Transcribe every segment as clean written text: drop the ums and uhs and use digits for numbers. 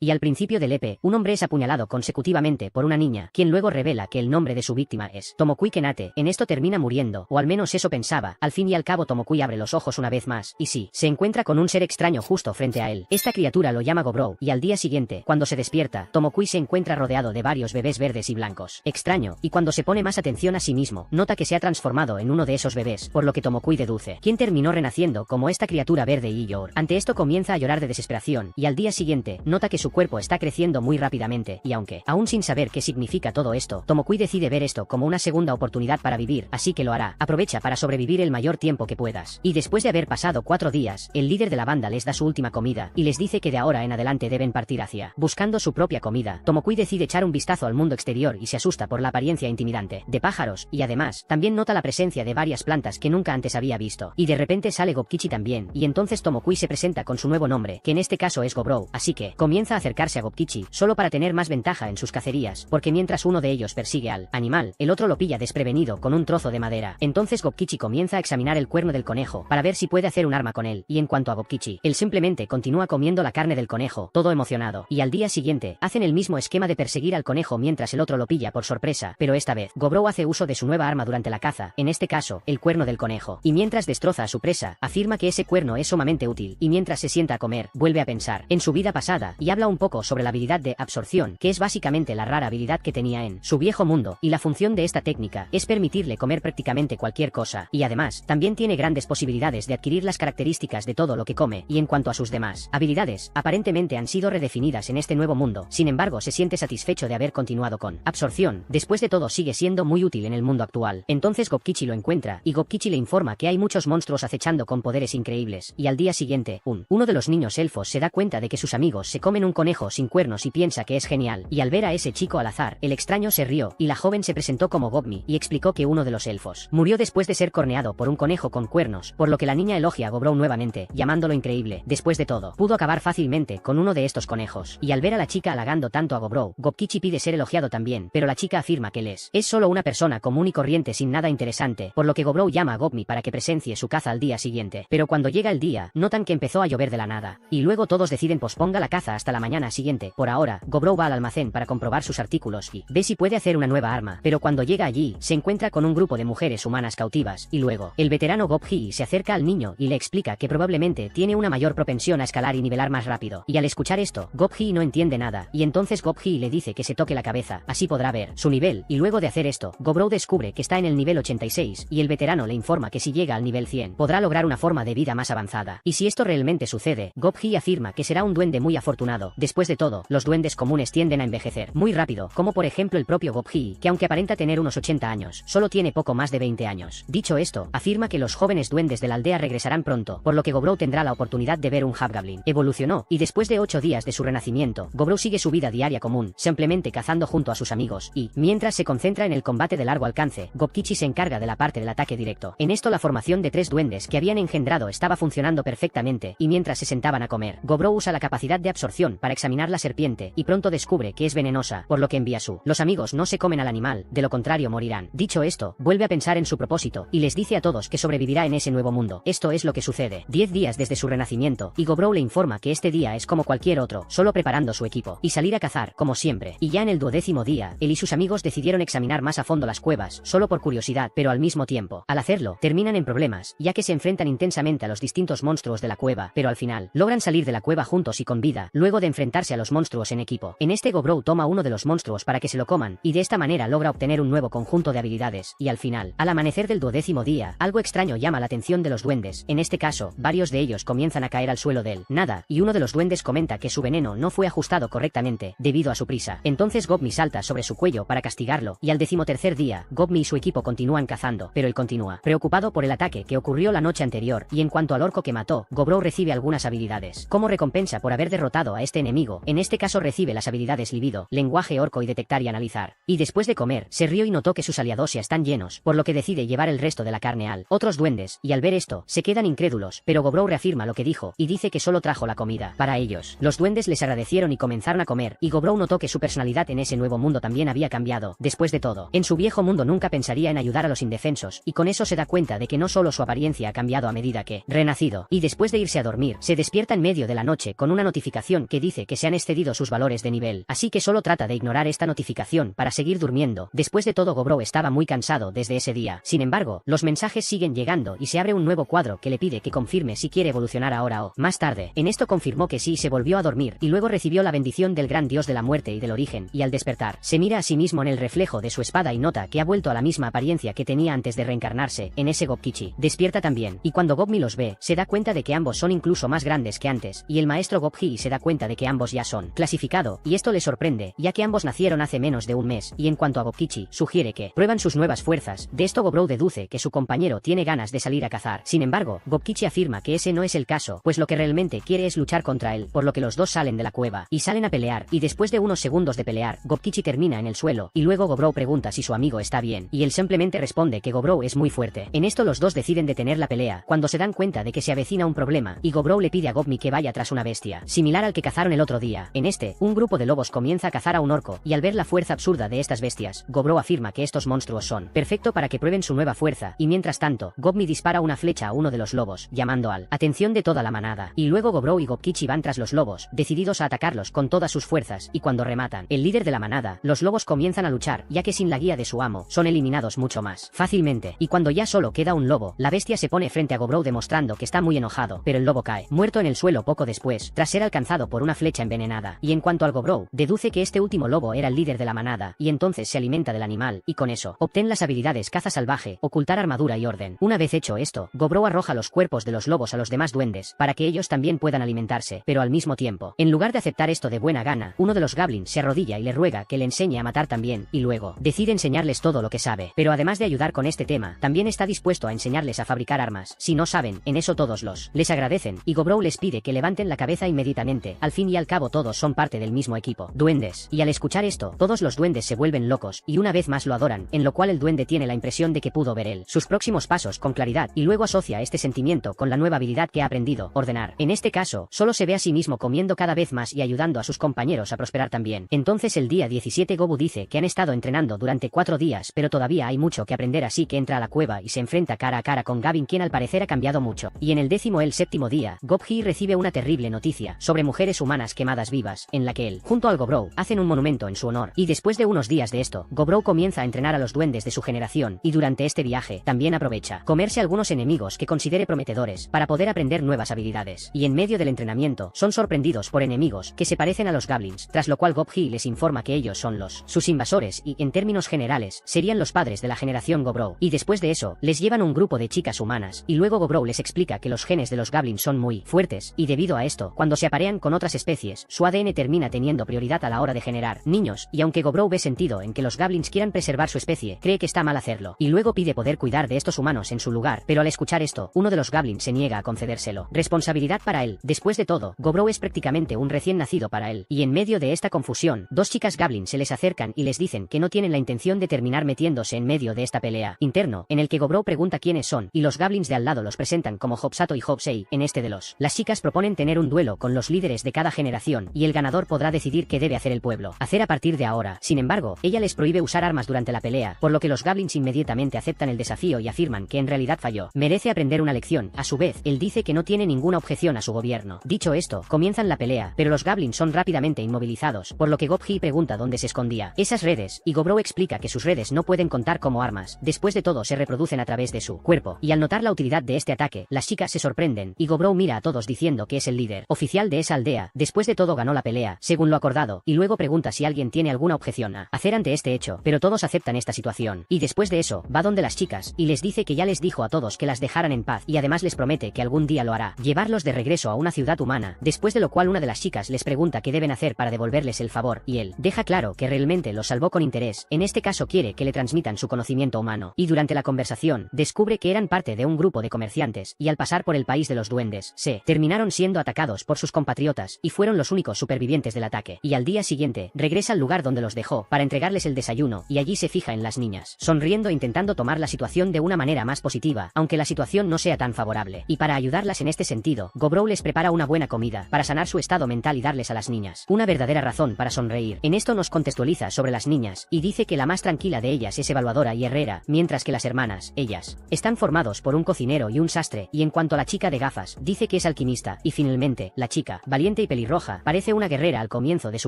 Y al principio del EP, un hombre es apuñalado consecutivamente por una niña, quien luego revela que el nombre de su víctima es Tomokui Kenate. En esto termina muriendo, o al menos eso pensaba. Al fin y al cabo Tomokui abre los ojos una vez más, y sí, se encuentra con un ser extraño justo frente a él. Esta criatura lo llama Gobrou, y al día siguiente, cuando se despierta, Tomokui se encuentra rodeado de varios bebés verdes y blancos. Extraño, y cuando se pone más atención a sí mismo, nota que se ha transformado en uno de esos bebés, por lo que Tomokui deduce, quien terminó renaciendo como esta criatura verde y llora. Ante esto comienza a llorar de desesperación, y al día siguiente, nota que su cuerpo está creciendo muy rápidamente, y aunque, aún sin saber qué significa todo esto, Tomokui decide ver esto como una segunda oportunidad para vivir, así que lo hará. Aprovecha para sobrevivir el mayor tiempo que puedas. Y después de haber pasado 4 días, el líder de la banda les da su última comida, y les dice que de ahora en adelante deben partir hacia, buscando su propia comida. Tomokui decide echar un vistazo al mundo exterior y se asusta por la apariencia intimidante de pájaros, y además, también nota la presencia de varias plantas que nunca antes había visto. Y de repente sale Gobkichi también, y entonces Tomokui se presenta con su nuevo nombre, que en este caso es Gobrou, así que, comienza a acercarse a Gobkichi, solo para tener más ventaja en sus cacerías, porque mientras uno de ellos persigue al animal, el otro lo pilla desprevenido con un trozo de madera. Entonces Gobkichi comienza a examinar el cuerno del conejo, para ver si puede hacer un arma con él, y en cuanto a Gobkichi, él simplemente continúa comiendo la carne del conejo, todo emocionado, y al día siguiente, hacen el mismo esquema de perseguir al conejo mientras el otro lo pilla por sorpresa, pero esta vez, Gobrou hace uso de su nueva arma durante la caza, en este caso, el cuerno del conejo, y mientras destroza a su presa, afirma que ese cuerno es sumamente útil, y mientras se sienta a comer, vuelve a pensar en su vida pasada, y habla un poco sobre la habilidad de absorción, que es básicamente la rara habilidad que tenía en su viejo mundo, y la función de esta técnica es permitirle comer prácticamente cualquier cosa, y además, también tiene grandes posibilidades de adquirir las características de todo lo que come, y en cuanto a sus demás habilidades, aparentemente han sido redefinidas en este nuevo mundo. Sin embargo, se siente satisfecho de haber continuado con absorción. Después de todo, sigue siendo muy útil en el mundo actual. Entonces Gobkichi lo encuentra, y Gobkichi le informa que hay muchos monstruos acechando con poderes increíbles, y al día siguiente, uno de los niños elfos se da cuenta de que sus amigos se comen un conejo sin cuernos y piensa que es genial, y al ver a ese chico al azar, el extraño se rió, y la joven se presentó como Gobmi, y explicó que uno de los elfos murió después de ser corneado por un conejo con cuernos, por lo que la niña elogia a Gobrou nuevamente, llamándolo increíble. Después de todo, pudo acabar fácilmente con uno de estos conejos, y al ver a la chica halagando tanto a Gobrou, Gobkichi pide ser elogiado también, pero la chica afirma que él es solo una persona común y corriente sin nada interesante, por lo que Gobrou llama a Gobmi para que presencie su caza al día siguiente. Pero cuando llega el día, notan que empezó a llover de la nada, y luego todos deciden posponga la caza hasta la mañana siguiente. Por ahora, Gobrou va al almacén para comprobar sus artículos y ve si puede hacer una nueva arma, pero cuando llega allí, se encuentra con un grupo de mujeres humanas cautivas, y luego, el veterano Gobhi se acerca al niño y le explica que probablemente tiene una mayor propensión a escalar y nivelar más rápido, y al escuchar esto, Gobhi no entiende nada, y entonces Gobhi le dice que se toque la cabeza, así podrá ver su nivel, y luego de hacer esto, Gobrou descubre que está en el nivel 86, y el veterano le informa que si llega al nivel 100, podrá lograr una forma de vida más avanzada. Y si esto realmente sucede, Gobhi afirma que será un duende muy afortunado. Después de todo, los duendes comunes tienden a envejecer muy rápido, como por ejemplo el propio Gobhi, que aunque aparenta tener unos 80 años, solo tiene poco más de 20 años. Dicho esto, afirma que los jóvenes duendes de la aldea regresarán pronto, por lo que Gobrou tendrá la oportunidad de ver un Hobgoblin. Evolucionó, y después de 8 días de su renacimiento, Gobrou sigue su vida diaria común, simplemente cazando junto a sus amigos, y, mientras se concentra en el combate de largo alcance, Gobkichi se encarga de la parte del ataque directo. En esto la formación de 3 duendes que habían engendrado estaba funcionando perfectamente, y mientras se sentaban a comer, Gobrou usa la capacidad de absorción para examinar la serpiente, y pronto descubre que es venenosa, por lo que envía los amigos no se comen al animal, de lo contrario morirán. Dicho esto, vuelve a pensar en su propósito, y les dice a todos que sobrevivirá en ese nuevo mundo. Esto es lo que sucede 10 días desde su renacimiento, y Gobrou le informa que este día es como cualquier otro, solo preparando su equipo, y salir a cazar, como siempre. Y ya en el 12º día, él y sus amigos decidieron examinar más a fondo las cuevas, solo por curiosidad, pero al mismo tiempo, al hacerlo, terminan en problemas, ya que se enfrentan intensamente a los distintos monstruos de la cueva, pero al final, logran salir de la cueva juntos y con vida, luego de enfrentarse a los monstruos en equipo. En este Gobrou toma uno de los monstruos para que se lo coman, y de esta manera logra obtener un nuevo conjunto de habilidades, y al final, al amanecer del 12º día, algo extraño llama la atención de los duendes. En este caso, varios de ellos comienzan a caer al suelo del nada, y uno de los duendes comenta que su veneno no fue ajustado correctamente, debido a su prisa. Entonces Gobmi salta sobre su cuello para castigarlo, y al 13º día, Gobmi y su equipo continúan cazando, pero él continúa preocupado por el ataque que ocurrió la noche anterior, y en cuanto al orco que mató, Gobrou recibe algunas habilidades. Como recompensa por haber derrotado a este enemigo, en este caso recibe las habilidades libido, lenguaje orco y detectar y analizar. Y después de comer, se rió y notó que sus aliados ya están llenos, por lo que decide llevar el resto de la carne al otros duendes, y al ver esto, se quedan incrédulos, pero Gobrou reafirma lo que dijo, y dice que solo trajo la comida para ellos. Los duendes les agradecieron y comenzaron a comer, y Gobrou notó que su personalidad en ese nuevo mundo también había cambiado. Después de todo, en su viejo mundo nunca pensaría en ayudar a los indefensos, y con eso se da cuenta de que no solo su apariencia ha cambiado a medida que renacido, y después de irse a dormir, se despierta en medio de la noche con una notificación que dice dice que se han excedido sus valores de nivel, así que solo trata de ignorar esta notificación para seguir durmiendo. Después de todo, Gobrow estaba muy cansado desde ese día. Sin embargo, los mensajes siguen llegando y se abre un nuevo cuadro que le pide que confirme si quiere evolucionar ahora o más tarde. En esto confirmó que sí, se volvió a dormir y luego recibió la bendición del gran dios de la muerte y del origen, y al despertar, se mira a sí mismo en el reflejo de su espada y nota que ha vuelto a la misma apariencia que tenía antes de reencarnarse en ese Gobkichi. Despierta también, y cuando Gobmi los ve, se da cuenta de que ambos son incluso más grandes que antes, y el maestro Gobhi se da cuenta de que ambos ya son clasificado, y esto le sorprende, ya que ambos nacieron hace menos de un mes, y en cuanto a Gobkichi, sugiere que prueban sus nuevas fuerzas. De esto Gobrow deduce que su compañero tiene ganas de salir a cazar. Sin embargo, Gobkichi afirma que ese no es el caso, pues lo que realmente quiere es luchar contra él, por lo que los dos salen de la cueva, y salen a pelear, y después de unos segundos de pelear, Gobkichi termina en el suelo, y luego Gobrow pregunta si su amigo está bien, y él simplemente responde que Gobrow es muy fuerte. En esto los dos deciden detener la pelea, cuando se dan cuenta de que se avecina un problema, y Gobrow le pide a Gobmi que vaya tras una bestia, similar al que cazaron el otro día. En este, un grupo de lobos comienza a cazar a un orco, y al ver la fuerza absurda de estas bestias, Gobrow afirma que estos monstruos son perfecto para que prueben su nueva fuerza, y mientras tanto, Gobmi dispara una flecha a uno de los lobos, llamando al atención de toda la manada, y luego Gobrow y Gobkichi van tras los lobos, decididos a atacarlos con todas sus fuerzas, y cuando rematan el líder de la manada, los lobos comienzan a luchar, ya que sin la guía de su amo, son eliminados mucho más fácilmente, y cuando ya solo queda un lobo, la bestia se pone frente a Gobrow demostrando que está muy enojado, pero el lobo cae muerto en el suelo poco después, tras ser alcanzado por una flecha envenenada, y en cuanto al Gobrow, deduce que este último lobo era el líder de la manada, y entonces se alimenta del animal, y con eso, obtén las habilidades caza salvaje, ocultar armadura y orden. Una vez hecho esto, Gobrow arroja los cuerpos de los lobos a los demás duendes, para que ellos también puedan alimentarse, pero al mismo tiempo, en lugar de aceptar esto de buena gana, uno de los goblins se arrodilla y le ruega que le enseñe a matar también, y luego, decide enseñarles todo lo que sabe, pero además de ayudar con este tema, también está dispuesto a enseñarles a fabricar armas. Si no saben, en eso todos les agradecen, y Gobrow les pide que levanten la cabeza inmediatamente. Al fin y al cabo todos son parte del mismo equipo, duendes, y al escuchar esto, todos los duendes se vuelven locos, y una vez más lo adoran, en lo cual el duende tiene la impresión de que pudo ver él sus próximos pasos con claridad, y luego asocia este sentimiento con la nueva habilidad que ha aprendido, ordenar. En este caso, solo se ve a sí mismo comiendo cada vez más y ayudando a sus compañeros a prosperar también. Entonces el día 17 Gobu dice que han estado entrenando durante 4 días, pero todavía hay mucho que aprender, así que entra a la cueva y se enfrenta cara a cara con Gavin, quien al parecer ha cambiado mucho. Y en el 17º día, Gobhi recibe una terrible noticia sobre mujeres humanas quemadas vivas, en la que él, junto al Gobrow, hacen un monumento en su honor. Y después de unos días de esto, Gobrow comienza a entrenar a los duendes de su generación, y durante este viaje, también aprovecha comerse algunos enemigos que considere prometedores, para poder aprender nuevas habilidades. Y en medio del entrenamiento, son sorprendidos por enemigos que se parecen a los goblins, tras lo cual Gobhi les informa que ellos son sus invasores y, en términos generales, serían los padres de la generación Gobrow. Y después de eso, les llevan un grupo de chicas humanas, y luego Gobrow les explica que los genes de los goblins son muy fuertes, y debido a esto, cuando se aparean con otras especies, su ADN termina teniendo prioridad a la hora de generar niños, y aunque Gobrow ve sentido en que los goblins quieran preservar su especie, cree que está mal hacerlo, y luego pide poder cuidar de estos humanos en su lugar, pero al escuchar esto, uno de los goblins se niega a concedérselo. Responsabilidad para él. Después de todo, Gobrow es prácticamente un recién nacido para él, y en medio de esta confusión, dos chicas goblins se les acercan y les dicen que no tienen la intención de terminar metiéndose en medio de esta pelea interno, en el que Gobrow pregunta quiénes son, y los goblins de al lado los presentan como Hobsato y Hobsei. En este de las chicas proponen tener un duelo con los líderes de cada generación, y el ganador podrá decidir qué debe hacer el pueblo hacer a partir de ahora. Sin embargo, ella les prohíbe usar armas durante la pelea, por lo que los goblins inmediatamente aceptan el desafío y afirman que en realidad falló. Merece aprender una lección. A su vez, él dice que no tiene ninguna objeción a su gobierno. Dicho esto, comienzan la pelea, pero los goblins son rápidamente inmovilizados, por lo que Gobhi pregunta dónde se escondía esas redes, y Gobrow explica que sus redes no pueden contar como armas. Después de todo, se reproducen a través de su cuerpo, y al notar la utilidad de este ataque, las chicas se sorprenden, y Gobrow mira a todos diciendo que es el líder oficial de esa aldea. Después de todo, ganó la pelea, según lo acordado, y luego pregunta si alguien tiene alguna objeción a hacer ante este hecho, pero todos aceptan esta situación. Y después de eso, va donde las chicas, y les dice que ya les dijo a todos que las dejaran en paz, y además les promete que algún día lo hará, llevarlos de regreso a una ciudad humana. Después de lo cual, una de las chicas les pregunta qué deben hacer para devolverles el favor, y él deja claro que realmente los salvó con interés. En este caso quiere que le transmitan su conocimiento humano, y durante la conversación, descubre que eran parte de un grupo de comerciantes, y al pasar por el país de los duendes, se terminaron siendo atacados por sus compatriotas, y fueron los únicos supervivientes del ataque. Y al día siguiente, regresa al lugar donde los dejó, para entregarles el desayuno, y allí se fija en las niñas, sonriendo e intentando tomar la situación de una manera más positiva, aunque la situación no sea tan favorable. Y para ayudarlas en este sentido, Gobrow les prepara una buena comida, para sanar su estado mental y darles a las niñas una verdadera razón para sonreír. En esto nos contextualiza sobre las niñas, y dice que la más tranquila de ellas es evaluadora y herrera, mientras que las hermanas, ellas, están formados por un cocinero y un sastre, y en cuanto a la chica de gafas, dice que es alquimista, y finalmente, la chica, valiente y peligrosa, pelirroja, parece una guerrera al comienzo de su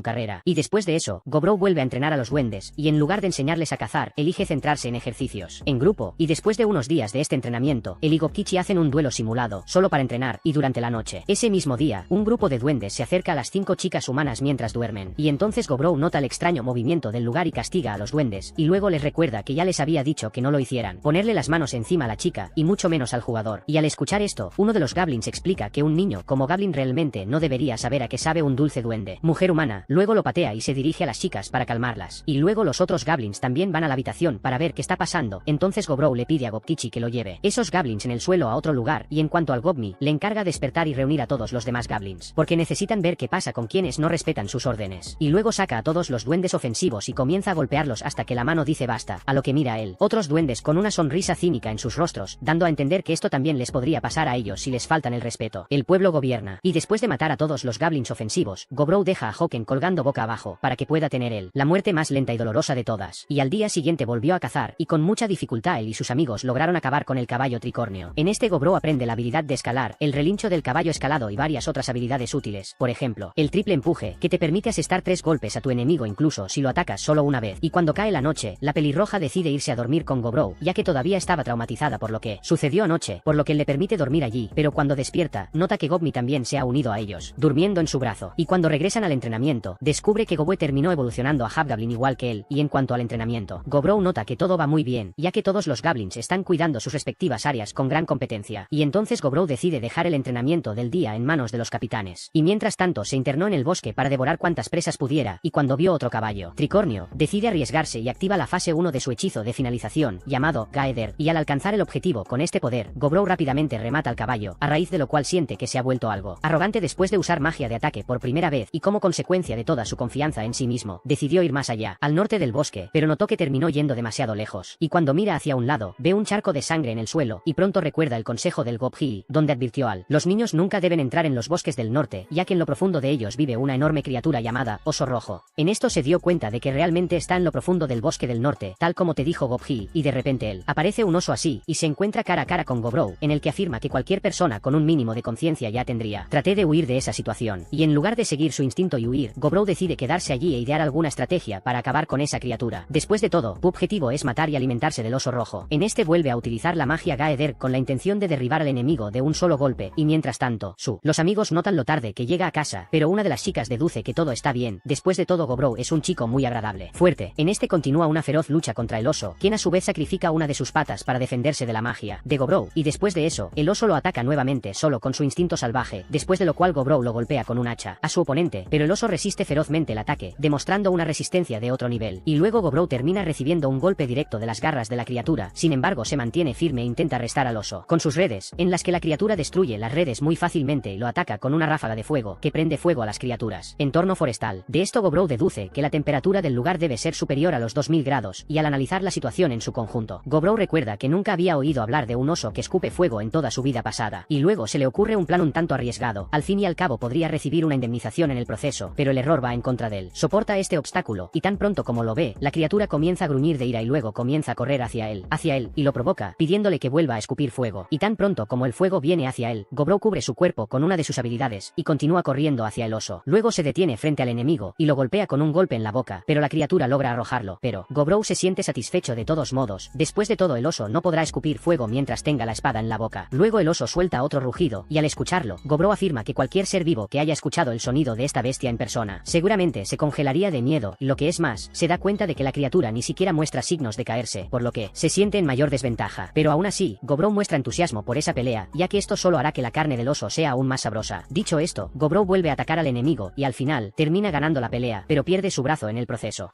carrera. Y después de eso, Gobrow vuelve a entrenar a los duendes, y en lugar de enseñarles a cazar, elige centrarse en ejercicios en grupo, y después de unos días de este entrenamiento, él y Gobkichi hacen un duelo simulado, solo para entrenar, y durante la noche. Ese mismo día, un grupo de duendes se acerca a las 5 chicas humanas mientras duermen, y entonces Gobrow nota el extraño movimiento del lugar y castiga a los duendes, y luego les recuerda que ya les había dicho que no lo hicieran, ponerle las manos encima a la chica, y mucho menos al jugador. Y al escuchar esto, uno de los goblins explica que un niño como Goblin realmente no debería saber a qué sabe un dulce duende, mujer humana, luego lo patea y se dirige a las chicas para calmarlas, y luego los otros goblins también van a la habitación para ver qué está pasando, entonces Gobrow le pide a Gobkichi que lo lleve esos goblins en el suelo a otro lugar, y en cuanto al Gobmi, le encarga despertar y reunir a todos los demás goblins, porque necesitan ver qué pasa con quienes no respetan sus órdenes, y luego saca a todos los duendes ofensivos y comienza a golpearlos hasta que la mano dice basta, a lo que mira él, otros duendes con una sonrisa cínica en sus rostros, dando a entender que esto también les podría pasar a ellos si les faltan el respeto. El pueblo gobierna, y después de matar a todos los goblins ofensivos, Gobrow deja a Hoken colgando boca abajo, para que pueda tener él la muerte más lenta y dolorosa de todas, y al día siguiente volvió a cazar, y con mucha dificultad él y sus amigos lograron acabar con el caballo tricornio. En este Gobrow aprende la habilidad de escalar, el relincho del caballo escalado y varias otras habilidades útiles, por ejemplo, el triple empuje, que te permite asestar 3 golpes a tu enemigo incluso si lo atacas solo una vez, y cuando cae la noche, la pelirroja decide irse a dormir con Gobrow, ya que todavía estaba traumatizada por lo que sucedió anoche, por lo que le permite dormir allí, pero cuando despierta, nota que Gobmi también se ha unido a ellos, durmiendo en su brazo, y cuando regresan al entrenamiento, descubre que Gobwe terminó evolucionando a Hobgoblin igual que él, y en cuanto al entrenamiento, Gobrow nota que todo va muy bien, ya que todos los goblins están cuidando sus respectivas áreas con gran competencia, y entonces Gobrow decide dejar el entrenamiento del día en manos de los capitanes, y mientras tanto se internó en el bosque para devorar cuantas presas pudiera, y cuando vio otro caballo tricornio, decide arriesgarse y activa la fase 1 de su hechizo de finalización, llamado Gaeder, y al alcanzar el objetivo con este poder, Gobrow rápidamente remata al caballo, a raíz de lo cual siente que se ha vuelto algo arrogante después de usar magia de ataque por primera vez, y como consecuencia de toda su confianza en sí mismo, decidió ir más allá, al norte del bosque, pero notó que terminó yendo demasiado lejos, y cuando mira hacia un lado, ve un charco de sangre en el suelo, y pronto recuerda el consejo del Gobhi, donde advirtió los niños nunca deben entrar en los bosques del norte, ya que en lo profundo de ellos vive una enorme criatura llamada oso rojo. En esto se dio cuenta de que realmente está en lo profundo del bosque del norte, tal como te dijo Gobhi, y de repente él aparece un oso así, y se encuentra cara a cara con Gobrow, en el que afirma que cualquier persona con un mínimo de conciencia ya tendría. Traté de huir de esa situación, y en lugar de seguir su instinto y huir, Gobrow decide quedarse allí e idear alguna estrategia para acabar con esa criatura. Después de todo, su objetivo es matar y alimentarse del oso rojo. En este vuelve a utilizar la magia Gaeder con la intención de derribar al enemigo de un solo golpe, y mientras tanto, los amigos notan lo tarde que llega a casa, pero una de las chicas deduce que todo está bien. Después de todo, Gobrow es un chico muy agradable, fuerte. En este continúa una feroz lucha contra el oso, quien a su vez sacrifica una de sus patas para defenderse de la magia de Gobrow, y después de eso, el oso lo ataca nuevamente solo con su instinto salvaje, después de lo cual Gobrow lo golpea con un hacha a su oponente, pero el oso resiste ferozmente el ataque, demostrando una resistencia de otro nivel, y luego Gobrow termina recibiendo un golpe directo de las garras de la criatura. Sin embargo, se mantiene firme e intenta arrestar al oso con sus redes, en las que la criatura destruye las redes muy fácilmente y lo ataca con una ráfaga de fuego que prende fuego a las criaturas. Entorno forestal. De esto Gobrow deduce que la temperatura del lugar debe ser superior a los 2000 grados, y al analizar la situación en su conjunto, Gobrow recuerda que nunca había oído hablar de un oso que escupe fuego en toda su vida pasada, y luego se le ocurre un plan un tanto arriesgado. Al fin y al cabo podría recibir una indemnización en el proceso, pero el error va en contra de él. Soporta este obstáculo, y tan pronto como lo ve, la criatura comienza a gruñir de ira y luego comienza a correr hacia él, y lo provoca, pidiéndole que vuelva a escupir fuego, y tan pronto como el fuego viene hacia él, Gobrow cubre su cuerpo con una de sus habilidades, y continúa corriendo hacia el oso. Luego se detiene frente al enemigo, y lo golpea con un golpe en la boca, pero la criatura logra arrojarlo, pero Gobrow se siente satisfecho de todos modos. Después de todo, el oso no podrá escupir fuego mientras tenga la espada en la boca. Luego el oso suelta otro rugido, y al escucharlo, Gobrow afirma que cualquier ser vivo que haya escuchado el sonido de esta bestia en persona, seguramente se congelaría de miedo, y lo que es más, se da cuenta de que la criatura ni siquiera muestra signos de caerse, por lo que se siente en mayor desventaja. Pero aún así, Gobrow muestra entusiasmo por esa pelea, ya que esto solo hará que la carne del oso sea aún más sabrosa. Dicho esto, Gobrow vuelve a atacar al enemigo, y al final, termina ganando la pelea, pero pierde su brazo en el proceso,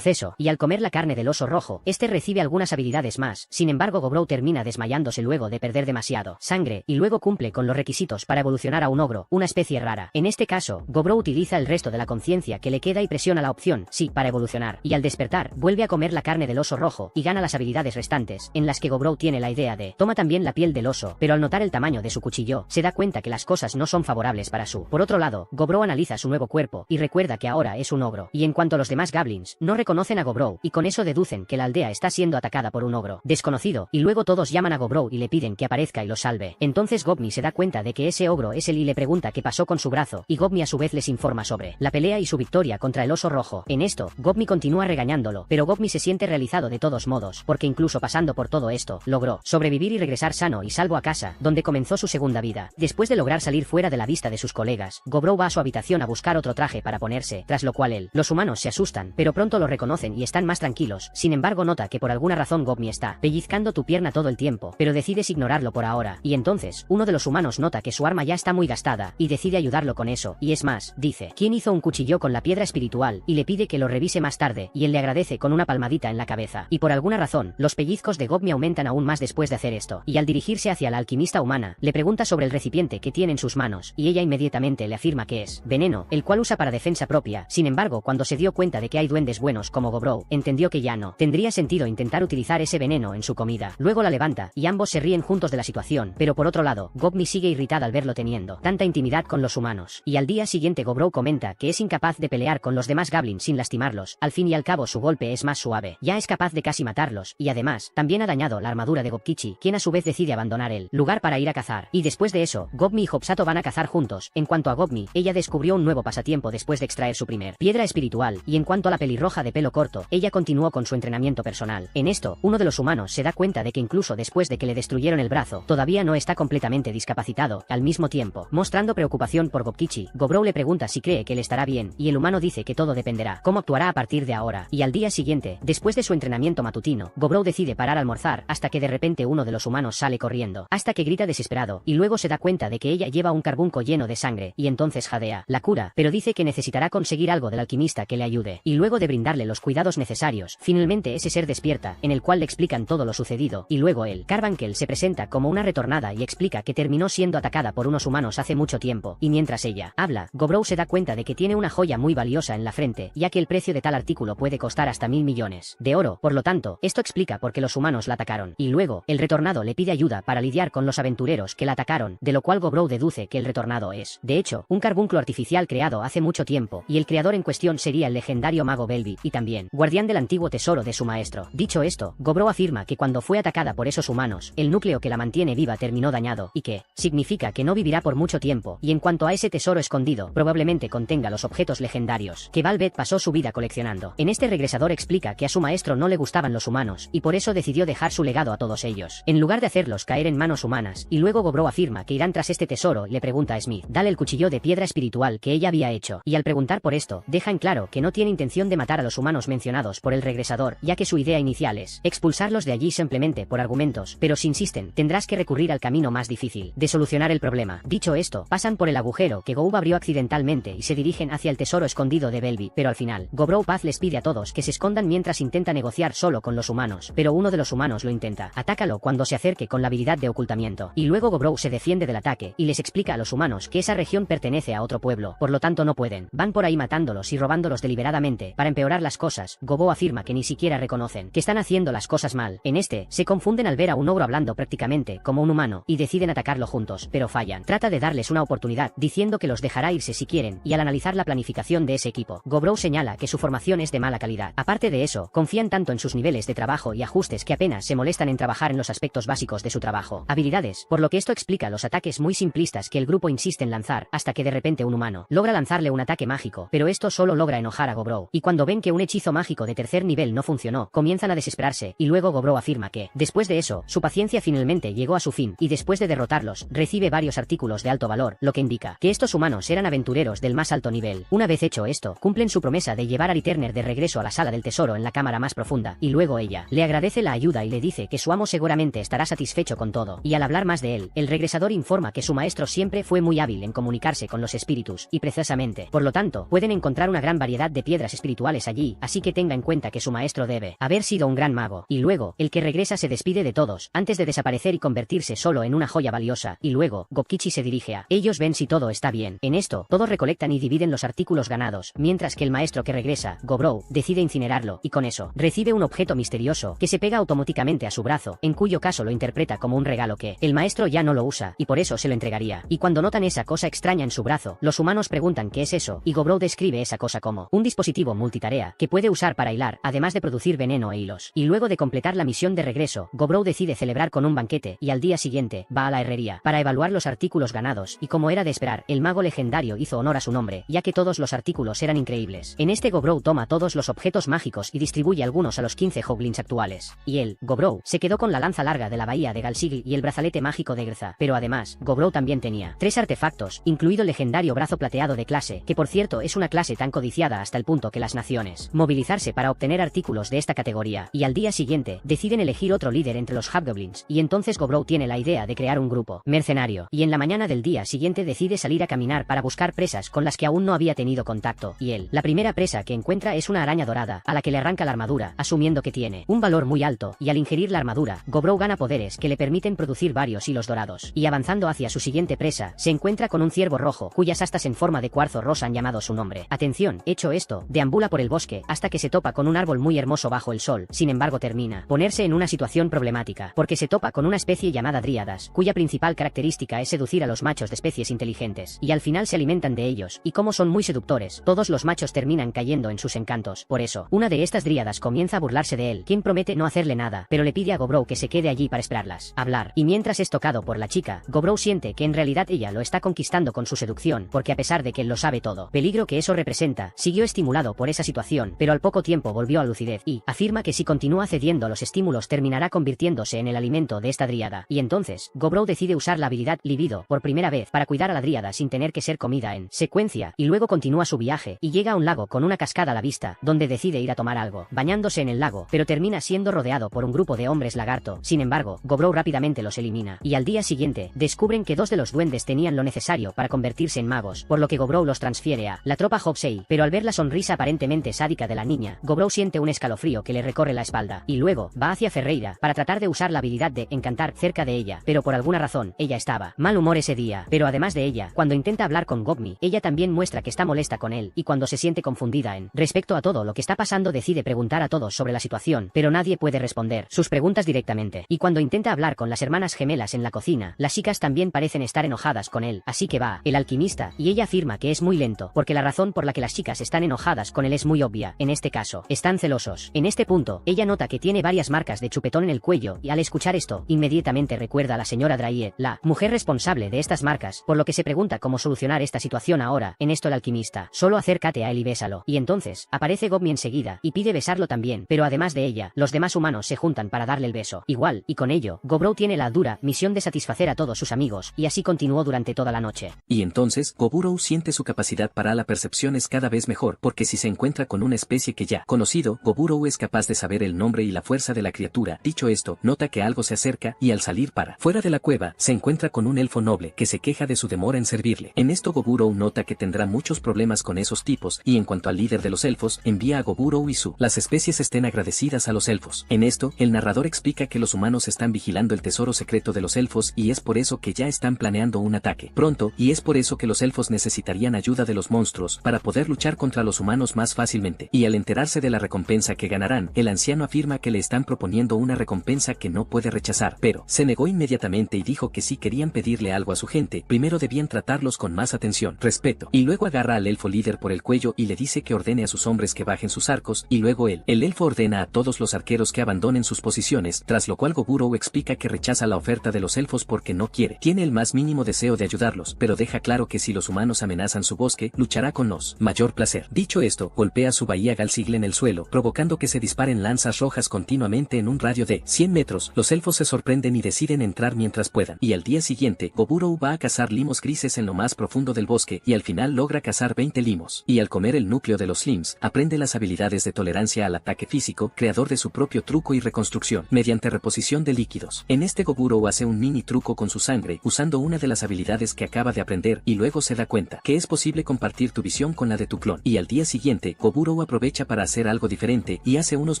y al comer la carne del oso rojo, este recibe algunas habilidades más. Sin embargo, Gobrow termina desmayándose luego de perder demasiado sangre, y luego cumple con los requisitos para evolucionar a un ogro, una especie rara. En este caso, Gobrow utiliza el resto de la conciencia que le queda y presiona la opción sí para evolucionar, y al despertar, vuelve a comer la carne del oso rojo, y gana las habilidades restantes, en las que Gobrow tiene la idea de toma también la piel del oso, pero al notar el tamaño de su cuchillo, se da cuenta que las cosas no son favorables para su. Por otro lado, Gobrow analiza su nuevo cuerpo, y recuerda que ahora es un ogro, y en cuanto a los demás goblins, no reconocen a Gobrow, y con eso deducen que la aldea está siendo atacada por un ogro desconocido, y luego todos llaman a Gobrow y le piden que aparezca y los salve. Entonces Gobmi se da cuenta de que ese ogro es él y le pregunta qué pasó con su brazo, y Gobmi a su vez les informa sobre la pelea y su victoria contra el oso rojo. En esto, Gobmi continúa regañándolo, pero Gobmi se siente realizado de todos modos, porque incluso pasando por todo esto, logró sobrevivir y regresar sano y salvo a casa, donde comenzó su segunda vida. Después de lograr salir fuera de la vista de sus colegas, Gobrow va a su habitación a buscar otro traje para ponerse, tras lo cual los humanos se asustan, pero pronto lo reconocen y están más tranquilos. Sin embargo, nota que por alguna razón Gobmi está pellizcando tu pierna todo el tiempo, pero decides ignorarlo por ahora, y entonces, uno de los humanos nota que su arma ya está muy gastada, y decide ayudarlo con eso, y es más, dice, ¿quién hizo un cuchillo con la piedra espiritual? Y le pide que lo revise más tarde, y él le agradece con una palmadita en la cabeza. Y por alguna razón, los pellizcos de Gobmi aumentan aún más después de hacer esto, y al dirigirse hacia la alquimista humana, le pregunta sobre el recipiente que tiene en sus manos, y ella inmediatamente le afirma que es veneno, el cual usa para defensa propia. Sin embargo, cuando se dio cuenta de que hay duendes buenos como Gobrow, entendió que ya no tendría sentido intentar utilizar ese veneno en su comida. Luego la levanta, y ambos se ríen juntos de la situación, pero por otro lado, Gobmi sigue irritada al verlo teniendo tanta intimidad con los humanos. Y al día siguiente Gobrow comenta que es incapaz de pelear con los demás goblins sin lastimarlos, al fin y al cabo su golpe es más suave, ya es capaz de casi matarlos, y además, también ha dañado la armadura de Gobkichi, quien a su vez decide abandonar el lugar para ir a cazar. Y después de eso, Gobmi y Hopsato van a cazar juntos. En cuanto a Gobmi, ella descubrió un nuevo pasatiempo después de extraer su primer piedra espiritual, y en cuanto a la pelirroja de pelo corto, ella continuó con su entrenamiento personal. En esto, uno de los humanos se da cuenta de que incluso después de que le destruyeron el brazo, todavía no está completamente discapacitado. Al mismo tiempo, mostrando preocupación por Gobkichi, Gobrow le pregunta si cree que él estará bien, y el humano dice que todo dependerá cómo actuará a partir de ahora. Y al día siguiente, después de su entrenamiento matutino, Gobrow decide parar a almorzar, hasta que de repente uno de los humanos sale corriendo, hasta que grita desesperado, y luego se da cuenta de que ella lleva un carbunco lleno de sangre, y entonces jadea la cura, pero dice que necesitará conseguir algo del alquimista que le ayude, y luego de brindarle los cuidados necesarios, finalmente ese ser despierta, en el cual le explican todo lo sucedido, y luego el Carbuncle se presenta como una retornada y explica que terminó siendo atacada por unos humanos hace mucho tiempo, y mientras ella habla, Gobrow se da cuenta de que tiene una joya muy valiosa en la frente, ya que el precio de tal artículo puede costar hasta 1000 millones de oro. Por lo tanto, esto explica por qué los humanos la atacaron, y luego, el retornado le pide ayuda para lidiar con los aventureros que la atacaron, de lo cual Gobrow deduce que el retornado es, de hecho, un carbunclo artificial creado hace mucho tiempo, y el creador en cuestión sería el legendario mago Belby, y también, guardián del antiguo tesoro de su maestro. Dicho esto, Gobrow afirma que cuando fue atacada por esos humanos, el núcleo que la mantiene viva terminó dañado, y que significa que no vivirá por mucho tiempo, y en cuanto a ese tesoro escondido, probablemente contenga los objetos legendarios que Velvet pasó su vida coleccionando. En este regresador explica que a su maestro no le gustaban los humanos, y por eso decidió dejar su legado a todos ellos, en lugar de hacerlos caer en manos humanas, y luego Gobrow afirma que irán tras este tesoro y le pregunta a Smith, dale el cuchillo de piedra espiritual que ella había hecho, y al preguntar por esto, deja en claro que no tiene intención de matar a los humanos mencionados por el regresador, ya que su idea inicial es expulsarlos de allí simplemente por argumentos, pero si insisten, tendrás que recurrir al camino más difícil de solucionar el problema. Dicho esto, pasan por el agujero que Goub abrió accidentalmente y se dirigen hacia el tesoro escondido de Belby, pero al final, Gobrow Paz les pide a todos que se escondan mientras intenta negociar solo con los humanos, pero uno de los humanos lo intenta. Atácalo cuando se acerque con la habilidad de ocultamiento, y luego Gobrow se defiende del ataque, y les explica a los humanos que esa región pertenece a otro pueblo, por lo tanto no pueden. Van por ahí matándolos y robándolos deliberadamente. Para empeorar las cosas, Gobou afirma que ni siquiera reconocen que están haciendo las cosas mal. En este, se confunden al ver a un ogro hablando prácticamente como un humano, y deciden atacarlo juntos, pero fallan. Trata de darles una oportunidad, diciendo que los dejará irse si quieren, y al analizar la planificación de ese equipo, Gobrow señala que su formación es de mala calidad. Aparte de eso, confían tanto en sus niveles de trabajo y ajustes que apenas se molestan en trabajar en los aspectos básicos de su trabajo. Habilidades, por lo que esto explica los ataques muy simplistas que el grupo insiste en lanzar, hasta que de repente un humano logra lanzarle un ataque mágico, pero esto solo logra enojar a Gobrow, y cuando ven que un hechizo mágico de tercer nivel no funcionó, comienzan a desesperarse, y luego Gobrow afirma que, después de eso, su paciencia finalmente llegó a su fin, y después de derrotarlos, recibe varios artículos de alto valor, lo que indica que estos humanos eran aventureros del más alto nivel. Una vez hecho esto, cumplen su promesa de llevar a Returner de regreso a la sala del tesoro en la cámara más profunda, y luego ella le agradece la ayuda y le dice que su amo seguramente estará satisfecho con todo, y al hablar más de él, el regresador informa que su maestro siempre fue muy hábil en comunicarse con los espíritus, y precisamente, por lo tanto, pueden encontrar una gran variedad de piedras espirituales allí, así que tenga en cuenta que su maestro debe haber sido un gran mago. Y luego, el que regresa se despide de todos, antes de desaparecer y convertirse solo en una joya valiosa, y luego, Gobkichi se dirige a ellos ven si todo está bien. En esto, todos recolectan y dividen los artículos ganados, mientras que el maestro que regresa, Gobrow, decide incinerarlo, y con eso, recibe un objeto misterioso, que se pega automáticamente a su brazo, en cuyo caso lo interpreta como un regalo que, el maestro ya no lo usa, y por eso se lo entregaría. Y cuando notan esa cosa extraña en su brazo, los humanos preguntan qué es eso, y Gobrow describe esa cosa como un dispositivo multitarea, que puede usar para hilar, además de producir veneno e hilos. Y luego de completar la misión de regreso, Gobrow decide celebrar con un banquete, y al día siguiente, va a la herrería, para evaluar los artículos ganados, y como era de esperar, el mago logo legendario hizo honor a su nombre, ya que todos los artículos eran increíbles. En este Gobrou toma todos los objetos mágicos y distribuye algunos a los 15 Hoglins actuales. Y él, Gobrou, se quedó con la lanza larga de la bahía de Galsigl y el brazalete mágico de Grza. Pero además, Gobrou también tenía 3 artefactos, incluido el legendario brazo plateado de clase, que por cierto es una clase tan codiciada hasta el punto que las naciones movilizarse para obtener artículos de esta categoría. Y al día siguiente, deciden elegir otro líder entre los Hobgoblins, y entonces Gobrou tiene la idea de crear un grupo mercenario, y en la mañana del día siguiente decide salir a caminar para buscar presas con las que aún no había tenido contacto, y él, la primera presa que encuentra es una araña dorada, a la que le arranca la armadura, asumiendo que tiene un valor muy alto, y al ingerir la armadura, Gobrou gana poderes que le permiten producir varios hilos dorados, y avanzando hacia su siguiente presa, se encuentra con un ciervo rojo, cuyas astas en forma de cuarzo rosa han llamado su nombre. Atención, hecho esto, deambula por el bosque, hasta que se topa con un árbol muy hermoso bajo el sol, sin embargo termina ponerse en una situación problemática, porque se topa con una especie llamada dríadas, cuya principal característica es seducir a los machos de especies inteligentes, y al final se alimentan de ellos, y como son muy seductores, todos los machos terminan cayendo en sus encantos. Por eso, una de estas dríadas comienza a burlarse de él, quien promete no hacerle nada, pero le pide a Gobrou que se quede allí para esperarlas, hablar, y mientras es tocado por la chica, Gobrou siente que en realidad ella lo está conquistando con su seducción, porque a pesar de que él lo sabe todo, peligro que eso representa, siguió estimulado por esa situación, pero al poco tiempo volvió a lucidez, y afirma que si continúa cediendo a los estímulos terminará convirtiéndose en el alimento de esta dríada, y entonces, Gobrou decide usar la habilidad libido por primera vez para cuidar a la dríada sin tener que ser comida en secuencia, y luego continúa su viaje, y llega a un lago con una cascada a la vista, donde decide ir a tomar algo, bañándose en el lago, pero termina siendo rodeado por un grupo de hombres lagarto. Sin embargo, Gobrou rápidamente los elimina, y al día siguiente, descubren que 2 de los duendes tenían lo necesario para convertirse en magos, por lo que Gobrou los transfiere a la tropa Hopsei, pero al ver la sonrisa aparentemente sádica de la niña, Gobrou siente un escalofrío que le recorre la espalda, y luego, va hacia Ferreira, para tratar de usar la habilidad de encantar cerca de ella, pero por alguna razón, ella estaba mal humor ese día, pero además de ella, cuando intenta hablar con Gogmi, ella también muestra que está molesta con él, y cuando se siente confundida en respecto a todo lo que está pasando decide preguntar a todos sobre la situación, pero nadie puede responder sus preguntas directamente, y cuando intenta hablar con las hermanas gemelas en la cocina, las chicas también parecen estar enojadas con él, así que va el alquimista, y ella afirma que es muy lento, porque la razón por la que las chicas están enojadas con él es muy obvia, en este caso, están celosos. En este punto, ella nota que tiene varias marcas de chupetón en el cuello, y al escuchar esto, inmediatamente recuerda a la señora Drayet, la mujer responsable de estas marcas, por lo que se pregunta cómo solucionar esta situación ahora. En esto el alquimista, solo acércate a él y bésalo, y entonces, aparece Gogmi enseguida, y pide besarlo también, pero además de ella, los demás humanos se juntan para darle el beso. Igual, y con ello, Gobrou tiene la dura misión de satisfacer a todos sus amigos, y así continuó durante toda la noche. Y entonces, Gobrou siente su capacidad para la percepción es cada vez mejor, porque si se encuentra con una especie que ya conocido, Gobrou es capaz de saber el nombre y la fuerza de la criatura. Dicho esto, nota que algo se acerca, y al salir para fuera de la cueva, se encuentra con un elfo noble, que se queja de su demora en servirle. En esto Gobrou nota que tendrá muchos problemas con esos tipos, y en cuanto al líder de los elfos, envía a Gobrou y las especies estén agradecidas a los elfos. En esto, el narrador explica que los humanos están vigilando el tesoro secreto de los elfos, y es por eso que ya están planeando un ataque pronto, y es por eso que los elfos necesitarían ayuda de los monstruos para poder luchar contra los humanos más fácilmente. Y al enterarse de la recompensa que ganarán, el anciano afirma que le están proponiendo una recompensa que no puede rechazar, pero se negó inmediatamente y dijo que si querían pedirle algo a su gente, primero debían tratarlos con más atención, respeto, y luego agarra al elfo líder por el cuello y le dice que ordene a sus hombres que bajen sus arcos, y luego el elfo ordena a todos los arqueros que abandonen sus posiciones, tras lo cual Gobrou explica que rechaza la oferta de los elfos porque no quiere, tiene el más mínimo deseo de ayudarlos, pero deja claro que si los humanos amenazan su bosque, luchará con los mayor placer. Dicho esto, golpea su bahía Galsigl en el suelo, provocando que se disparen lanzas rojas continuamente en un radio de 100 metros. Los elfos se sorprenden y deciden entrar mientras puedan, y al día siguiente, Gobrou va a cazar limos grises en lo más profundo del bosque, y al final logra cazar 20 limos, y al comer el núcleo de los lims, aprende las habilidades de tolerancia al ataque físico, creador de su propio truco y reconstrucción, mediante reposición de líquidos. En este Gobrou hace un mini truco con su sangre, usando una de las habilidades que acaba de aprender, y luego se da cuenta que es posible compartir tu visión con la de tu clon. Y al día siguiente, Gobrou aprovecha para hacer algo diferente, y hace unos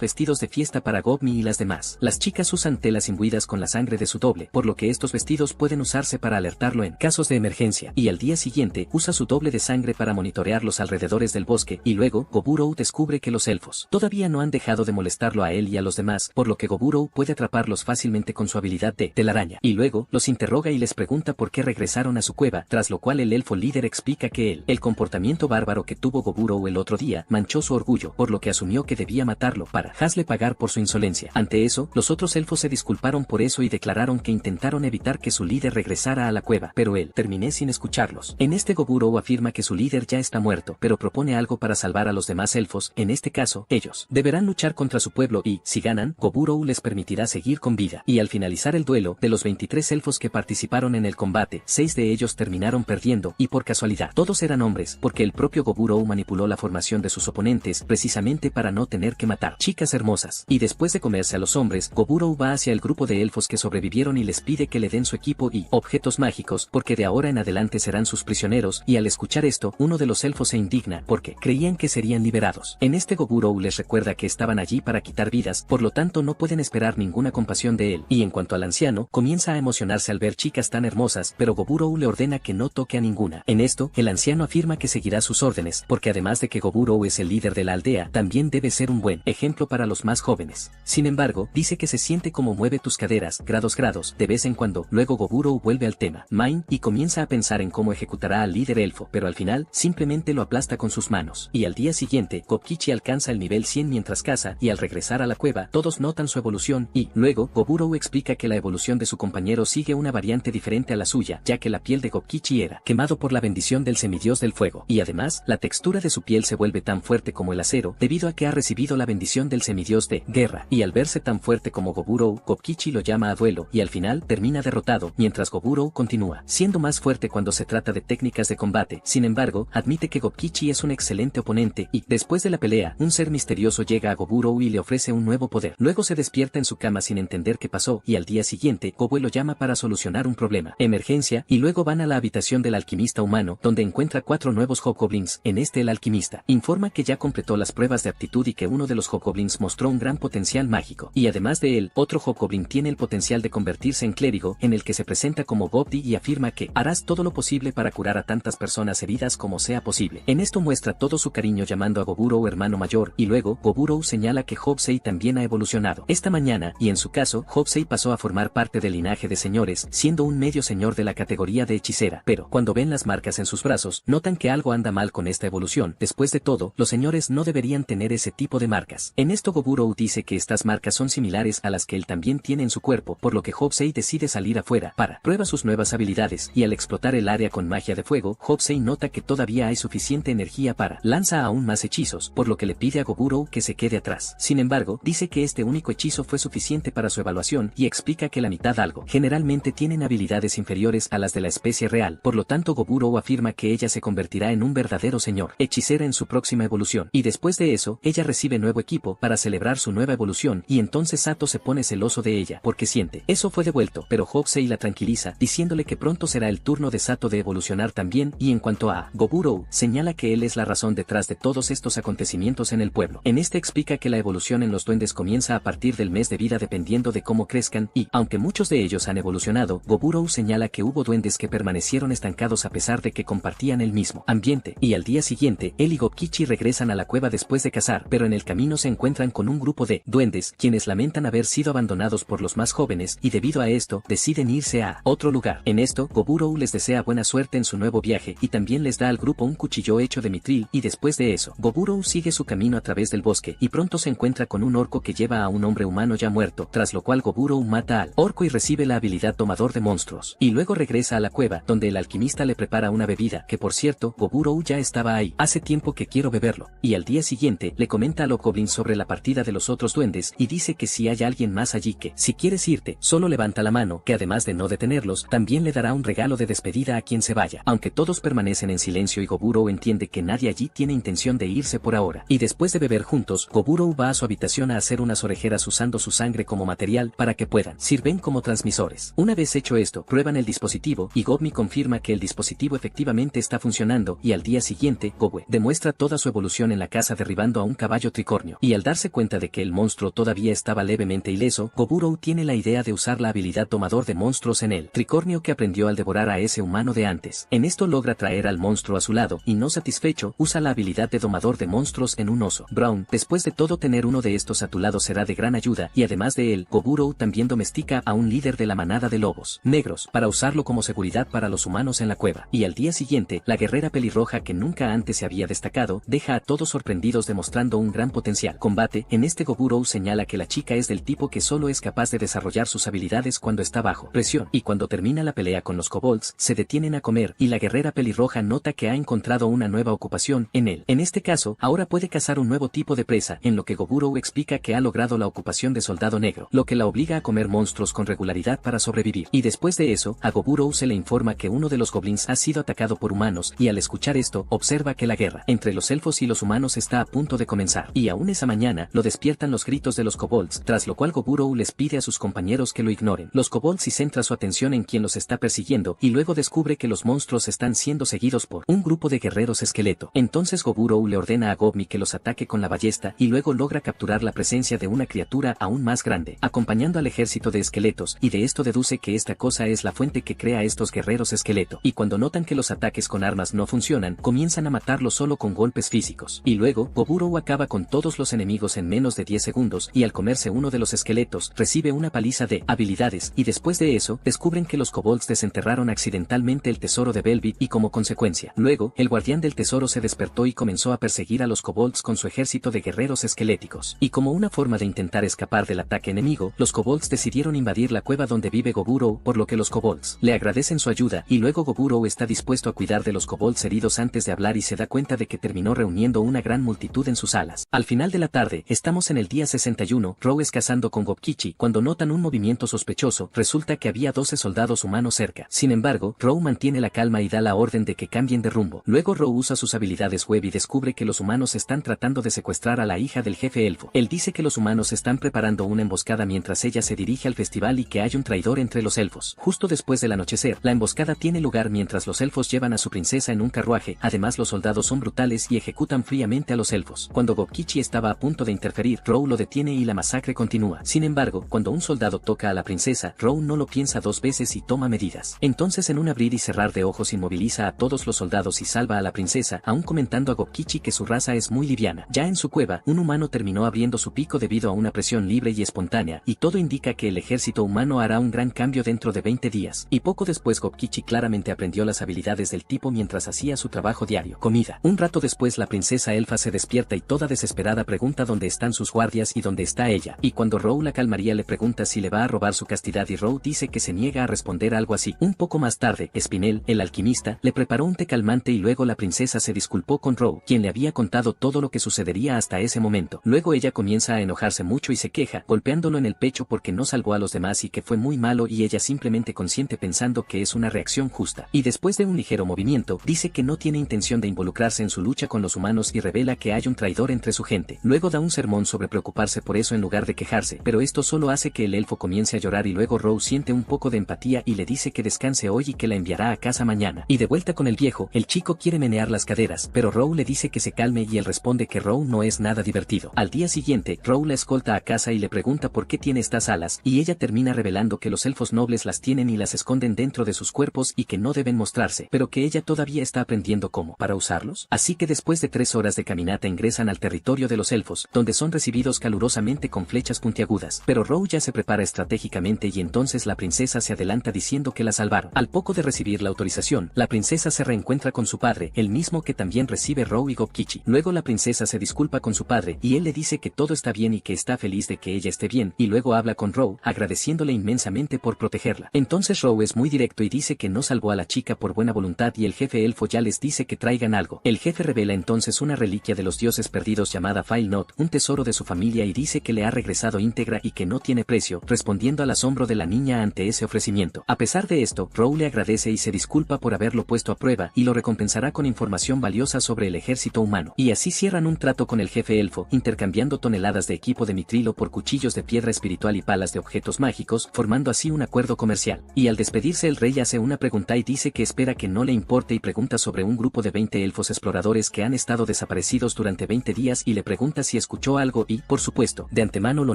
vestidos de fiesta para Gogmi y las demás. Las chicas usan telas imbuidas con la sangre de su doble, por lo que estos vestidos pueden usarse para alertarlo en casos de emergencia. Y al día siguiente, usa su doble de sangre para monitorear los alrededores del bosque, y luego, Gobrou descubre que los elfos todavía no han dejado de molestarlo a él y a los demás, por lo que Gobrou puede atraparlos fácilmente con su habilidad de telaraña. Y luego, los interroga y les pregunta por qué regresaron a su cueva, tras lo cual el elfo líder explica que el comportamiento bárbaro que tuvo Gobrou el otro día manchó su orgullo, por lo que asumió que debía matarlo para hazle pagar por su insolencia. Ante eso, los otros elfos se disculparon por eso y declararon que intentaron evitar que su líder regresara a la cueva, pero él terminé sin escucharlo. ayudarlos. En este Goburo afirma que su líder ya está muerto, pero propone algo para salvar a los demás elfos, en este caso, ellos deberán luchar contra su pueblo y, si ganan, Goburo les permitirá seguir con vida. Y al finalizar el duelo, de los 23 elfos que participaron en el combate, 6 de ellos terminaron perdiendo, y por casualidad, todos eran hombres, porque el propio Goburo manipuló la formación de sus oponentes, precisamente para no tener que matar chicas hermosas. Y después de comerse a los hombres, Goburo va hacia el grupo de elfos que sobrevivieron y les pide que le den su equipo y objetos mágicos, porque de ahora en adelante serán sus prisioneros, y al escuchar esto, uno de los elfos se indigna, porque creían que serían liberados. En este Goburo les recuerda que estaban allí para quitar vidas, por lo tanto no pueden esperar ninguna compasión de él, y en cuanto al anciano, comienza a emocionarse al ver chicas tan hermosas, pero Goburo le ordena que no toque a ninguna. En esto, el anciano afirma que seguirá sus órdenes, porque además de que Goburo es el líder de la aldea, también debe ser un buen ejemplo para los más jóvenes. Sin embargo, dice que se siente como mueve tus caderas, grados, de vez en cuando. Luego Goburo vuelve al tema Mine y comienza a pensar en cómo ejecutará al líder elfo, pero al final, simplemente lo aplasta con sus manos. Y al día siguiente, Kopkichi alcanza el nivel 100 mientras caza, y al regresar a la cueva, todos notan su evolución, y, luego, Goburo explica que la evolución de su compañero sigue una variante diferente a la suya, ya que la piel de Kopkichi era quemado por la bendición del semidios del fuego, y además, la textura de su piel se vuelve tan fuerte como el acero, debido a que ha recibido la bendición del semidios de guerra, y al verse tan fuerte como Goburo, Kopkichi lo llama a duelo, y al final, termina derrotado, mientras Goburo continúa siendo más fuerte cuando se trata de técnicas de combate. Sin embargo, admite que Kopkichi es un excelente oponente, y, después de la pelea, un ser misterioso llega a Goburo y le ofrece un nuevo poder. Luego se despierta en su cama sin entender qué pasó, y al día siguiente, Gobue lo llama para solucionar un problema, emergencia, y luego van a la habitación del alquimista humano, donde encuentra 4 nuevos hobgoblins. En este el alquimista informa que ya completó las pruebas de aptitud y que uno de los hobgoblins mostró un gran potencial mágico, y además de él, otro hobgoblin tiene el potencial de convertirse en clérigo, en el que se presenta como Bobdi y afirma que harás todo lo posible para curar a tantas personas heridas como sea posible. En esto muestra todo su cariño llamando a Goburo hermano mayor, y luego, Goburo señala que Hobsei también ha evolucionado esta mañana, y en su caso, Hobsei pasó a formar parte del linaje de señores, siendo un medio señor de la categoría de hechicera, pero, cuando ven las marcas en sus brazos, notan que algo anda mal con esta evolución. Después de todo, los señores no deberían tener ese tipo de marcas. En esto Goburo dice que estas marcas son similares a las que él también tiene en su cuerpo, por lo que Hobsei decide salir afuera para prueba sus nuevas habilidades, y al explotar el área con magia de fuego, Hobsei nota que todavía hay suficiente energía para lanza aún más hechizos, por lo que le pide a Goburo que se quede atrás. Sin embargo, dice que este único hechizo fue suficiente para su evaluación y explica que la mitad algo generalmente tienen habilidades inferiores a las de la especie real, por lo tanto Goburo afirma que ella se convertirá en un verdadero señor hechicera en su próxima evolución, y después de eso, ella recibe nuevo equipo para celebrar su nueva evolución, y entonces Sato se pone celoso de ella, porque siente eso fue devuelto, pero Hobsei la tranquiliza, diciéndole que pronto será el turno de Sato de evolucionar también, y en cuanto a Goburo, señala que él es la razón detrás de todos estos acontecimientos en el pueblo. En este explica que la evolución en los duendes comienza a partir del mes de vida dependiendo de cómo crezcan, y, aunque muchos de ellos han evolucionado, Goburo señala que hubo duendes que permanecieron estancados a pesar de que compartían el mismo ambiente, y al día siguiente, él y Gokkichi regresan a la cueva después de cazar, pero en el camino se encuentran con un grupo de duendes, quienes lamentan haber sido abandonados por los más jóvenes, y debido a esto, deciden irse a otro lugar. En esto, Goburo les desea buena suerte en su nuevo viaje, y también les da al grupo un cuchillo hecho de mitril, y después de eso, Goburo sigue su camino a través del bosque, y pronto se encuentra con un orco que lleva a un hombre humano ya muerto, tras lo cual Goburo mata al orco y recibe la habilidad domador de monstruos, y luego regresa a la cueva, donde el alquimista le prepara una bebida, que por cierto, Goburo ya estaba ahí, hace tiempo que quiero beberlo, y al día siguiente, le comenta a los goblins sobre la partida de los otros duendes, y dice que si hay alguien más allí que, si quieres irte, solo levanta la mano, que además de no detenerlos, también le dará un regalo de despedida a quien se vaya, aunque todos permanecen en silencio y Goburo entiende que nadie allí tiene intención de irse por ahora, y después de beber juntos, Goburo va a su habitación a hacer unas orejeras usando su sangre como material para que puedan, sirven como transmisores. Una vez hecho esto, prueban el dispositivo, y Gobmi confirma que el dispositivo efectivamente está funcionando, y al día siguiente, Gobue demuestra toda su evolución en la casa derribando a un caballo tricornio, y al darse cuenta de que el monstruo todavía estaba levemente ileso, Goburo tiene la idea de usar la habilidad domador de monstruos en el tricornio que aprendió al devorar a ese humano de antes. En esto logra traer al monstruo a su lado, y no satisfecho, usa la habilidad de domador de monstruos en un oso. Brown, después de todo tener uno de estos a tu lado será de gran ayuda, y además de él, Goburo también domestica a un líder de la manada de lobos negros, para usarlo como seguridad para los humanos en la cueva. Y al día siguiente, la guerrera pelirroja que nunca antes se había destacado, deja a todos sorprendidos demostrando un gran potencial. Combate, en este Goburo señala que la chica es del tipo que solo es capaz de desarrollar sus habilidades cuando está bajo presión, y cuando termina la pelea con los kobolds, se detienen a a comer, y la guerrera pelirroja nota que ha encontrado una nueva ocupación en él. En este caso, ahora puede cazar un nuevo tipo de presa, en lo que Goburo explica que ha logrado la ocupación de soldado negro, lo que la obliga a comer monstruos con regularidad para sobrevivir. Y después de eso, a Goburo se le informa que uno de los goblins ha sido atacado por humanos, y al escuchar esto, observa que la guerra entre los elfos y los humanos está a punto de comenzar. Y aún esa mañana, lo despiertan los gritos de los kobolds, tras lo cual Goburo les pide a sus compañeros que lo ignoren. Los kobolds y centra su atención en quien los está persiguiendo, y luego descubre que los monstruos están siendo seguidos por un grupo de guerreros esqueleto. Entonces Goburo le ordena a Gobmi que los ataque con la ballesta, y luego logra capturar la presencia de una criatura aún más grande, acompañando al ejército de esqueletos, y de esto deduce que esta cosa es la fuente que crea a estos guerreros esqueleto. Y cuando notan que los ataques con armas no funcionan, comienzan a matarlos solo con golpes físicos. Y luego, Goburo acaba con todos los enemigos en menos de 10 segundos, y al comerse uno de los esqueletos, recibe una paliza de habilidades, y después de eso, descubren que los kobolds desenterraron accidentalmente el tesoro de Velvet, y como consecuencia, luego, el guardián del tesoro se despertó y comenzó a perseguir a los kobolds con su ejército de guerreros esqueléticos. Y como una forma de intentar escapar del ataque enemigo, los kobolds decidieron invadir la cueva donde vive Goburo, por lo que los kobolds le agradecen su ayuda, y luego Goburo está dispuesto a cuidar de los kobolds heridos antes de hablar y se da cuenta de que terminó reuniendo una gran multitud en sus alas. Al final de la tarde, estamos en el día 61, Row es cazando con Gobkichi, cuando notan un movimiento sospechoso, resulta que había 12 soldados humanos cerca. Sin embargo, Row mantiene la calma y da la orden de que cambien de rumbo. Luego Row usa sus habilidades web y descubre que los humanos están tratando de secuestrar a la hija del jefe elfo. Él dice que los humanos están preparando una emboscada mientras ella se dirige al festival y que hay un traidor entre los elfos. Justo después del anochecer, la emboscada tiene lugar mientras los elfos llevan a su princesa en un carruaje. Además, los soldados son brutales y ejecutan fríamente a los elfos. Cuando Gobkichi estaba a punto de interferir, Row lo detiene y la masacre continúa. Sin embargo, cuando un soldado toca a la princesa, Row no lo piensa dos veces y toma medidas. Entonces, en un abrir y cerrar de ojos, inmoviliza a todos los soldados y salva a la princesa, aún comentando a Gobkichi que su raza es muy liviana. Ya en su cueva, un humano terminó abriendo su pico debido a una presión libre y espontánea, y todo indica que el ejército humano hará un gran cambio dentro de 20 días. Y poco después Gobkichi claramente aprendió las habilidades del tipo mientras hacía su trabajo diario. Comida. Un rato después la princesa elfa se despierta y toda desesperada pregunta dónde están sus guardias y dónde está ella. Y cuando Row la calmaría le pregunta si le va a robar su castidad y Row dice que se niega a responder algo así. Un poco más tarde, Spinel, el alquimista, le preparó un té calmante y luego la princesa se disculpó con Row, quien le había contado todo lo que sucedería hasta ese momento. Luego ella comienza a enojarse mucho y se queja, golpeándolo en el pecho porque no salvó a los demás y que fue muy malo, y ella simplemente consiente pensando que es una reacción justa. Y después de un ligero movimiento, dice que no tiene intención de involucrarse en su lucha con los humanos y revela que hay un traidor entre su gente. Luego da un sermón sobre preocuparse por eso en lugar de quejarse, pero esto solo hace que el elfo comience a llorar y luego Row siente un poco de empatía y le dice que descanse hoy y que la enviará a casa mañana. Y de vuelta con el viejo, el chico quiere menear las caderas, pero Row le dice que se calme y él responde que Row no es nada divertido. Al día siguiente, Row la escolta a casa y le pregunta por qué tiene estas alas, y ella termina revelando que los elfos nobles las tienen y las esconden dentro de sus cuerpos y que no deben mostrarse, pero que ella todavía está aprendiendo cómo para usarlos. Así que después de 3 horas de caminata ingresan al territorio de los elfos, donde son recibidos calurosamente con flechas puntiagudas, pero Row ya se prepara estratégicamente y entonces la princesa se adelanta diciendo que la salvaron. Al poco de recibir la autorización, la princesa se reencuentra con su padre, el mismo que también recibe Row y Gobkichi. Luego la princesa se disculpa con su padre y él le dice que todo está bien y que está feliz de que ella esté bien, y luego habla con Row, agradeciéndole inmensamente por protegerla. Entonces Row es muy directo y dice que no salvó a la chica por buena voluntad y el jefe elfo ya les dice que traigan algo. El jefe revela entonces una reliquia de los dioses perdidos llamada File Not, un tesoro de su familia, y dice que le ha regresado íntegra y que no tiene precio, respondiendo al asombro de la niña ante ese ofrecimiento. A pesar de esto, Row le agradece y se disculpa por haberlo puesto a prueba y lo recompensará con información valiosa sobre el ejército humano. Y así cierran un trato con el jefe elfo, intercambiando toneladas de equipo de mitrilo por cuchillos de piedra espiritual y palas de objetos mágicos, formando así un acuerdo comercial. Y al despedirse el rey hace una pregunta y dice que espera que no le importe y pregunta sobre un grupo de 20 elfos exploradores que han estado desaparecidos durante 20 días y le pregunta si escuchó algo y, por supuesto, de antemano lo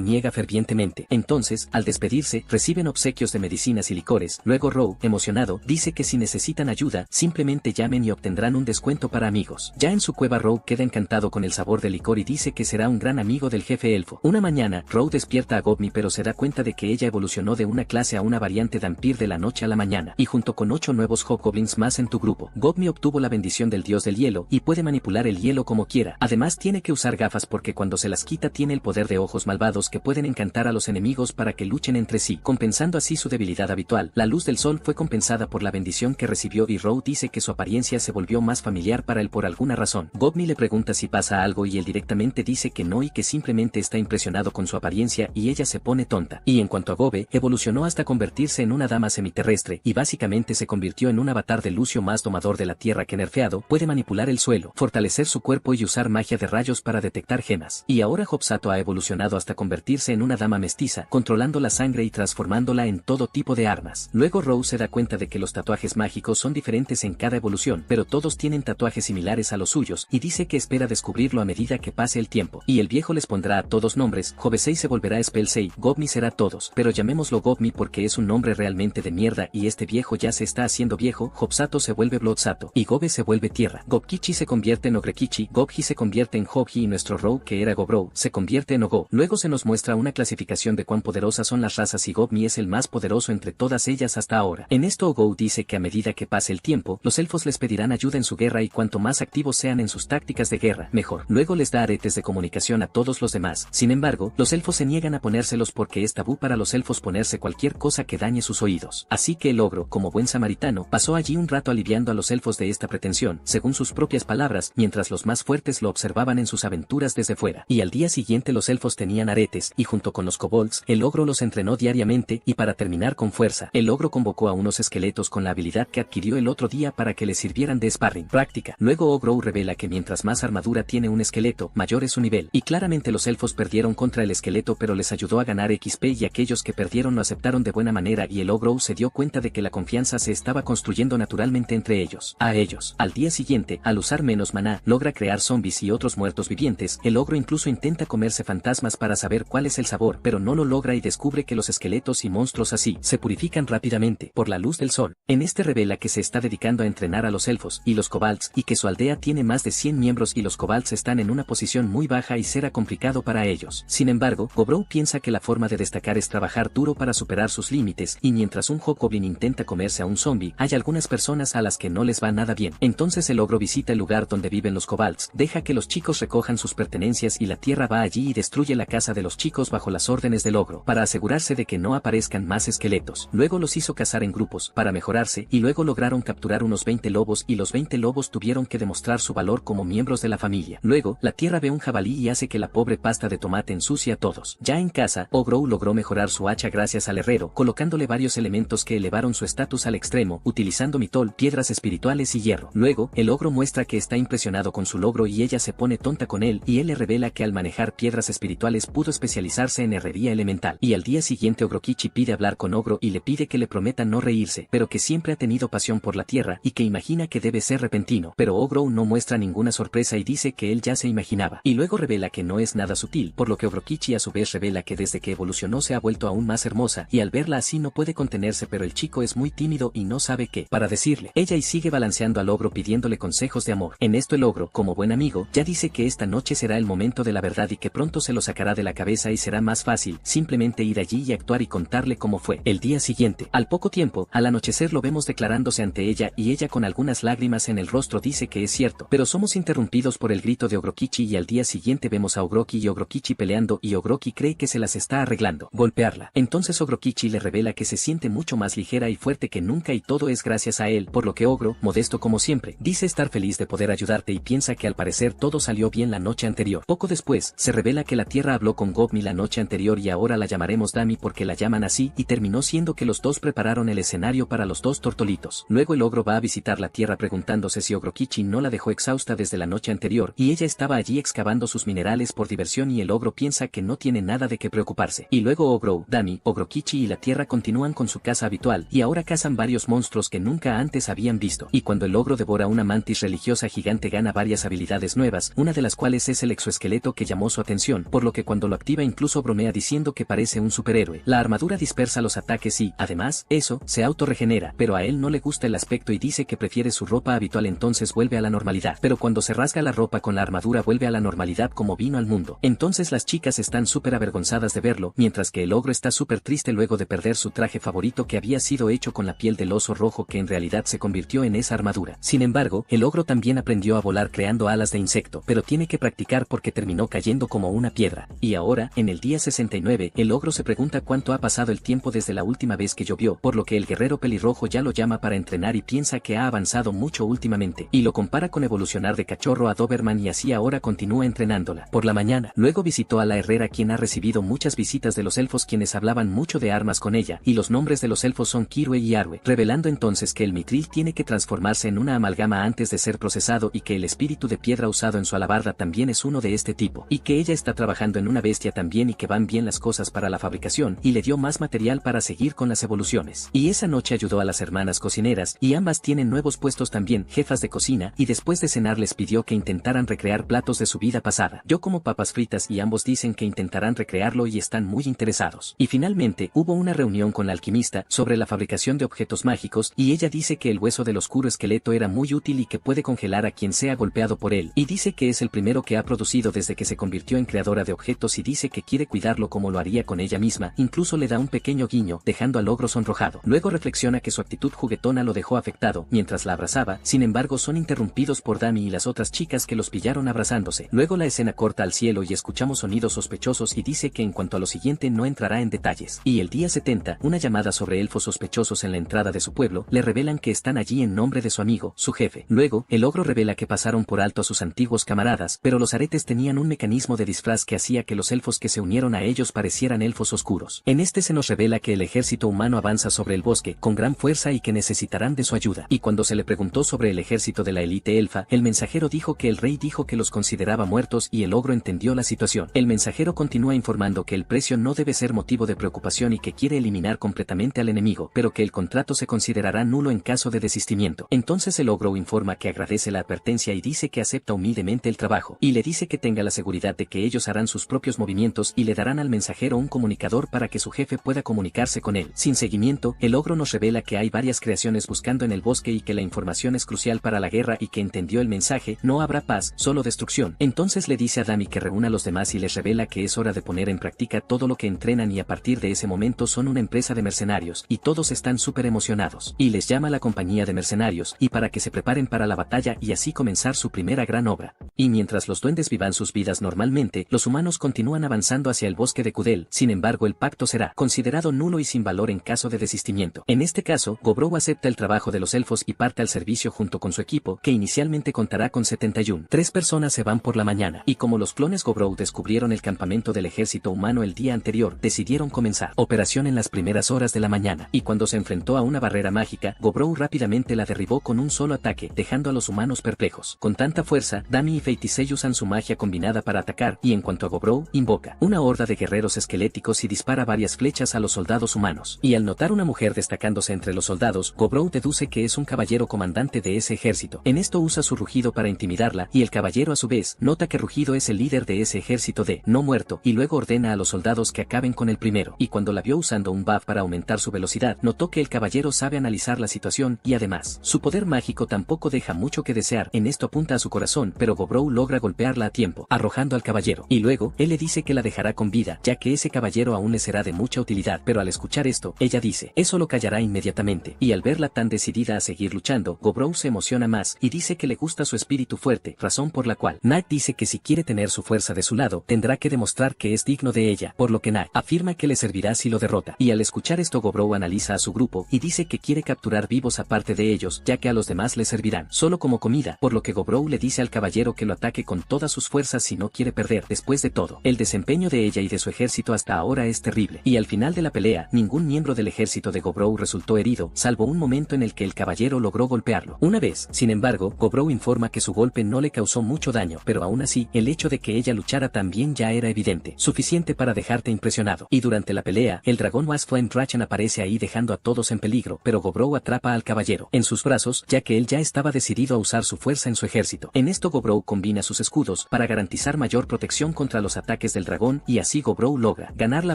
niega fervientemente. Entonces, al despedirse, reciben obsequios de medicinas y licores. Luego Row, emocionado, dice que si necesitan ayuda, simplemente llamen y obtendrán un descuento para amigos. Ya en su cueva Row queda encantado con el sabor del licor y dice que será un gran amigo del jefe elfo. Una mañana, Row despierta a Gobmi pero se da cuenta de que ella evolucionó de una clase a una variante Dhampir de la noche a la mañana, y junto con 8 nuevos hobgoblins más en tu grupo. Gobmi obtuvo la bendición del dios del hielo y puede manipular el hielo como quiera. Además tiene que usar gafas porque cuando se las quita tiene el poder de ojos malvados que pueden encantar a los enemigos para que luchen entre sí, compensando así su debilidad habitual. La luz del sol fue compensada por la bendición visión que recibió y Row dice que su apariencia se volvió más familiar para él por alguna razón. Gobni le pregunta si pasa algo y él directamente dice que no y que simplemente está impresionado con su apariencia y ella se pone tonta. Y en cuanto a Gobe, evolucionó hasta convertirse en una dama semiterrestre y básicamente se convirtió en un avatar de Lucio más domador de la tierra que nerfeado, puede manipular el suelo, fortalecer su cuerpo y usar magia de rayos para detectar gemas. Y ahora Hobsato ha evolucionado hasta convertirse en una dama mestiza, controlando la sangre y transformándola en todo tipo de armas. Luego Rose se da cuenta de que los tatuajes mágicos son diferentes en cada evolución, pero todos tienen tatuajes similares a los suyos, y dice que espera descubrirlo a medida que pase el tiempo. Y el viejo les pondrá a todos nombres, Jovesei se volverá Spellsei, Gobni será todos, pero llamémoslo Gobni porque es un nombre realmente de mierda y este viejo ya se está haciendo viejo, Hobsato se vuelve Bloodsato, y Gobe se vuelve tierra, Gobkichi se convierte en Ogrekichi, Gobji se convierte en Hobji y nuestro Row que era Gobrou, se convierte en Ogo. Luego se nos muestra una clasificación de cuán poderosas son las razas y Gobni es el más poderoso entre todas ellas hasta ahora. En esto Ogo dice que a medida que pase el tiempo, los elfos les pedirán ayuda en su guerra y cuanto más activos sean en sus tácticas de guerra, mejor. Luego les da aretes de comunicación a todos los demás. Sin embargo, los elfos se niegan a ponérselos porque es tabú para los elfos ponerse cualquier cosa que dañe sus oídos. Así que el ogro, como buen samaritano, pasó allí un rato aliviando a los elfos de esta pretensión, según sus propias palabras, mientras los más fuertes lo observaban en sus aventuras desde fuera. Y al día siguiente los elfos tenían aretes, y junto con los kobolds, el ogro los entrenó diariamente, y para terminar con fuerza, el ogro convocó a unos esqueletos con la habilidad que adquirió el otro día para que le sirvieran de sparring práctica. Luego Ogro revela que mientras más armadura tiene un esqueleto, mayor es su nivel, y claramente los elfos perdieron contra el esqueleto pero les ayudó a ganar XP y aquellos que perdieron lo aceptaron de buena manera y el ogro se dio cuenta de que la confianza se estaba construyendo naturalmente entre ellos. Al día siguiente, al usar menos maná, logra crear zombies y otros muertos vivientes, el ogro incluso intenta comerse fantasmas para saber cuál es el sabor, pero no lo logra y descubre que los esqueletos y monstruos así se purifican rápidamente por la luz del sol. En este revela que se está dedicando a entrenar a los elfos y los kobolds y que su aldea tiene más de 100 miembros y los kobolds están en una posición muy baja y será complicado para ellos. Sin embargo, Gobrou piensa que la forma de destacar es trabajar duro para superar sus límites y mientras un hobgoblin intenta comerse a un zombie, hay algunas personas a las que no les va nada bien. Entonces el ogro visita el lugar donde viven los kobolds, deja que los chicos recojan sus pertenencias y la tierra va allí y destruye la casa de los chicos bajo las órdenes del ogro, para asegurarse de que no aparezcan más esqueletos. Luego los hizo cazar en grupos, para mejorarse, y luego lograron capturar unos 20 lobos y los 20 lobos tuvieron que demostrar su valor como miembros de la familia. Luego, la tierra ve un jabalí y hace que la pobre pasta de tomate ensucie a todos. Ya en casa, Ogrou logró mejorar su hacha gracias al herrero, colocándole varios elementos que elevaron su estatus al extremo, utilizando mitol, piedras espirituales y hierro. Luego, el ogro muestra que está impresionado con su logro y ella se pone tonta con él y él le revela que al manejar piedras espirituales pudo especializarse en herrería elemental. Y al día siguiente Ogrokichi pide hablar con Ogro y le pide que le prometa no reírse, pero que siempre ha tenido pasión por la tierra y que imagina que debe ser repentino, pero Ogrou no muestra ninguna sorpresa y dice que él ya se imaginaba. Y luego revela que no es nada sutil, por lo que Ogrokichi a su vez revela que desde que evolucionó se ha vuelto aún más hermosa y al verla así no puede contenerse, pero el chico es muy tímido y no sabe qué para decirle. Ella y sigue balanceando al ogro pidiéndole consejos de amor. En esto el ogro, como buen amigo, ya dice que esta noche será el momento de la verdad y que pronto se lo sacará de la cabeza y será más fácil simplemente ir allí y actuar y contarle cómo fue. El día siguiente, al poco tiempo, al anochecer lo vemos declarándose ante ella y ella con algunas lágrimas en el rostro dice que es cierto, pero somos interrumpidos por el grito de Ogrokichi y al día siguiente vemos a Ogroki y Ogrokichi peleando y Ogroki cree que se las está arreglando. Golpearla. Entonces Ogrokichi le revela que se siente mucho más ligera y fuerte que nunca y todo es gracias a él, por lo que Ogro, modesto como siempre, dice estar feliz de poder ayudarte y piensa que al parecer todo salió bien la noche anterior. Poco después, se revela que la tierra habló con Gobni la noche anterior y ahora la llamaremos Dami porque la llaman así y terminó siendo que los dos prepararon el escenario para los dos tortolitos. Luego el ogro va a visitar la tierra preguntándose si Ogrokichi no la dejó exhausta desde la noche anterior y ella estaba allí excavando sus minerales por diversión y el ogro piensa que no tiene nada de qué preocuparse. Y luego Ogro, Dami, Ogrokichi y la tierra continúan con su caza habitual y ahora cazan varios monstruos que nunca antes habían visto. Y cuando el ogro devora una mantis religiosa gigante gana varias habilidades nuevas, una de las cuales es el exoesqueleto que llamó su atención, por lo que cuando lo activa incluso bromea diciendo que parece un superhéroe. La armadura dispersa los ataques y, además, eso, se autorregenera, pero a él no le gusta el aspecto y dice que prefiere su ropa habitual entonces vuelve a la normalidad. Pero cuando se rasga la ropa con la armadura vuelve a la normalidad como vino al mundo. Entonces las chicas están súper avergonzadas de verlo, mientras que el ogro está súper triste luego de perder su traje favorito que había sido hecho con la piel del oso rojo que en realidad se convirtió en esa armadura. Sin embargo, el ogro también aprendió a volar creando alas de insecto, pero tiene que practicar porque terminó cayendo como una piedra. Y ahora, en el día 69, el ogro se pregunta cuánto ha pasado el tiempo desde la última vez que llovió, por lo que el guerrero pelirrojo ya lo llama para entrenar y piensa que ha avanzado mucho últimamente, y lo compara con evolucionar de cachorro a Doberman y así ahora continúa entrenándola. Por la mañana, luego visitó a la herrera quien ha recibido muchas visitas de los elfos quienes hablaban mucho de armas con ella, y los nombres de los elfos son Kirue y Arwe, revelando entonces que el mitril tiene que transformarse en una amalgama antes de ser procesado y que el espíritu de piedra usado en su alabarda también es uno de este tipo, y que ella está trabajando en una bestia también y que van bien las cosas para la fabricación, y le dio más material para seguir con las evoluciones. Y esa noche ayudó a las hermanas cocineras, y ambas tienen nuevos puestos también, jefas de cocina, y después de cenar les pidió que intentaran recrear platos de su vida pasada. Yo como papas fritas y ambos dicen que intentarán recrearlo y están muy interesados. Y finalmente, hubo una reunión con la alquimista sobre la fabricación de objetos mágicos, y ella dice que el hueso del oscuro esqueleto era muy útil y que puede congelar a quien sea golpeado por él, y dice que es el primero que ha producido desde que se convirtió en creadora de objetos y dice que quiere cuidarlo como lo haría con ella misma, incluso le da un pequeño guiño, dejando al ogro sonrojado. Luego reflexiona que su actitud juguetona lo dejó afectado, mientras la abrazaba, sin embargo son interrumpidos por Dami y las otras chicas que los pillaron abrazándose. Luego la escena corta al cielo y escuchamos sonidos sospechosos y dice que en cuanto a lo siguiente no entrará en detalles. Y el día 70, una llamada sobre elfos sospechosos en la entrada de su pueblo, le revelan que están allí en nombre de su amigo, su jefe. Luego, el ogro revela que pasaron por alto a sus antiguos camaradas, pero los aretes tenían un mecanismo de disfraz que hacía que los elfos que se unieron a ellos parecieran elfos oscuros. En este se nos revela que el ejército humano avanza sobre el bosque con gran fuerza y que necesitarán de su ayuda. Y cuando se le preguntó sobre el ejército de la élite elfa, el mensajero dijo que el rey dijo que los consideraba muertos y el ogro entendió la situación. El mensajero continúa informando que el precio no debe ser motivo de preocupación y que quiere eliminar completamente al enemigo, pero que el contrato se considerará nulo en caso de desistimiento. Entonces el ogro informa que agradece la advertencia y dice que acepta humildemente el trabajo, y le dice que tenga la seguridad de que ellos harán sus propios movimientos y le darán al mensajero un comunicador para que su jefe pueda comunicarse con él. Sin seguimiento, el ogro nos revela que hay varias creaciones buscando en el bosque y que la información es crucial para la guerra y que entendió el mensaje, no habrá paz, solo destrucción. Entonces le dice a Dami que reúna a los demás y les revela que es hora de poner en práctica todo lo que entrenan y a partir de ese momento son una empresa de mercenarios y todos están súper emocionados. Y les llama a la compañía de mercenarios y para que se preparen para la batalla y así comenzar su primera gran obra. Y mientras los duendes vivan sus vidas normalmente, los humanos continúan avanzando hacia el bosque de Kudel, sin embargo el pacto será considerado nulo y sin valor en caso de desistimiento. En este caso, Gobrou acepta el trabajo de los elfos y parte al servicio junto con su equipo, que inicialmente contará con 71. 3 personas se van por la mañana, y como los clones Gobrou descubrieron el campamento del ejército humano el día anterior, decidieron comenzar operación en las primeras horas de la mañana, y cuando se enfrentó a una barrera mágica, Gobrou rápidamente la derribó con un solo ataque, dejando a los humanos perplejos. Con tanta fuerza, Dami y Feitisei usan su magia combinada para atacar, y en cuanto a Gobrou, invoca una horda de guerreros esqueléticos y dispara varias flechas a los soldados humanos. Y al notar una mujer destacándose entre los soldados, Gobrou deduce que es un caballero comandante de ese ejército. En esto usa su rugido para intimidarla, y el caballero a su vez, nota que Rugido es el líder de ese ejército de no muerto, y luego ordena a los soldados que acaben con el primero. Y cuando la vio usando un buff para aumentar su velocidad, notó que el caballero sabe analizar la situación, y además, su poder mágico tampoco deja mucho que desear. En esto apunta a su corazón, pero Gobrou logra golpearla a tiempo, arrojando al caballero. Y luego, él le dice que la dejará con vida, ya que ese caballero aún le será de mucha utilidad, pero al escuchar esto, ella dice, eso lo callará inmediatamente. Y al verla tan decidida a seguir luchando, Gobrou se emociona más, y dice que le gusta su espíritu fuerte, razón por la cual Knight dice que si quiere tener su fuerza de su lado, tendrá que demostrar que es digno de ella, por lo que Knight afirma que le servirá si lo derrota. Y al escuchar esto Gobrou analiza a su grupo, y dice que quiere capturar vivos aparte de ellos, ya que a los demás les servirán solo como comida, por lo que Gobrou le dice al caballero que lo ataque con todas sus fuerzas si no quiere perder. Después de todo, el desempeño de ella y de su ejército hasta ahora es terrible, y al final de la pelea, ningún miembro del ejército de Gobrou resultó herido, salvo un momento en el que el caballero logró golpearlo. Una vez, sin embargo, Gobrou informa que su golpe no le causó mucho daño, pero aún así, el hecho de que ella luchara también ya era evidente, suficiente para dejarte impresionado. Y durante la pelea, el dragón Wasflame Drachen aparece ahí dejando a todos en peligro, pero Gobrou atrapa al caballero en sus brazos, ya que él ya estaba decidido a usar su fuerza en su ejército. En esto Gobrou combina sus escudos para garantizar mayor protección contra los ataques del dragón, y así Gobrou logra ganar la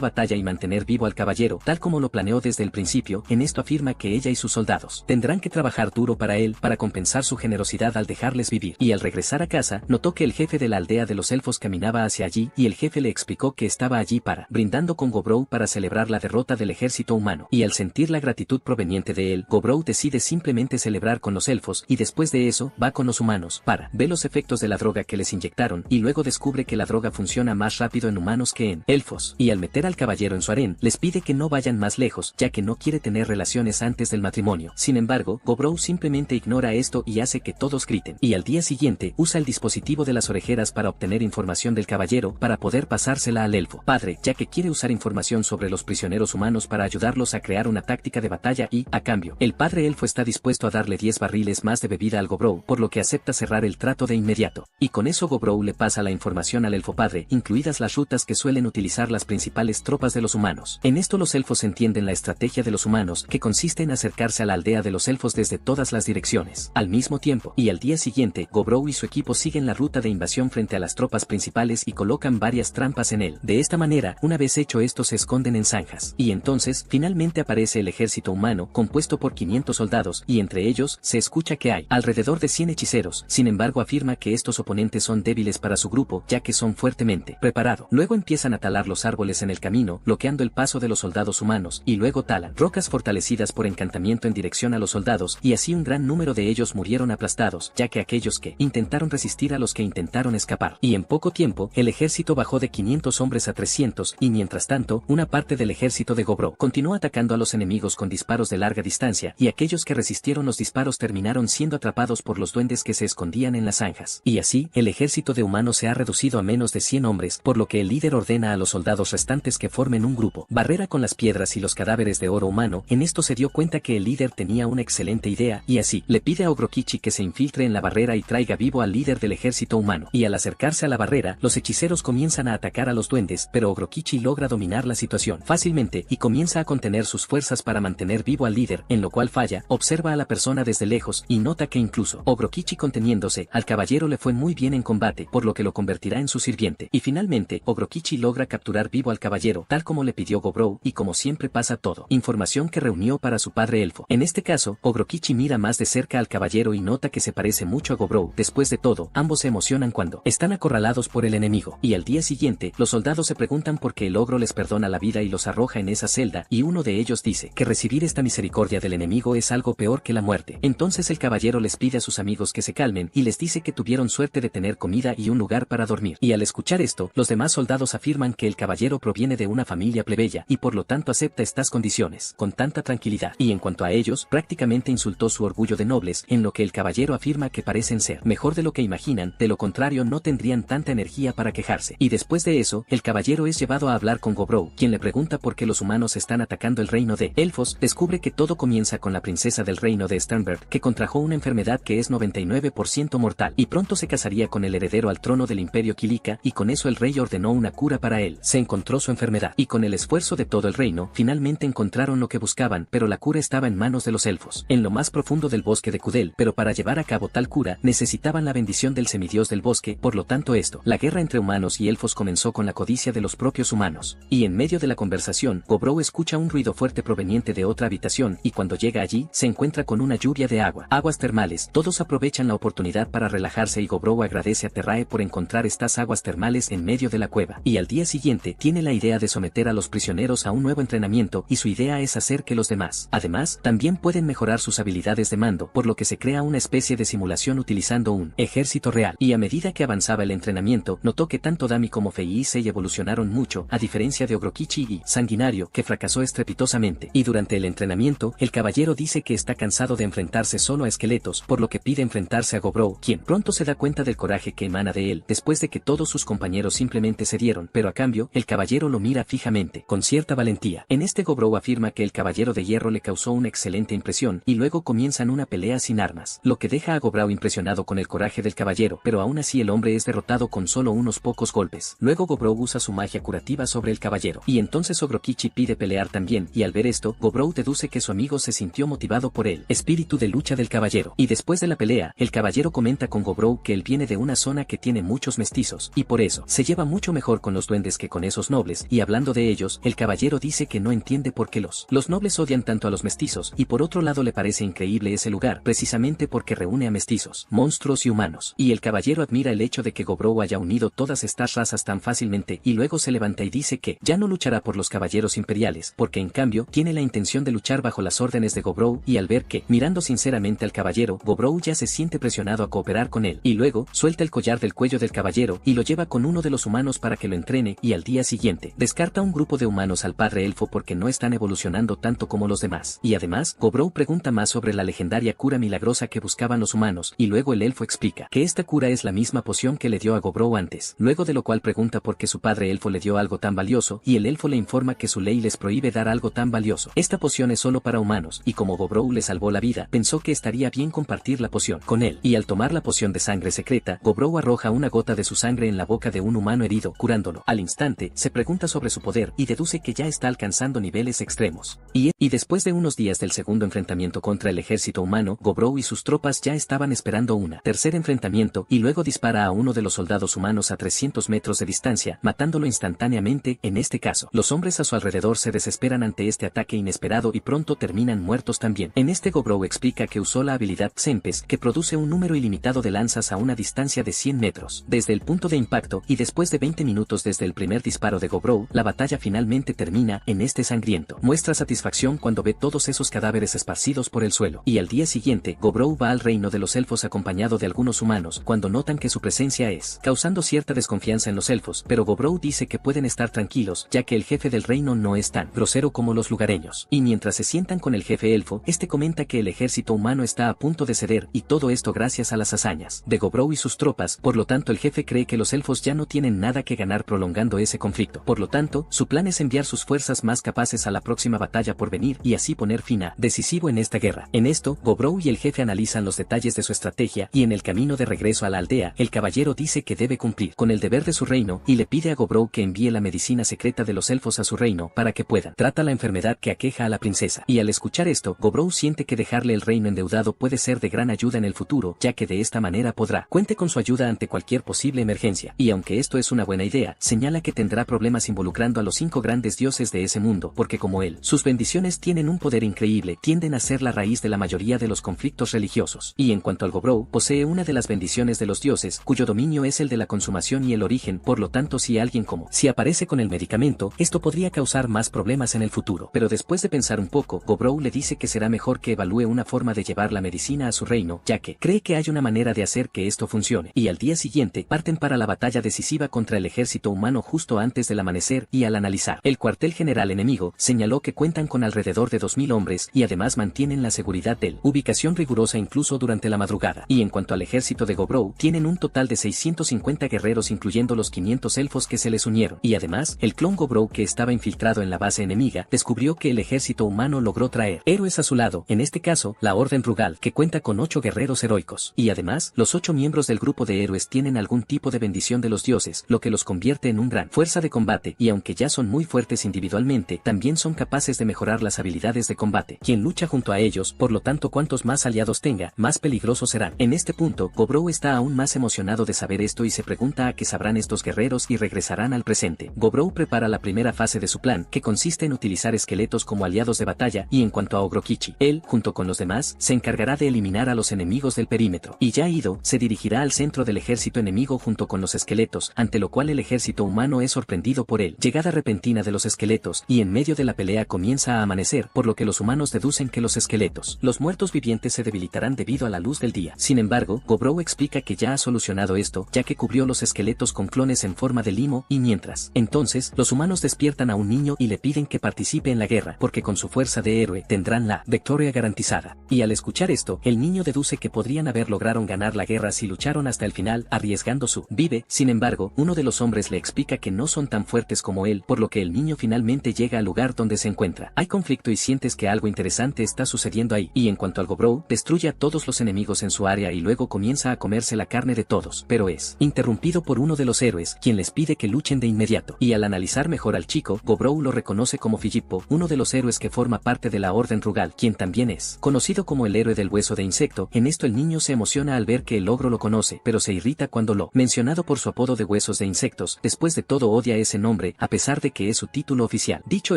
batalla y mantener vivo al caballero, tal como lo planeó desde el principio. En esto afirma que ella y sus soldados tendrán que trabajar duro para él, para compensar su generosidad al dejarles vivir. Y al regresar a casa, notó que el jefe de la aldea de los elfos caminaba hacia allí, y el jefe le explicó que estaba allí brindando con Gobrou para celebrar la derrota del ejército humano. Y al sentir la gratitud proveniente de él, Gobrou decide simplemente celebrar con los elfos, y después de eso, va con los humanos para ver los efectos de la droga que les inyectaron, y luego descubre que la droga funciona más rápido en humanos que en elfos. Y al meter al caballero en su harén, les pide que no vayan más lejos, ya que no quiere tener relaciones antes antes del matrimonio. Sin embargo, Gobrow simplemente ignora esto y hace que todos griten. Y al día siguiente, usa el dispositivo de las orejeras para obtener información del caballero para poder pasársela al elfo padre, ya que quiere usar información sobre los prisioneros humanos para ayudarlos a crear una táctica de batalla y, a cambio, el padre elfo está dispuesto a darle 10 barriles más de bebida al Gobrow, por lo que acepta cerrar el trato de inmediato. Y con eso Gobrow le pasa la información al elfo padre, incluidas las rutas que suelen utilizar las principales tropas de los humanos. En esto los elfos entienden la estrategia de los humanos, que consiste en acercarse a la aldea de los elfos desde todas las direcciones, al mismo tiempo, y al día siguiente, Gobrow y su equipo siguen la ruta de invasión frente a las tropas principales y colocan varias trampas en él. De esta manera, una vez hecho esto se esconden en zanjas. Y entonces, finalmente aparece el ejército humano, compuesto por 500 soldados, y entre ellos, se escucha que hay alrededor de 100 hechiceros. Sin embargo, afirma que estos oponentes son débiles para su grupo, ya que son fuertemente preparados. Luego empiezan a talar los árboles en el camino, bloqueando el paso de los soldados humanos, y luego talan rocas fortalecidas por encantamiento en dirección a los soldados, y así un gran número de ellos murieron aplastados, ya que aquellos que intentaron resistir a los que intentaron escapar. Y en poco tiempo, el ejército bajó de 500 hombres a 300, y mientras tanto, una parte del ejército de Gobrow continuó atacando a los enemigos con disparos de larga distancia, y aquellos que resistieron los disparos terminaron siendo atrapados por los duendes que se escondían en las zanjas. Y así, el ejército de humanos se ha reducido a menos de 100 hombres, por lo que el líder ordena a los soldados restantes que formen un grupo barrera con las piedras y los cadáveres de oro humano. En esto se dio cuenta que el líder tenía una excelente idea, y así, le pide a Ogrokichi que se infiltre en la barrera y traiga vivo al líder del ejército humano. Y al acercarse a la barrera, los hechiceros comienzan a atacar a los duendes, pero Ogrokichi logra dominar la situación fácilmente y comienza a contener sus fuerzas para mantener vivo al líder, en lo cual falla, observa a la persona desde lejos y nota que incluso Ogrokichi conteniéndose, al caballero le fue muy bien en combate, por lo que lo convertirá en su sirviente. Y finalmente, Ogrokichi logra capturar vivo al caballero, tal como le pidió Gobrow, y como siempre pasa todo, información que reunió para su padre elfo. En este caso, Ogrokichi mira más de cerca al caballero y nota que se parece mucho a Gobrow. Después de todo, ambos se emocionan cuando están acorralados por el enemigo. Y al día siguiente, los soldados se preguntan por qué el ogro les perdona la vida y los arroja en esa celda, y uno de ellos dice que recibir esta misericordia del enemigo es algo peor que la muerte. Entonces el caballero les pide a sus amigos que se calmen y les dice que tuvieron suerte de tener comida y un lugar para dormir. Y al escuchar esto, los demás soldados afirman que el caballero proviene de una familia plebeya y por lo tanto acepta estas condiciones con tanta tranquilidad. Y en cuanto a ellos, prácticamente insultó su orgullo de nobles, en lo que el caballero afirma que parecen ser mejor de lo que imaginan, de lo contrario no tendrían tanta energía para quejarse. Y después de eso, el caballero es llevado a hablar con Gobrow, quien le pregunta por qué los humanos están atacando el reino de elfos. Descubre que todo comienza con la princesa del reino de Sternberg, que contrajo una enfermedad que es 99% mortal, y pronto se casaría con el heredero al trono del imperio Kilika, y con eso el rey ordenó una cura para él. Se encontró su enfermedad, y con el esfuerzo de todo el reino, finalmente encontraron lo que buscaban, pero la cura estaba en manos de los elfos, en lo más profundo del bosque de Kudel, pero para llevar a cabo tal cura, necesitaban la bendición del semidios del bosque. Por lo tanto la guerra entre humanos y elfos comenzó con la codicia de los propios humanos. Y en medio de la conversación, Gobrow escucha un ruido fuerte proveniente de otra habitación, y cuando llega allí, se encuentra con una lluvia de aguas termales. Todos aprovechan la oportunidad para relajarse y Gobrow agradece a Terrae por encontrar estas aguas termales en medio de la cueva. Y al día siguiente, tiene la idea de someter a los prisioneros a un nuevo entrenamiento, y su idea es hacer que los demás, además, también pueden mejorar sus habilidades de mando, por lo que se crea una especie de simulación utilizando un ejército real. Y a medida que avanzaba el entrenamiento, notó que tanto Dami como Fei evolucionaron mucho, a diferencia de Ogrokichi y Sanguinario, que fracasó estrepitosamente. Y durante el entrenamiento, el caballero dice que está cansado de enfrentarse solo a esqueletos, por lo que pide enfrentarse a Gobrow, quien pronto se da cuenta del coraje que emana de él, después de que todos sus compañeros simplemente cedieron, pero a cambio, el caballero lo mira fijamente, con cierta valentía. En este Gobrow afirma que el caballero de hierro le causó una excelente impresión, y luego comienzan una pelea sin armas, lo que deja a Gobrow impresionado con el coraje del caballero, pero aún así el hombre es derrotado con solo unos pocos golpes. Luego Gobrow usa su magia curativa sobre el caballero, y entonces Ogrokichi pide pelear también, y al ver esto, Gobrow deduce que su amigo se sintió motivado por el espíritu de lucha del caballero. Y después de la pelea, el caballero comenta con Gobrow que él viene de una zona que tiene muchos mestizos, y por eso, se lleva mucho mejor con los duendes que con esos nobles, y hablando de ellos, el caballero dice que no entiende por qué los nobles odian tanto a los mestizos, y por otro lado le parece increíble ese lugar, precisamente porque reúne a mestizos, monstruos y humanos. Y el caballero admira el hecho de que Gobrow haya unido todas estas razas tan fácilmente, y luego se levanta y dice que ya no luchará por los caballeros imperiales, porque en cambio, tiene la intención de luchar bajo las órdenes de Gobrow. Y al ver que, mirando sinceramente al caballero, Gobrow ya se siente presionado a cooperar con él, y luego, suelta el collar del cuello del caballero, y lo lleva con uno de los humanos para que lo entrene, y al día siguiente, descarta un grupo de humanos al padre elfo porque no están evolucionando tanto como los demás. más. Y además, Gobrou pregunta más sobre la legendaria cura milagrosa que buscaban los humanos, y luego el elfo explica que esta cura es la misma poción que le dio a Gobrou antes. Luego de lo cual pregunta por qué su padre elfo le dio algo tan valioso, y el elfo le informa que su ley les prohíbe dar algo tan valioso. Esta poción es solo para humanos, y como Gobrou le salvó la vida, pensó que estaría bien compartir la poción con él. Y al tomar la poción de sangre secreta, Gobrou arroja una gota de su sangre en la boca de un humano herido, curándolo. Al instante, se pregunta sobre su poder, y deduce que ya está alcanzando niveles extremos. Y después de unos días del segundo enfrentamiento contra el ejército humano, Gobrou y sus tropas ya estaban esperando un tercer enfrentamiento, y luego dispara a uno de los soldados humanos a 300 metros de distancia, matándolo instantáneamente. En este caso, los hombres a su alrededor se desesperan ante este ataque inesperado y pronto terminan muertos también. En este Gobrou explica que usó la habilidad Tsempes, que produce un número ilimitado de lanzas a una distancia de 100 metros, desde el punto de impacto, y después de 20 minutos desde el primer disparo de Gobrou, la batalla finalmente termina. En este sangriento, muestra satisfacción cuando ve todos esos cadáveres esparcidos por el suelo. Y al día siguiente, Gobrou va al reino de los elfos acompañado de algunos humanos, cuando notan que su presencia es causando cierta desconfianza en los elfos, pero Gobrou dice que pueden estar tranquilos, ya que el jefe del reino no es tan grosero como los lugareños. Y mientras se sientan con el jefe elfo, este comenta que el ejército humano está a punto de ceder, y todo esto gracias a las hazañas de Gobrou y sus tropas. Por lo tanto, el jefe cree que los elfos ya no tienen nada que ganar prolongando ese conflicto. Por lo tanto, su plan es enviar sus fuerzas más capaces a la próxima batalla por venir, y así poner fin a decisivo en esta guerra. En esto, Gobrou y el jefe analizan los detalles de su estrategia, y en el camino de regreso a la aldea, el caballero dice que debe cumplir con el deber de su reino, y le pide a Gobrou que envíe la medicina secreta de los elfos a su reino, para que puedan tratar la enfermedad que aqueja a la princesa. Y al escuchar esto, Gobrou siente que dejarle el reino endeudado puede ser de gran ayuda en el futuro, ya que de esta manera podrá cuente con su ayuda ante cualquier posible emergencia. Y aunque esto es una buena idea, señala que tendrá problemas involucrando a los 5 grandes dioses de ese mundo, porque como él, sus bendiciones tienen un poder increíble, tienden a ser la raíz de la mayoría de los conflictos religiosos. Y en cuanto al Gobrou, posee una de las bendiciones de los dioses, cuyo dominio es el de la consumación y el origen. Por lo tanto, si alguien como si aparece con el medicamento, esto podría causar más problemas en el futuro. Pero después de pensar un poco, Gobrou le dice que será mejor que evalúe una forma de llevar la medicina a su reino, ya que cree que hay una manera de hacer que esto funcione. Y al día siguiente, parten para la batalla decisiva contra el ejército humano justo antes del amanecer, y al analizar el cuartel general enemigo, señaló que cuentan con alrededor de 2000 hombres, y además mantienen la seguridad del ubicación rigurosa incluso durante la madrugada. Y en cuanto al ejército de Gobrou, tienen un total de 650 guerreros incluyendo los 500 elfos que se les unieron. Y además, el clon Gobrou que estaba infiltrado en la base enemiga, descubrió que el ejército humano logró traer héroes a su lado, en este caso, la Orden Rugal, que cuenta con 8 guerreros heroicos. Y además, los 8 miembros del grupo de héroes tienen algún tipo de bendición de los dioses, lo que los convierte en un gran fuerza de combate, y aunque ya son muy fuertes individualmente, también son capaces de mejorar las habilidades de combate. Quien lucha junto a ellos, por lo tanto cuantos más aliados tenga, más peligrosos serán. En este punto, Gobrou está aún más emocionado de saber esto y se pregunta a qué sabrán estos guerreros y regresarán al presente. Gobrou prepara la primera fase de su plan, que consiste en utilizar esqueletos como aliados de batalla, y en cuanto a Ogrokichi, él, junto con los demás, se encargará de eliminar a los enemigos del perímetro. Y ya ido, se dirigirá al centro del ejército enemigo junto con los esqueletos, ante lo cual el ejército humano es sorprendido por él. Llegada repentina de los esqueletos, y en medio de la pelea comienza a amanecer, por lo que los humanos deducen que los esqueletos, los muertos vivientes se debilitarán debido a la luz del día. Sin embargo, Gobrou explica que ya ha solucionado esto, ya que cubrió los esqueletos con clones en forma de limo, y mientras. Entonces, los humanos despiertan a un niño y le piden que participe en la guerra, porque con su fuerza de héroe tendrán la victoria garantizada. Y al escuchar esto, el niño deduce que podrían haber lograron ganar la guerra si lucharon hasta el final, arriesgando su vida. Sin embargo, uno de los hombres le explica que no son tan fuertes como él, por lo que el niño finalmente llega al lugar donde se encuentra. Hay conflicto y sientes que algo interesante está sucediendo ahí. Y en cuanto al Gobrou, destruye a todos los enemigos en su área y luego comienza a comerse la carne de todos, pero es interrumpido por uno de los héroes, quien les pide que luchen de inmediato. Y al analizar mejor al chico, Gobrou lo reconoce como Filippo, uno de los héroes que forma parte de la Orden Rugal, quien también es conocido como el héroe del hueso de insecto. En esto el niño se emociona al ver que el ogro lo conoce, pero se irrita cuando lo mencionado por su apodo de huesos de insectos. Después de todo odia ese nombre, a pesar de que es su título oficial. Dicho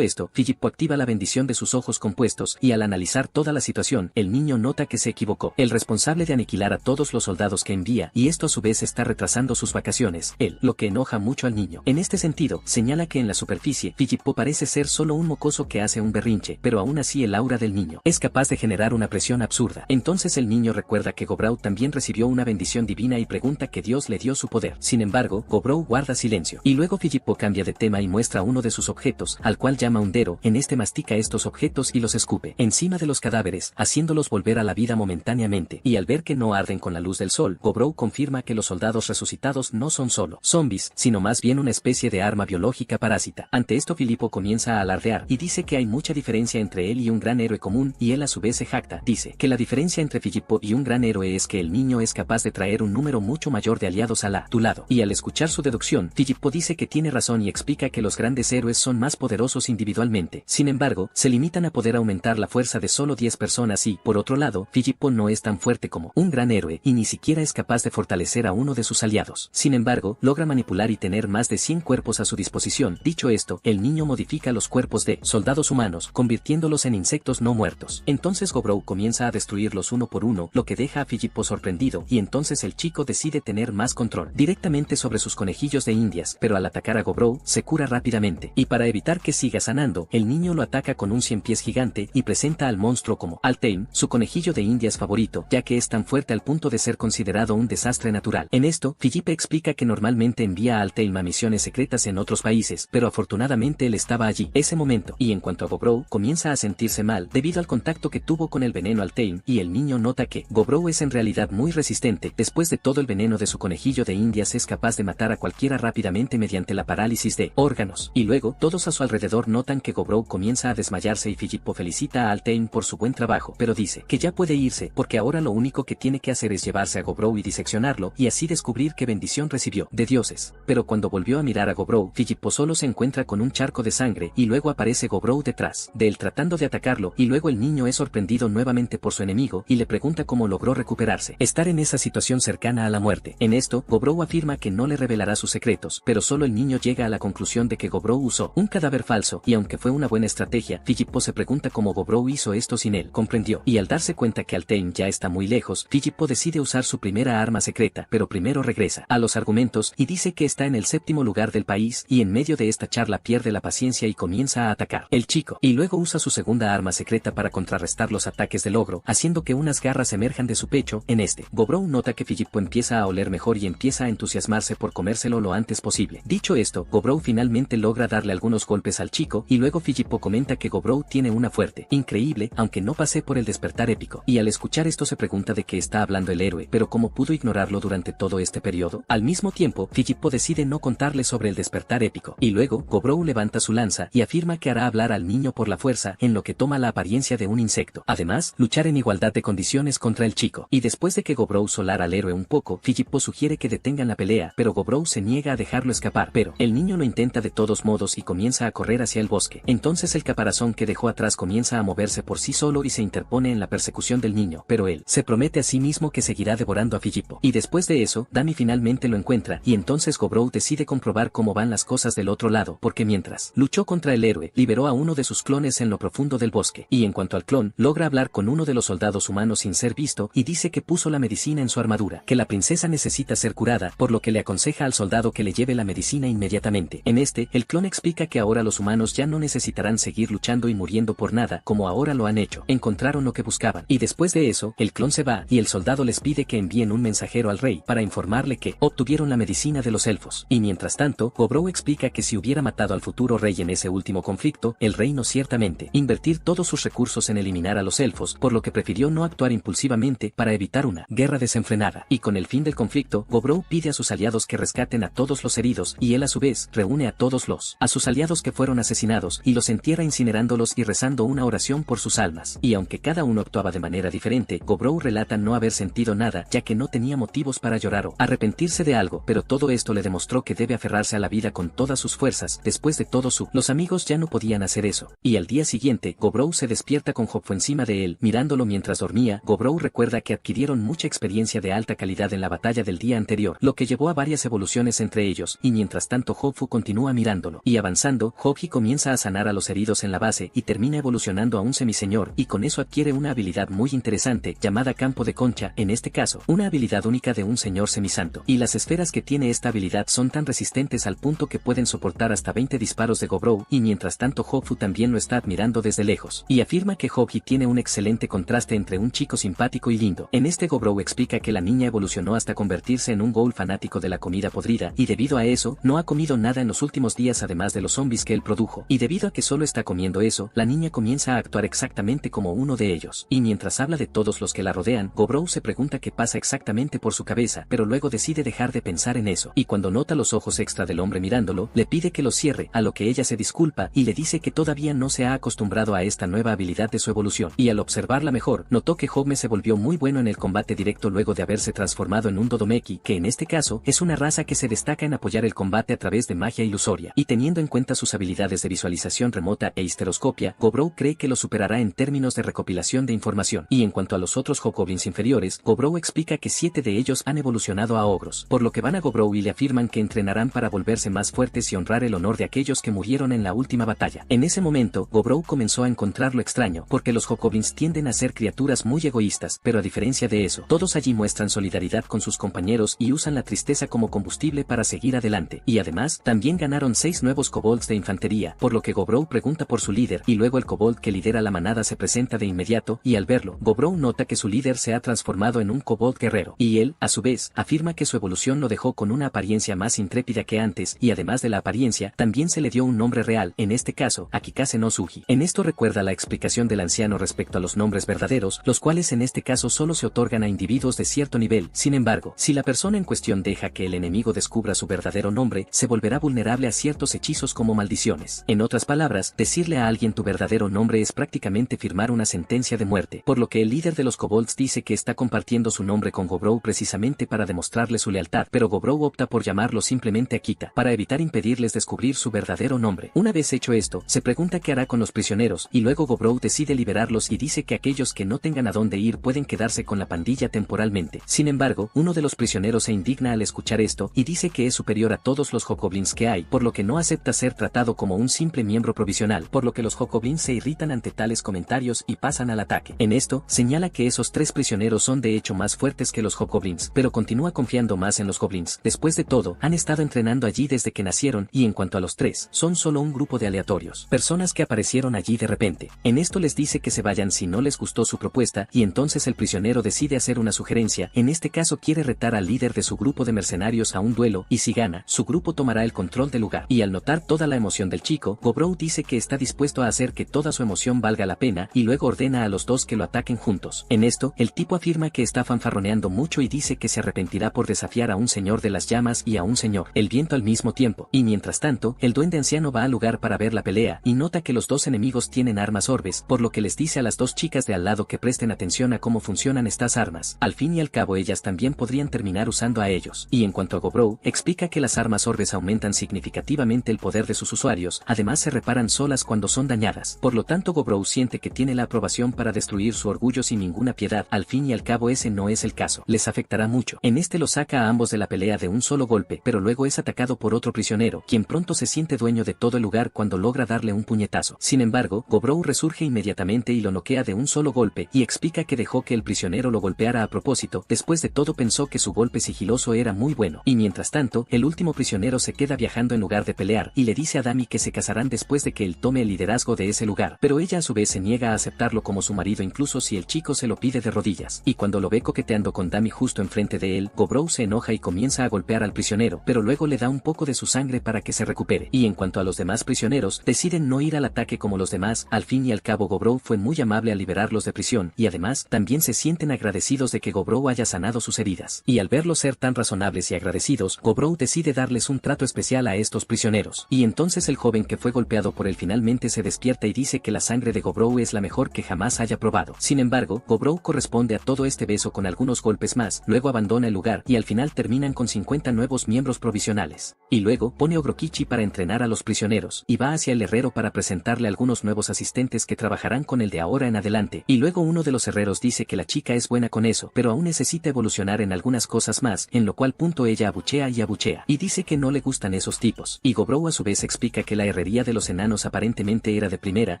esto, Filippo activa la bendición de sus ojos compuestos, y al analizar toda la situación, el niño nota que se equivocó. El responsable de aniquilar a todos los soldados que envía, y esto a su vez está retrasando sus vacaciones, lo que enoja mucho al niño. En este sentido, señala que en la superficie, Filippo parece ser solo un mocoso que hace un berrinche, pero aún así el aura del niño es capaz de generar una presión absurda. Entonces el niño recuerda que Gobrou también recibió una bendición divina y pregunta que Dios le dio su poder. Sin embargo, Gobrou guarda silencio. Y luego Filippo cambia de tema y muestra uno de sus objetos, al cual llama Undero. En este mastica estos objetos muertos y los escupe encima de los cadáveres, haciéndolos volver a la vida momentáneamente, y al ver que no arden con la luz del sol, Gobrow confirma que los soldados resucitados no son solo zombies, sino más bien una especie de arma biológica parásita. Ante esto Filippo comienza a alardear y dice que hay mucha diferencia entre él y un gran héroe común, y él a su vez se jacta. Dice que la diferencia entre Filippo y un gran héroe es que el niño es capaz de traer un número mucho mayor de aliados a tu lado. Y al escuchar su deducción, Filippo dice que tiene razón y explica que los grandes héroes son más poderosos individualmente. Sin embargo, se limitan a poder aumentar la fuerza de solo 10 personas y, por otro lado, Filippo no es tan fuerte como un gran héroe y ni siquiera es capaz de fortalecer a uno de sus aliados. Sin embargo, logra manipular y tener más de 100 cuerpos a su disposición. Dicho esto, el niño modifica los cuerpos de soldados humanos, convirtiéndolos en insectos no muertos. Entonces Gobrow comienza a destruirlos uno por uno, lo que deja a Filippo sorprendido, y entonces el chico decide tener más control directamente sobre sus conejillos de indias, pero al atacar a Gobrow, se cura rápidamente, y para evitar que siga sanando, el niño lo ataca con un 100 pies gigante y presenta al monstruo como Altaim, su conejillo de indias favorito, ya que es tan fuerte al punto de ser considerado un desastre natural. En esto, Filippo explica que normalmente envía a Altaim a misiones secretas en otros países, pero afortunadamente él estaba allí ese momento, y en cuanto a Gobrow, comienza a sentirse mal debido al contacto que tuvo con el veneno Altaim, y el niño nota que Gobrow es en realidad muy resistente. Después de todo, el veneno de su conejillo de indias es capaz de matar a cualquiera rápidamente mediante la parálisis de órganos, y luego todos a su alrededor notan que Gobrow comienza a desmayarse y Filippo felicita a Altaim por su buen trabajo, pero dice que ya puede irse porque ahora lo único que tiene que hacer es llevarse a Gobrow y diseccionarlo y así descubrir qué bendición recibió de dioses. Pero cuando volvió a mirar a Gobrow, Filippo solo se encuentra con un charco de sangre y luego aparece Gobrow detrás de él tratando de atacarlo, y luego el niño es sorprendido nuevamente por su enemigo y le pregunta cómo logró recuperarse. Estar en esa situación cercana a la muerte. En esto, Gobrow afirma que no le revelará sus secretos, pero solo el niño llega a la conclusión de que Gobrow usó un cadáver falso, y aunque fue una buena estrategia, Filippo se pregunta cómo Gobrow hizo esto sin él. Comprendió, y al darse cuenta que Altaim ya está muy lejos, Filippo decide usar su primera arma secreta, pero primero regresa a los argumentos y dice que está en el 7º lugar del país, y en medio de esta charla pierde la paciencia y comienza a atacar el chico, y luego usa su segunda arma secreta para contrarrestar los ataques del ogro, haciendo que unas garras emerjan de su pecho. En este, Gobrow nota que Filippo empieza a oler mejor y empieza a entusiasmarse por comérselo lo antes posible. Dicho esto, Gobrow finalmente logra darle algunos golpes al chico, y luego Filippo comenta que Gobrow tiene una fuerte, increíble, aunque no pasé por el despertar épico, y al escuchar esto se pregunta de qué está hablando el héroe, pero cómo pudo ignorarlo durante todo este periodo. Al mismo tiempo, Filippo decide no contarle sobre el despertar épico, y luego, Gobrow levanta su lanza y afirma que hará hablar al niño por la fuerza, en lo que toma la apariencia de un insecto. Además, luchar en igualdad de condiciones contra el chico. Y después de que Gobrow solara al héroe un poco, Filippo sugiere que detengan la pelea, pero Gobrow se niega a dejarlo escapar, pero el niño lo intenta de todos modos y comienza a correr hacia el bosque. Entonces el caparazón que dejó atrás comienza a moverse por sí solo y se interpone en la persecución del niño, pero él se promete a sí mismo que seguirá devorando a Filippo. Y después de eso, Dami finalmente lo encuentra, y entonces Gobrow decide comprobar cómo van las cosas del otro lado, porque mientras luchó contra el héroe, liberó a uno de sus clones en lo profundo del bosque, y en cuanto al clon, logra hablar con uno de los soldados humanos sin ser visto, y dice que puso la medicina en su armadura, que la princesa necesita ser curada, por lo que le aconseja al soldado que le lleve la medicina inmediatamente. En este, el clon explica que ahora los humanos ya no necesitarán seguir luchando y muriendo por nada, como ahora lo han hecho. Encontraron lo que buscaban, y después de eso, el clon se va, y el soldado les pide que envíen un mensajero al rey, para informarle que obtuvieron la medicina de los elfos. Y mientras tanto, Gobrow explica que si hubiera matado al futuro rey en ese último conflicto, el rey no ciertamente invertir todos sus recursos en eliminar a los elfos, por lo que prefirió no actuar impulsivamente para evitar una guerra desenfrenada. Y con el fin del conflicto, Gobrow pide a sus aliados que rescaten a todos los heridos, y él a su vez reúne a todos a sus aliados que fueron asesinados, y los entierra incinerándolos y rezando una oración por sus almas. Y aunque cada uno actuaba de manera diferente, Gobrow relata no haber sentido nada, ya que no tenía motivos para llorar o arrepentirse de algo, pero todo esto le demostró que debe aferrarse a la vida con todas sus fuerzas. Después de todo los amigos ya no podían hacer eso. Y al día siguiente, Gobrow se despierta con Hopfu encima de él, mirándolo mientras dormía. Gobrow recuerda que adquirieron mucha experiencia de alta calidad en la batalla del día anterior, lo que llevó a varias evoluciones entre ellos, y mientras tanto Hopfu continúa mirándolo. Y avanzando, Hopji comienza a sanar a los heridos en la base y termina evolucionando a un semiseñor, y con eso adquiere una habilidad muy interesante llamada Campo de Concha, en este caso, una habilidad única de un señor semisanto. Y las esferas que tiene esta habilidad son tan resistentes al punto que pueden soportar hasta 20 disparos de Gobrow, y mientras tanto Hopfu también lo está admirando desde lejos, y afirma que Hopji tiene un excelente contraste entre un chico simpático y lindo. En este Gobrow explica que la niña evolucionó hasta convertirse en un ghoul fanático de la comida podrida, y debido a eso, no ha comido nada en los últimos días además de los zombies que él produjo, y debido a que solo está comiendo eso, la niña comienza a actuar exactamente como uno de ellos. Y mientras habla de todos los que la rodean, Gobrow se pregunta qué pasa exactamente por su cabeza, pero luego decide dejar de pensar en eso. Y cuando nota los ojos extra del hombre mirándolo, le pide que los cierre, a lo que ella se disculpa y le dice que todavía no se ha acostumbrado a esta nueva habilidad de su evolución. Y al observarla mejor, notó que Hogme se volvió muy bueno en el combate directo luego de haberse transformado en un Dodoneki, que en este caso es una raza que se destaca en apoyar el combate a través de magia ilusoria. Y teniendo en cuenta sus habilidades de visualización remota e histeroscopia, Gobrow cree que lo superará en términos de recopilación de información. Y en cuanto a los otros Hobgoblins inferiores, Gobrow explica que 7 de ellos han evolucionado a ogros, por lo que van a Gobrow y le afirman que entrenarán para volverse más fuertes y honrar el honor de aquellos que murieron en la última batalla. En ese momento, Gobrow comenzó a encontrarlo extraño, porque los Hobgoblins tienden a ser criaturas muy egoístas, pero a diferencia de eso, todos allí muestran solidaridad con sus compañeros y usan la tristeza como combustible para seguir adelante. Y además, también ganaron 6 nuevos kobolds de infantería, por lo que Gobrow pregunta por su líder, y luego el kobold que lidera la manada se presenta de inmediato, y al verlo, Gobrow nota que su líder se ha transformado en un kobold guerrero, y él, a su vez, afirma que su evolución lo dejó con una apariencia más intrépida que antes, y además de la apariencia, también se le dio un nombre real, en este caso, Akikase no Suji. En esto recuerda la explicación del anciano respecto a los nombres verdaderos, los cuales en este caso solo se otorgan a individuos de cierto nivel. Sin embargo, si la persona en cuestión deja que el enemigo descubra su verdadero nombre, se volverá vulnerable a ciertos hechizos como maldiciones. En otras palabras, decirle a alguien tu verdadero nombre es prácticamente firmar una sentencia de muerte, por lo que el líder de los kobolds dice que está compartiendo su nombre con Gobrow precisamente para demostrarle su lealtad, pero Gobrow opta por llamarlo simplemente Akita, para evitar impedirles descubrir su verdadero nombre. Una vez hecho esto, se pregunta qué hará con los prisioneros, y luego Gobrow decide liberarlos y dice que aquellos que no tengan a dónde ir pueden quedarse con la pandilla temporalmente. Sin embargo, uno de los prisioneros se indigna al escuchar esto, y dice que es superior a todos los Hobgoblins que hay, por lo que no acepta ser tratado como un simple miembro provisional, por lo que los Hobgoblins se irritan ante tales comentarios y pasan al ataque. En esto, señala que esos 3 prisioneros son de hecho más fuertes que los Hobgoblins, pero continúa confiando más en los Goblins. Después de todo, han estado entrenando allí desde que nacieron, y en cuanto a los 3, son solo un grupo de aleatorios, personas que aparecieron allí de repente. En esto les dice que se vayan si no les gustó su propuesta, y entonces el prisionero decide hacer una sugerencia, en este caso quiere retar al líder de su grupo de mercenarios a un duelo, y si gana, su grupo tomará el control del lugar. Y al notar toda la emoción del chico, Gobrow dice que está dispuesto a hacer que toda su emoción valga la pena, y luego ordena a los 2 que lo ataquen juntos. En esto, el tipo afirma que está fanfarroneando mucho y dice que se arrepentirá por desafiar a un señor de las llamas y a un señor el viento al mismo tiempo. Y mientras tanto, el duende anciano va al lugar para ver la pelea, y nota que los 2 enemigos tienen armas orbes, por lo que les dice a las 2 chicas de al lado que presten atención a cómo funcionan estas armas. Al fin y al cabo ellas también podrían terminar usando a ellos. Y en cuanto a Gobrow, explica que las armas orbes aumentan significativamente el poder de sus usuarios, además se reparan solas cuando son dañadas. Por lo tanto Gobrow siente que tiene la aprobación para destruir su orgullo sin ninguna piedad. Al fin y al cabo ese no es el caso. Les afectará mucho. En este lo saca a ambos de la pelea de un solo golpe, pero luego es atacado por otro prisionero, quien pronto se siente dueño de todo el lugar cuando logra darle un puñetazo. Sin embargo, Gobrow resurge inmediatamente y lo noquea de un solo golpe, y explica que dejó que el prisionero lo golpeara a propósito. Después de todo pensó que su golpe sigiloso era muy bueno. Y mientras tanto, el último prisionero se queda viajando en lugar de pelear, y le dice a Dami que se casarán después de que él tome el liderazgo de ese lugar, pero ella a su vez se niega a aceptarlo como su marido incluso si el chico se lo pide de rodillas. Y cuando lo ve coqueteando con Dami justo enfrente de él, Gobrow se enoja y comienza a golpear al prisionero, pero luego le da un poco de su sangre para que se recupere. Y en cuanto a los demás prisioneros, deciden no ir al ataque como los demás. Al fin y al cabo Gobrow fue muy amable al liberarlos de prisión, y además también se sienten agradecidos de que Gobrow haya sanado sus heridas. Y al verlos ser tan razonables y agradecidos, Gobrow decide darles un trato especial a estos prisioneros. Y entonces el joven que fue golpeado por él finalmente se despierta y dice que la sangre de Gobrow es la mejor que jamás haya probado. Sin embargo, Gobrow corresponde a todo este beso con algunos golpes más, luego abandona el lugar y al final terminan con 50 nuevos miembros provisionales. Y luego pone Ogrokichi para entrenar a los prisioneros y va hacia el herrero para presentarle algunos nuevos asistentes que trabajarán con él de ahora en adelante. Y luego uno de los herreros dice que la chica es buena con eso, pero aún necesita evolucionar en algunas cosas más, en lo cual ella abuchea y dice que no le gustan esos tipos. Y Gobrow a su vez explica que la herrería de los enanos aparentemente era de primera,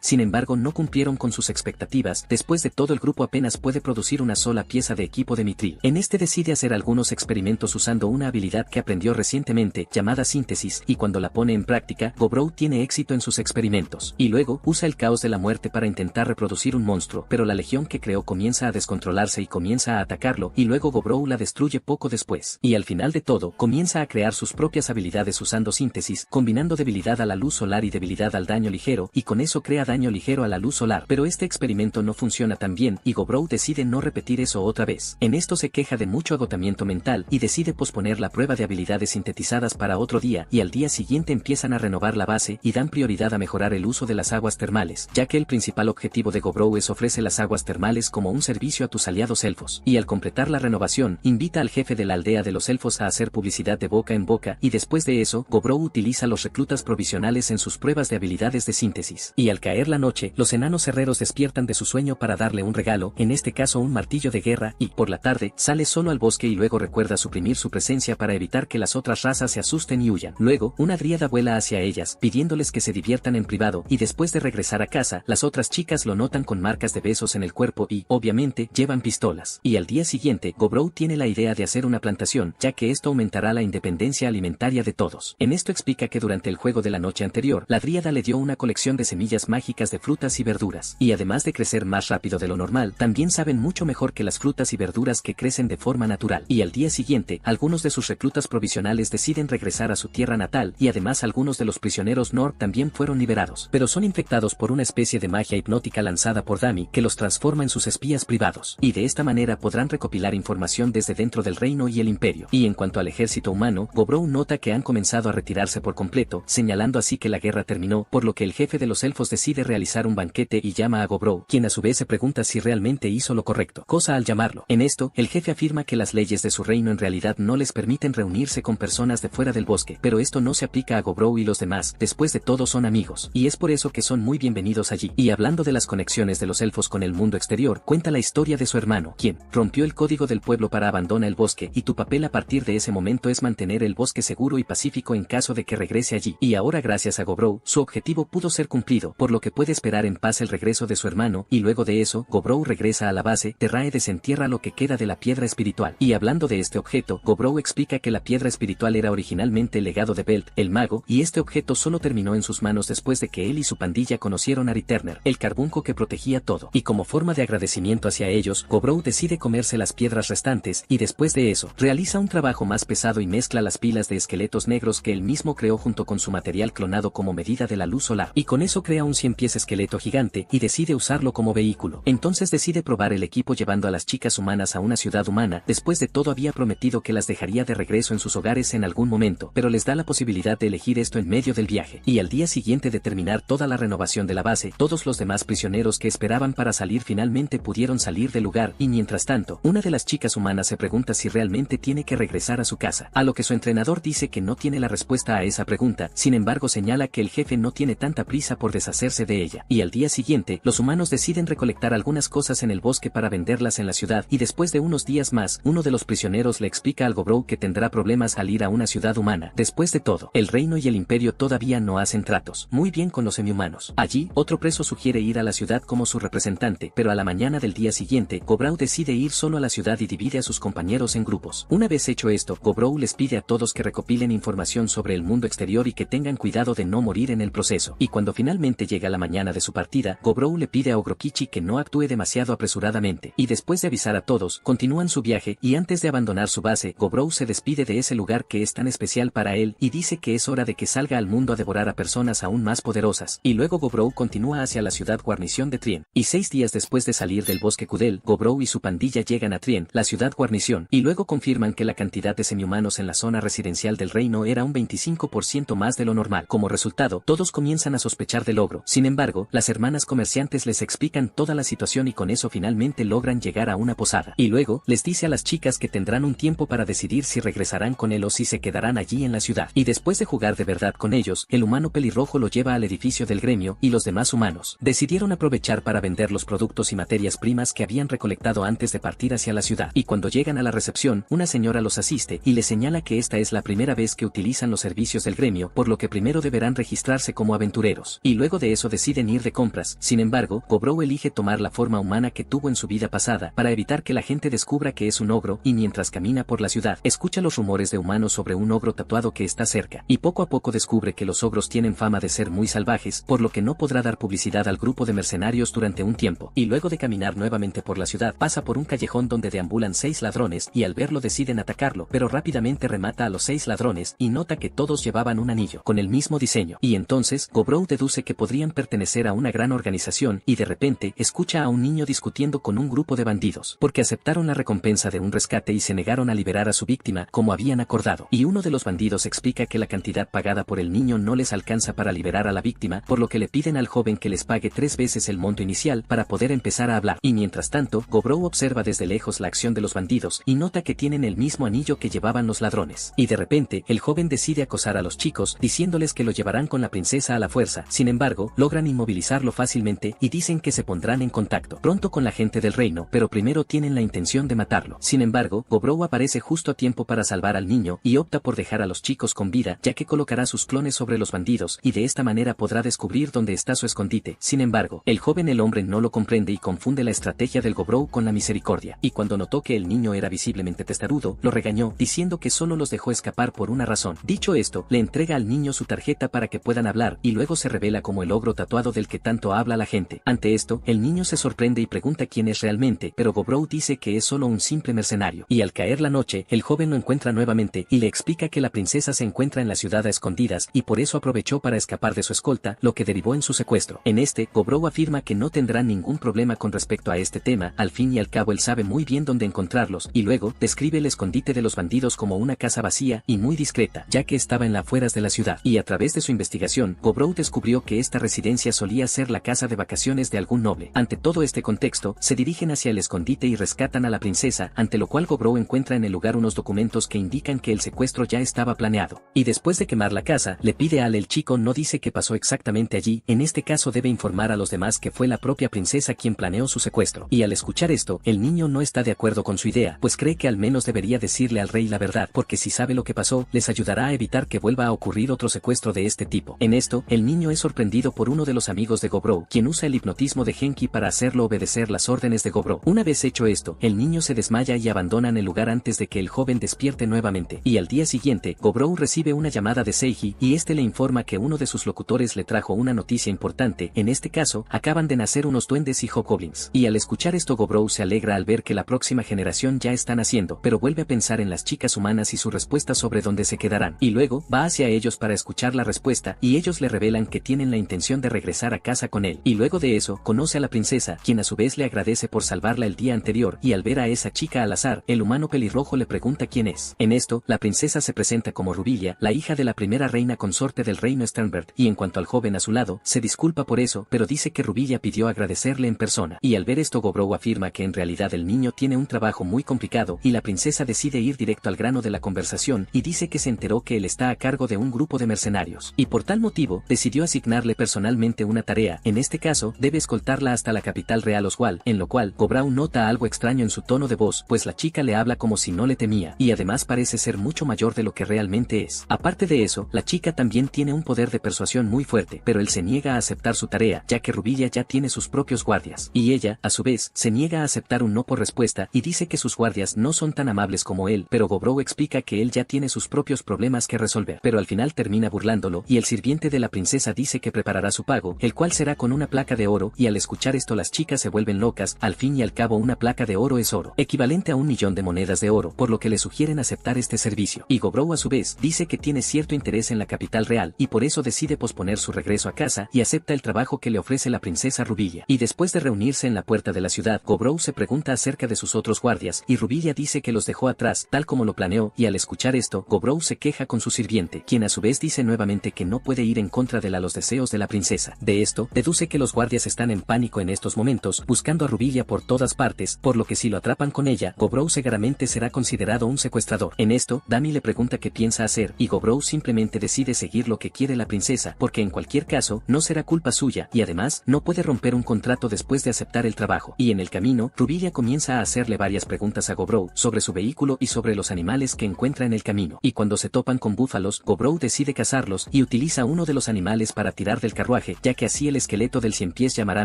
sin embargo no cumplieron con sus expectativas. Después de todo el grupo apenas puede producir una sola pieza de equipo de mitril. En este decide hacer algunos experimentos usando una habilidad que aprendió recientemente, llamada síntesis, y cuando la pone en práctica, Gobrow tiene éxito en sus experimentos. Y luego, usa el caos de la muerte para intentar reproducir un monstruo, pero la legión que creó comienza a descontrolarse y comienza a atacarlo, y luego Gobrow la destruye poco después. Y al final de todo, comienza a crear sus propias habilidades usando síntesis, combinando debilidad a la luz solar y debilidad al daño ligero, y con eso crea daño ligero a la luz solar. Pero este experimento no funciona tan bien y Gobrow decide no repetir eso otra vez. En esto se queja de mucho agotamiento mental y decide posponer la prueba de habilidades sintetizadas para otro día, y al día siguiente empiezan a renovar la base y dan prioridad a mejorar el uso de las aguas termales, ya que el principal objetivo de Gobrow es ofrecer las aguas termales como un servicio a tus aliados elfos. Y al completar la renovación, invita al jefe de la aldea de los elfos a hacer publicidad de boca en boca, y después de eso, Gobrow utiliza los reclutas provisionales en sus pruebas de habilidades de síntesis. Y al caer la noche, los enanos herreros despiertan de su sueño para darle un regalo, en este caso un martillo de guerra, y, por la tarde, sale solo al bosque y luego recuerda suprimir su presencia para evitar que las otras razas se asusten y huyan. Luego, una dríada vuela hacia ellas, pidiéndoles que se diviertan en privado, y después de regresar a casa, las otras chicas lo notan con marcas de besos en el cuerpo y, obviamente, llevan pistolas. Y al día siguiente, Gobrow tiene la idea de hacer una plantación, ya que esto aumentará la independencia alimentaria de todos. En esto explica que durante el juego de la noche anterior, la dríada le dio una colección de semillas mágicas de frutas y verduras, y además de crecer más rápido de lo normal, también saben mucho mejor que las frutas y verduras que crecen de forma natural. Y al día siguiente, algunos de sus reclutas provisionales deciden regresar a su tierra natal, y además algunos de los prisioneros Nord también fueron liberados, pero son infectados por una especie de magia hipnótica lanzada por Dami, que los transforma en sus espías privados, y de esta manera podrán recopilar información desde dentro del reino y el imperio. Y en cuanto al ejército humano, Gobrow nota que han comenzado a retirarse por completo, señalando así que la guerra terminó, por lo que el jefe de los elfos decide realizar un banquete y llama a Gobrow, quien a su vez se pregunta si realmente hizo lo correcto, cosa al llamarlo. En esto, el jefe afirma que las leyes de su reino en realidad no les permiten reunirse con personas de fuera del bosque, pero esto no se aplica a Gobrow y los demás, después de todo son amigos, y es por eso que son muy bienvenidos allí. Y hablando de las conexiones de los elfos con el mundo exterior, cuenta la historia de su hermano, quien rompió el código del pueblo para abandonar el bosque, y tu papel a partir de ese momento es mantener el bosque seguro y pacífico en caso de que regrese allí. Y ahora gracias a Gobrow, su objetivo pudo ser cumplido, por lo que puede esperar en paz el regreso de su hermano, y luego de eso, Gobrow regresa a la base, Terrae desentierra lo que queda de la piedra espiritual. Y hablando de este objeto, Gobrow explica que la piedra espiritual era originalmente el legado de Belt, el mago, y este objeto solo terminó en sus manos después de que él y su pandilla conocieron a Riterner, el carbunco que protegía todo. Y como forma de agradecimiento hacia ellos, Gobrow decide comerse las piedras restantes, y después de eso, realiza un trabajo más pesado y mezcla las pilas de esqueletos negros que él mismo creó junto con su material clonado como medida de la luz solar. Y con eso crea un 100 pies esqueleto gigante, y decide usarlo como vehículo. Entonces decide probar el equipo llevando a las chicas humanas a una ciudad humana. Después de todo había prometido que las dejaría de regreso en sus hogares en algún momento, pero les da la posibilidad de elegir esto en medio del viaje. Y al día siguiente de terminar toda la renovación de la base, todos los demás prisioneros que esperaban para salir finalmente pudieron salir del lugar, y mientras tanto, una de las chicas humanas se pregunta si realmente tiene que regresar a su casa, a lo que su entrenador dice que no tiene la respuesta a esa pregunta, sin embargo señala que el jefe no tiene tanta prisa por deshacerse de ella. Y al día siguiente, los humanos deciden recolectar algunas cosas en el bosque para venderlas en la ciudad, y después de unos días más, uno de los prisioneros le explica al Gobrow que tendrá problemas al ir a una ciudad humana. Después de todo, el reino y el imperio todavía no hacen tratos muy bien con los semihumanos. Allí, otro preso sugiere ir a la ciudad como su representante, pero a la mañana del día siguiente, Gobrow decide ir solo a la ciudad y divide a sus compañeros en grupos. Una vez hecho esto, Gobrow les pide a todos que recopilen información sobre el mundo exterior y que tengan cuidado de no morir en el proceso. Y cuando finalmente llega la mañana de su partida, Gobrow le pide a Ogrokichi que no actúe demasiado apresuradamente, y después de avisar a todos, continúan su viaje, y antes de abandonar su base, Gobrow se despide de ese lugar que es tan especial para él, y dice que es hora de que salga al mundo a devorar a personas aún más poderosas, y luego Gobrow continúa hacia la ciudad guarnición de Trien. Y 6 días después de salir del bosque Kudel, Gobrow y su pandilla llegan a Trien, la ciudad guarnición, y luego confirman que la cantidad de semihumanos en la zona residencial del reino era un 25% más de lo normal. Como resultado, todos comienzan a sospechar del ogro. Sin embargo, las hermanas comerciantes les explican toda la situación y con eso finalmente logran llegar a una posada. Y luego, les dice a las chicas que tendrán un tiempo para decidir si regresarán con él o si se quedarán allí en la ciudad. Y después de jugar de verdad con ellos, el humano pelirrojo lo lleva al edificio del gremio, y los demás humanos decidieron aprovechar para vender los productos y materias primas que habían recolectado antes de partir hacia la ciudad. Y cuando llegan a la recepción, una señora los asiste y les señala que esta es la primera vez que utilizan los servicios del gremio, por lo que primero deberán registrarse como aventureros, y luego de eso deciden ir de compras. Sin embargo, Gobrow elige tomar la forma humana que tuvo en su vida pasada, para evitar que la gente descubra que es un ogro, y mientras camina por la ciudad, escucha los rumores de humanos sobre un ogro tatuado que está cerca, y poco a poco descubre que los ogros tienen fama de ser muy salvajes, por lo que no podrá dar publicidad al grupo de mercenarios durante un tiempo. Y luego de caminar nuevamente por la ciudad, pasa por un callejón donde deambulan 6 ladrones, y al verlo deciden atacarlo, pero rápidamente remata a los 6 ladrones, y nota que todos llevaban un anillo, con el mismo diseño, y entonces, Gobrow deduce que que podrían pertenecer a una gran organización y de repente escucha a un niño discutiendo con un grupo de bandidos porque aceptaron la recompensa de un rescate y se negaron a liberar a su víctima como habían acordado. Y uno de los bandidos explica que la cantidad pagada por el niño no les alcanza para liberar a la víctima, por lo que le piden al joven que les pague 3 veces el monto inicial para poder empezar a hablar. Y mientras tanto, Gobrow observa desde lejos la acción de los bandidos y nota que tienen el mismo anillo que llevaban los ladrones. Y de repente, el joven decide acosar a los chicos diciéndoles que lo llevarán con la princesa a la fuerza. Sin embargo, logran inmovilizarlo fácilmente y dicen que se pondrán en contacto pronto con la gente del reino, pero primero tienen la intención de matarlo. Sin embargo, Gobrow aparece justo a tiempo para salvar al niño y opta por dejar a los chicos con vida, ya que colocará sus clones sobre los bandidos y de esta manera podrá descubrir dónde está su escondite. Sin embargo, el joven hombre no lo comprende y confunde la estrategia del Gobrow con la misericordia, y cuando notó que el niño era visiblemente testarudo, lo regañó, diciendo que solo los dejó escapar por una razón. Dicho esto, le entrega al niño su tarjeta para que puedan hablar y luego se revela como el ogro tatuado del que tanto habla la gente. Ante esto, el niño se sorprende y pregunta quién es realmente, pero Gobrow dice que es solo un simple mercenario. Y al caer la noche, el joven lo encuentra nuevamente y le explica que la princesa se encuentra en la ciudad a escondidas y por eso aprovechó para escapar de su escolta, lo que derivó en su secuestro. En este, Gobrow afirma que no tendrá ningún problema con respecto a este tema, al fin y al cabo él sabe muy bien dónde encontrarlos, y luego describe el escondite de los bandidos como una casa vacía y muy discreta, ya que estaba en las afueras de la ciudad. Y a través de su investigación, Gobrow descubrió que esta residencia solía ser la casa de vacaciones de algún noble. Ante todo este contexto, se dirigen hacia el escondite y rescatan a la princesa, ante lo cual Gobrow encuentra en el lugar unos documentos que indican que el secuestro ya estaba planeado. Y después de quemar la casa, le pide a Al, el chico no dice qué pasó exactamente allí, en este caso debe informar a los demás que fue la propia princesa quien planeó su secuestro. Y al escuchar esto, el niño no está de acuerdo con su idea, pues cree que al menos debería decirle al rey la verdad, porque si sabe lo que pasó, les ayudará a evitar que vuelva a ocurrir otro secuestro de este tipo. En esto, el niño es sorprendido por uno de los amigos de Gobrow, quien usa el hipnotismo de Genki para hacerlo obedecer las órdenes de Gobrow. Una vez hecho esto, el niño se desmaya y abandonan el lugar antes de que el joven despierte nuevamente. Y al día siguiente, Gobrow recibe una llamada de Seiji, y este le informa que uno de sus locutores le trajo una noticia importante. En este caso, acaban de nacer unos duendes y hobgoblins. Y al escuchar esto, Gobrow se alegra al ver que la próxima generación ya está naciendo, pero vuelve a pensar en las chicas humanas y su respuesta sobre dónde se quedarán. Y luego, va hacia ellos para escuchar la respuesta, y ellos le revelan que tienen la intención de regresar a casa con él. Y luego de eso, conoce a la princesa, quien a su vez le agradece por salvarla el día anterior, y al ver a esa chica al azar, el humano pelirrojo le pregunta quién es. En esto, la princesa se presenta como Rubilia, la hija de la primera reina consorte del reino Sternberg, y en cuanto al joven a su lado, se disculpa por eso, pero dice que Rubilia pidió agradecerle en persona. Y al ver esto, Gobrow afirma que en realidad el niño tiene un trabajo muy complicado, y la princesa decide ir directo al grano de la conversación, y dice que se enteró que él está a cargo de un grupo de mercenarios, y por tal motivo, decidió asignarle personalmente una tarea. En este caso, debe escoltarla hasta la capital real Oswald, en lo cual, Gobrow nota algo extraño en su tono de voz, pues la chica le habla como si no le temía, y además parece ser mucho mayor de lo que realmente es. Aparte de eso, la chica también tiene un poder de persuasión muy fuerte, pero él se niega a aceptar su tarea, ya que Rubilia ya tiene sus propios guardias, y ella, a su vez, se niega a aceptar un no por respuesta, y dice que sus guardias no son tan amables como él, pero Gobrow explica que él ya tiene sus propios problemas que resolver, pero al final termina burlándolo, y el sirviente de la princesa dice que preparará su pago, el cual será con una placa de oro, y al escuchar esto las chicas se vuelven locas. Al fin y al cabo una placa de oro es oro, equivalente a 1.000.000 de monedas de oro, por lo que le sugieren aceptar este servicio, y Gobrow a su vez, dice que tiene cierto interés en la capital real, y por eso decide posponer su regreso a casa, y acepta el trabajo que le ofrece la princesa Rubilia. Y después de reunirse en la puerta de la ciudad, Gobrow se pregunta acerca de sus otros guardias, y Rubilia dice que los dejó atrás, tal como lo planeó, y al escuchar esto, Gobrow se queja con su sirviente, quien a su vez dice nuevamente que no puede ir en contra de los deseos de la princesa. De esto, deduce que los guardias están en pánico en estos momentos, buscando a Rubilia por todas partes, por lo que si lo atrapan con ella, Gobrow seguramente será considerado un secuestrador. En esto, Dami le pregunta qué piensa hacer, y Gobrow simplemente decide seguir lo que quiere la princesa, porque en cualquier caso, no será culpa suya, y además, no puede romper un contrato después de aceptar el trabajo. Y en el camino, Rubilia comienza a hacerle varias preguntas a Gobrow, sobre su vehículo y sobre los animales que encuentra en el camino. Y cuando se topan con búfalos, Gobrow decide cazarlos, y utiliza uno de los animales para tirar del carruaje, ya que así el esqueleto del 100 pies llamará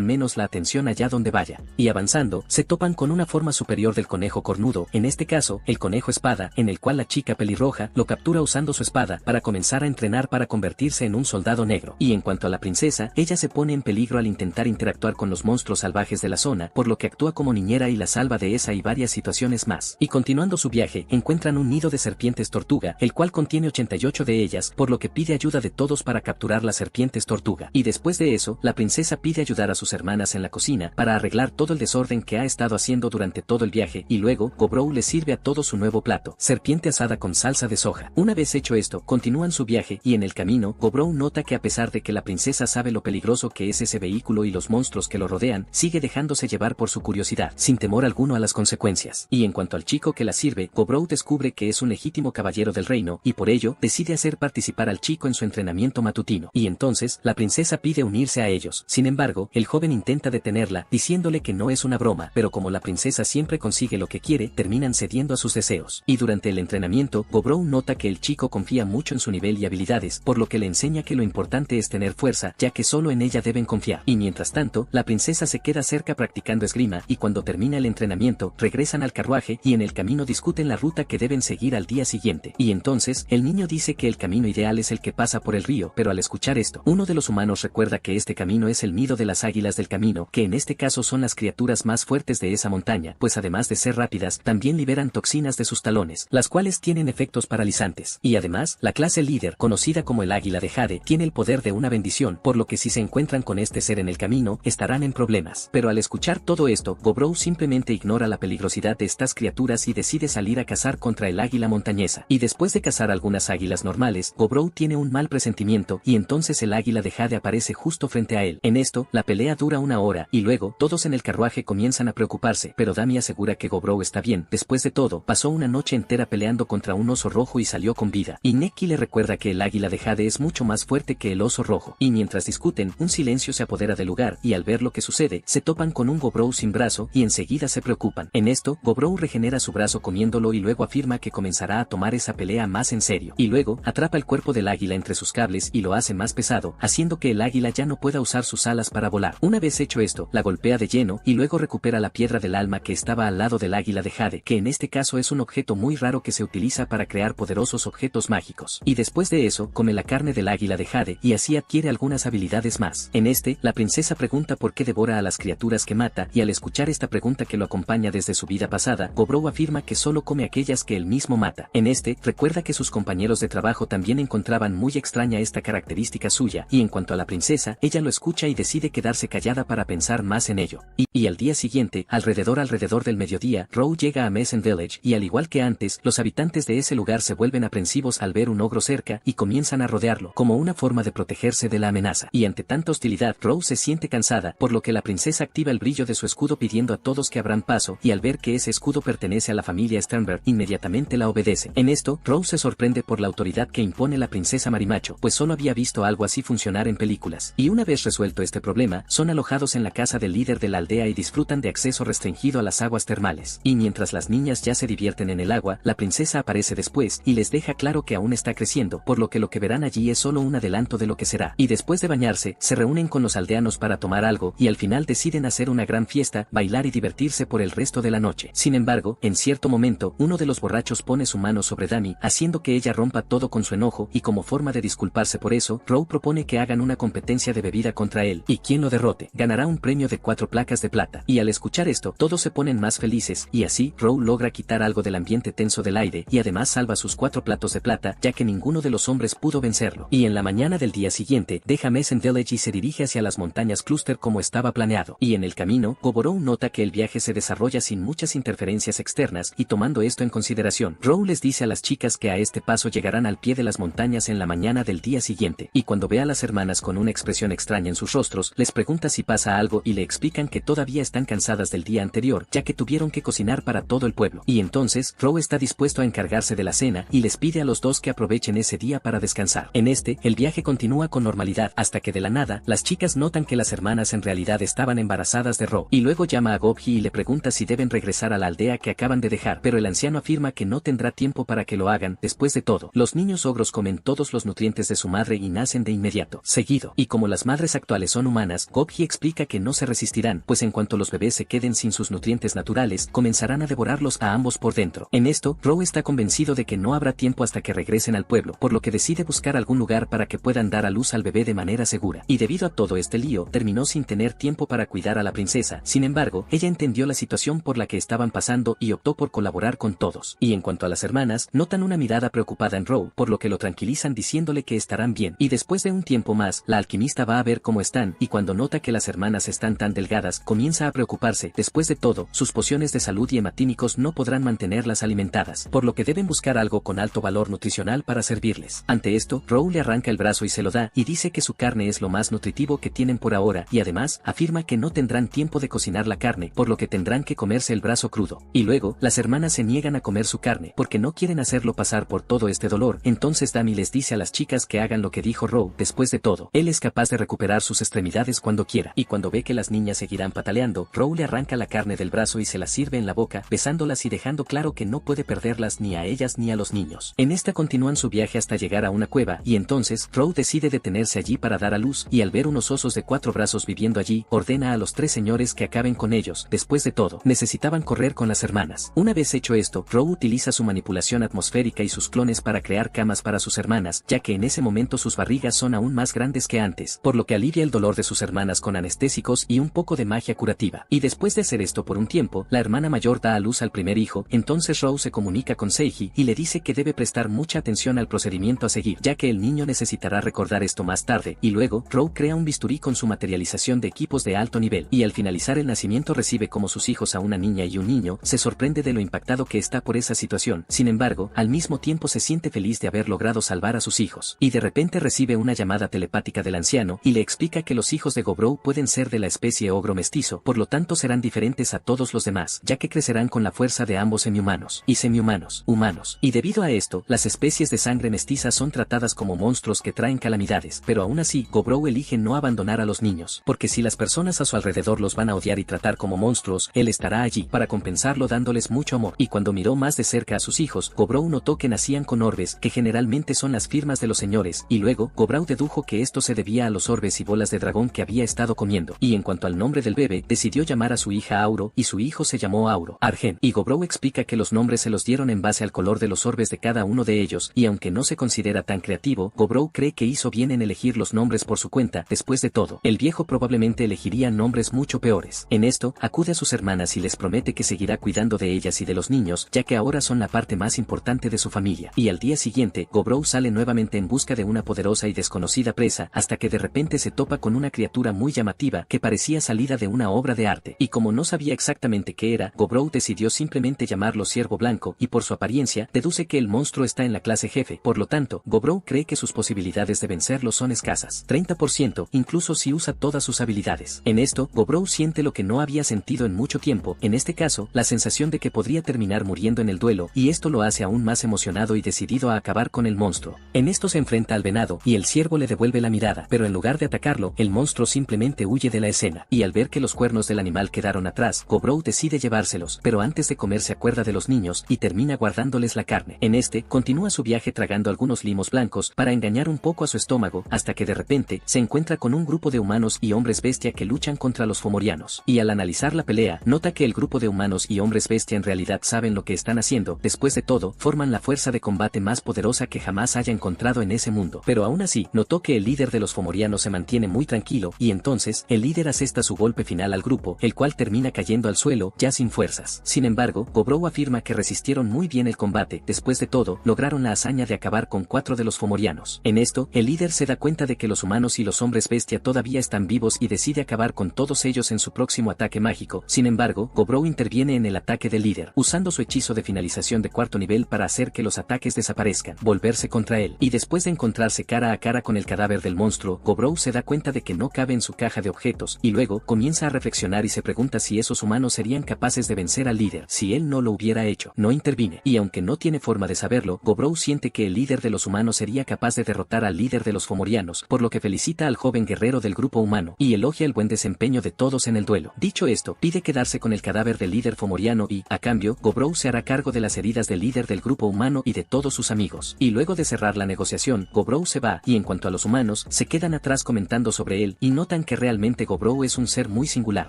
menos la atención allá donde vaya. Y avanzando, se topan con una forma superior del conejo cornudo, en este caso, el conejo espada, en el cual la chica pelirroja lo captura usando su espada, para comenzar a entrenar para convertirse en un soldado negro. Y en cuanto a la princesa, ella se pone en peligro al intentar interactuar con los monstruos salvajes de la zona, por lo que actúa como niñera y la salva de esa y varias situaciones más. Y continuando su viaje, encuentran un nido de serpientes tortuga, el cual contiene 88 de ellas, por lo que pide ayuda de todos para capturar las serpientes tortuga. tortuga. Y después de eso, la princesa pide ayudar a sus hermanas en la cocina para arreglar todo el desorden que ha estado haciendo durante todo el viaje, y luego, Go-Bro les sirve a todos su nuevo plato, serpiente asada con salsa de soja. Una vez hecho esto, continúan su viaje, y en el camino, Go-Bro nota que a pesar de que la princesa sabe lo peligroso que es ese vehículo y los monstruos que lo rodean, sigue dejándose llevar por su curiosidad, sin temor alguno a las consecuencias. Y en cuanto al chico que la sirve, Go-Bro descubre que es un legítimo caballero del reino, y por ello, decide hacer participar al chico en su entrenamiento matutino. Y entonces, la princesa pide unirse a ellos. Sin embargo, el joven intenta detenerla, diciéndole que no es una broma, pero como la princesa siempre consigue lo que quiere, terminan cediendo a sus deseos. Y durante el entrenamiento, Go-Bro nota que el chico confía mucho en su nivel y habilidades, por lo que le enseña que lo importante es tener fuerza, ya que solo en ella deben confiar. Y mientras tanto, la princesa se queda cerca practicando esgrima, y cuando termina el entrenamiento, regresan al carruaje, y en el camino discuten la ruta que deben seguir al día siguiente. Y entonces, el niño dice que el camino ideal es el que pasa por el río, pero al escuchar esto, uno de los humanos recuerda que este camino es el nido de las águilas del camino, que en este caso son las criaturas más fuertes de esa montaña, pues además de ser rápidas, también liberan toxinas de sus talones, las cuales tienen efectos paralizantes. Y además, la clase líder, conocida como el águila de Jade, tiene el poder de una bendición, por lo que si se encuentran con este ser en el camino, estarán en problemas. Pero al escuchar todo esto, Go-Bro simplemente ignora la peligrosidad de estas criaturas y decide salir a cazar contra el águila montañesa. Y después de cazar algunas águilas normales, Go-Bro tiene un mal presentimiento, y entonces el águila de Jade aparece justo frente a él. En esto, la pelea dura una hora, y luego, todos en el carruaje comienzan a preocuparse, pero Dami asegura que Go-Bro está bien. Después de todo, pasó una noche entera peleando contra un oso rojo y salió con vida. Y Neki le recuerda que el águila de Jade es mucho más fuerte que el oso rojo. Y mientras discuten, un silencio se apodera del lugar, y al ver lo que sucede, se topan con un Go-Bro sin brazo, y enseguida se preocupan. En esto, Go-Bro regenera su brazo comiéndolo y luego afirma que comenzará a tomar esa pelea más en serio. Y luego, atrapa el cuerpo del águila entre sus cables y lo hace más pesado, haciendo que el águila ya no pueda usar sus alas para volar. Una vez hecho esto, la golpea de lleno, y luego recupera la piedra del alma que estaba al lado del águila de Jade, que en este caso es un objeto muy raro que se utiliza para crear poderosos objetos mágicos. Y después de eso, come la carne del águila de Jade, y así adquiere algunas habilidades más. En este, la princesa pregunta por qué devora a las criaturas que mata, y al escuchar esta pregunta que lo acompaña desde su vida pasada, Go-Bro afirma que solo come aquellas que él mismo mata. En este, recuerda que sus compañeros de trabajo también encontraban muy extraña esta característica suya, y en cuanto a la princesa, ella lo escucha y decide quedarse callada para pensar más en ello. Y al día siguiente, alrededor del mediodía, Row llega a Mesen Village, y al igual que antes, los habitantes de ese lugar se vuelven aprensivos al ver un ogro cerca, y comienzan a rodearlo, como una forma de protegerse de la amenaza. Y ante tanta hostilidad, Row se siente cansada, por lo que la princesa activa el brillo de su escudo pidiendo a todos que abran paso, y al ver que ese escudo pertenece a la familia Sternberg, inmediatamente la obedece. En esto, Row se sorprende por la autoridad que impone la princesa Marimacho, pues solo había visto algo así funcionar en películas. Y una vez resuelto este problema, son alojados en la casa del líder de la aldea y disfrutan de acceso restringido a las aguas termales. Y mientras las niñas ya se divierten en el agua, la princesa aparece después y les deja claro que aún está creciendo, por lo que verán allí es solo un adelanto de lo que será. Y después de bañarse, se reúnen con los aldeanos para tomar algo, y al final deciden hacer una gran fiesta, bailar y divertirse por el resto de la noche. Sin embargo, en cierto momento, uno de los borrachos pone su mano sobre Dami, haciendo que ella rompa todo con su enojo, y como forma de disculparse por eso, Row propone que hagan una competencia de bebida contra él, y quien lo derrote, ganará un premio de 4 placas de plata. Y al escuchar esto, todos se ponen más felices, y así, Row logra quitar algo del ambiente tenso del aire, y además salva sus 4 platos de plata, ya que ninguno de los hombres pudo vencerlo. Y en la mañana del día siguiente, deja Mesen Village y se dirige hacia las montañas Cluster como estaba planeado. Y en el camino, Go-Bro nota que el viaje se desarrolla sin muchas interferencias externas, y tomando esto en consideración, Row les dice a las chicas que a este paso llegarán al pie de las montañas en la mañana del día siguiente, y cuando ve a las hermanas con una expresión extraña en sus rostros, les pregunta si pasa algo y le explican que todavía están cansadas del día anterior, ya que tuvieron que cocinar para todo el pueblo. Y entonces, Row está dispuesto a encargarse de la cena, y les pide a los dos que aprovechen ese día para descansar. En este, el viaje continúa con normalidad, hasta que de la nada, las chicas notan que las hermanas en realidad estaban embarazadas de Row, y luego llama a Gobji y le pregunta si deben regresar a la aldea que acaban de dejar, pero el anciano afirma que no tendrá tiempo para que lo hagan. Después de todo, los niños ogros comen todos los nutrientes de su madre y nacen de inmediato, seguido, y como las madres actuales son humanas, Gobji explica que no se resistirán, pues en cuanto los bebés se queden sin sus nutrientes naturales, comenzarán a devorarlos a ambos por dentro. En esto, Row está convencido de que no habrá tiempo hasta que regresen al pueblo, por lo que decide buscar algún lugar para que puedan dar a luz al bebé de manera segura. Y debido a todo este lío, terminó sin tener tiempo para cuidar a la princesa. Sin embargo, ella entendió la situación por la que estaban pasando y optó por colaborar con todos. Y en cuanto a las hermanas, notan una mirada preocupada en Row, por lo que lo tranquilizan diciéndole que estarán bien. Y después de un tiempo tiempo más, la alquimista va a ver cómo están, y cuando nota que las hermanas están tan delgadas, comienza a preocuparse. Después de todo, sus pociones de salud y hematínicos no podrán mantenerlas alimentadas, por lo que deben buscar algo con alto valor nutricional para servirles. Ante esto, Row le arranca el brazo y se lo da, y dice que su carne es lo más nutritivo que tienen por ahora, y además, afirma que no tendrán tiempo de cocinar la carne, por lo que tendrán que comerse el brazo crudo. Y luego, las hermanas se niegan a comer su carne, porque no quieren hacerlo pasar por todo este dolor. Entonces Dami les dice a las chicas que hagan lo que dijo Row. Después de todo, él es capaz de recuperar sus extremidades cuando quiera, y cuando ve que las niñas seguirán pataleando, Row le arranca la carne del brazo y se la sirve en la boca, besándolas y dejando claro que no puede perderlas ni a ellas ni a los niños. En esta continúan su viaje hasta llegar a una cueva, y entonces, Row decide detenerse allí para dar a luz, y al ver unos osos de 4 brazos viviendo allí, ordena a los 3 señores que acaben con ellos. Después de todo, necesitaban correr con las hermanas. Una vez hecho esto, Row utiliza su manipulación atmosférica y sus clones para crear camas para sus hermanas, ya que en ese momento sus barrigas son aún más grandes que antes, por lo que alivia el dolor de sus hermanas con anestésicos y un poco de magia curativa. Y después de hacer esto por un tiempo, la hermana mayor da a luz al primer hijo. Entonces Row se comunica con Seiji y le dice que debe prestar mucha atención al procedimiento a seguir, ya que el niño necesitará recordar esto más tarde. Y luego, Row crea un bisturí con su materialización de equipos de alto nivel, y al finalizar el nacimiento recibe como sus hijos a una niña y un niño. Se sorprende de lo impactado que está por esa situación. Sin embargo, al mismo tiempo se siente feliz de haber logrado salvar a sus hijos, y de repente recibe una llamada telepática del anciano, y le explica que los hijos de Gobrow pueden ser de la especie ogro mestizo, por lo tanto serán diferentes a todos los demás, ya que crecerán con la fuerza de ambos semihumanos, y semihumanos, humanos, y debido a esto, las especies de sangre mestiza son tratadas como monstruos que traen calamidades, pero aún así, Gobrow elige no abandonar a los niños, porque si las personas a su alrededor los van a odiar y tratar como monstruos, él estará allí para compensarlo dándoles mucho amor. Y cuando miró más de cerca a sus hijos, Gobrow notó que nacían con orbes, que generalmente son las firmas de los señores, y luego, Gobrow dedujo que esto se debía a los orbes y bolas de dragón que había estado comiendo. Y en cuanto al nombre del bebé, decidió llamar a su hija Auro, y su hijo se llamó Auro Argen, y Gobrow explica que los nombres se los dieron en base al color de los orbes de cada uno de ellos, y aunque no se considera tan creativo, Gobrow cree que hizo bien en elegir los nombres por su cuenta. Después de todo, el viejo probablemente elegiría nombres mucho peores. En esto, acude a sus hermanas y les promete que seguirá cuidando de ellas y de los niños, ya que ahora son la parte más importante de su familia. Y al día siguiente, Gobrow sale nuevamente en busca de una poderosa y desconocida presa, hasta que de repente se topa con una criatura muy llamativa que parecía salida de una obra de arte. Y como no sabía exactamente qué era, Gobrow decidió simplemente llamarlo Ciervo Blanco, y por su apariencia, deduce que el monstruo está en la clase jefe. Por lo tanto, Gobrow cree que sus posibilidades de vencerlo son escasas, 30%, incluso si usa todas sus habilidades. En esto, Gobrow siente lo que no había sentido en mucho tiempo, en este caso, la sensación de que podría terminar muriendo en el duelo, y esto lo hace aún más emocionado y decidido a acabar con el monstruo. En esto se enfrenta al venado, y el ciervo le devuelve la mirada, pero en lugar de atacarlo, el monstruo simplemente huye de la escena, y al ver que los cuernos del animal quedaron atrás, Gobrow decide llevárselos, pero antes de comer se acuerda de los niños, y termina guardándoles la carne. En este, continúa su viaje tragando algunos limos blancos, para engañar un poco a su estómago, hasta que de repente, se encuentra con un grupo de humanos y hombres bestia que luchan contra los fomorianos, y al analizar la pelea, nota que el grupo de humanos y hombres bestia en realidad saben lo que están haciendo. Después de todo, forman la fuerza de combate más poderosa que jamás haya encontrado en ese mundo, pero aún así, notó que el líder de los fomorianos se mantiene muy tranquilo, y entonces, el líder asesta su golpe final al grupo, el cual termina cayendo al suelo, ya sin fuerzas. Sin embargo, Gobrow afirma que resistieron muy bien el combate. Después de todo, lograron la hazaña de acabar con 4 de los fomorianos. En esto, el líder se da cuenta de que los humanos y los hombres bestia todavía están vivos y decide acabar con todos ellos en su próximo ataque mágico. Sin embargo, Gobrow interviene en el ataque del líder, usando su hechizo de finalización de 4º nivel para hacer que los ataques desaparezcan, volverse contra él. Y después de encontrarse cara a cara con el cadáver del monstruo, Gobrow se da cuenta de que no cabe en su caja de objetos, y luego comienza a reflexionar y se pregunta si esos humanos serían capaces de vencer al líder si él no lo hubiera hecho. No interviene, y aunque no tiene forma de saberlo, Gobrow siente que el líder de los humanos sería capaz de derrotar al líder de los fomorianos, por lo que felicita al joven guerrero del grupo humano, y elogia el buen desempeño de todos en el duelo. Dicho esto, pide quedarse con el cadáver del líder fomoriano y, a cambio, Gobrow se hará cargo de las heridas del líder del grupo humano y de todos sus amigos. Y luego de cerrar la negociación, Gobrow se va, y en cuanto a los humanos, se quedan atrás comentando sobre él, y notan que realmente Gobrow es un ser muy singular.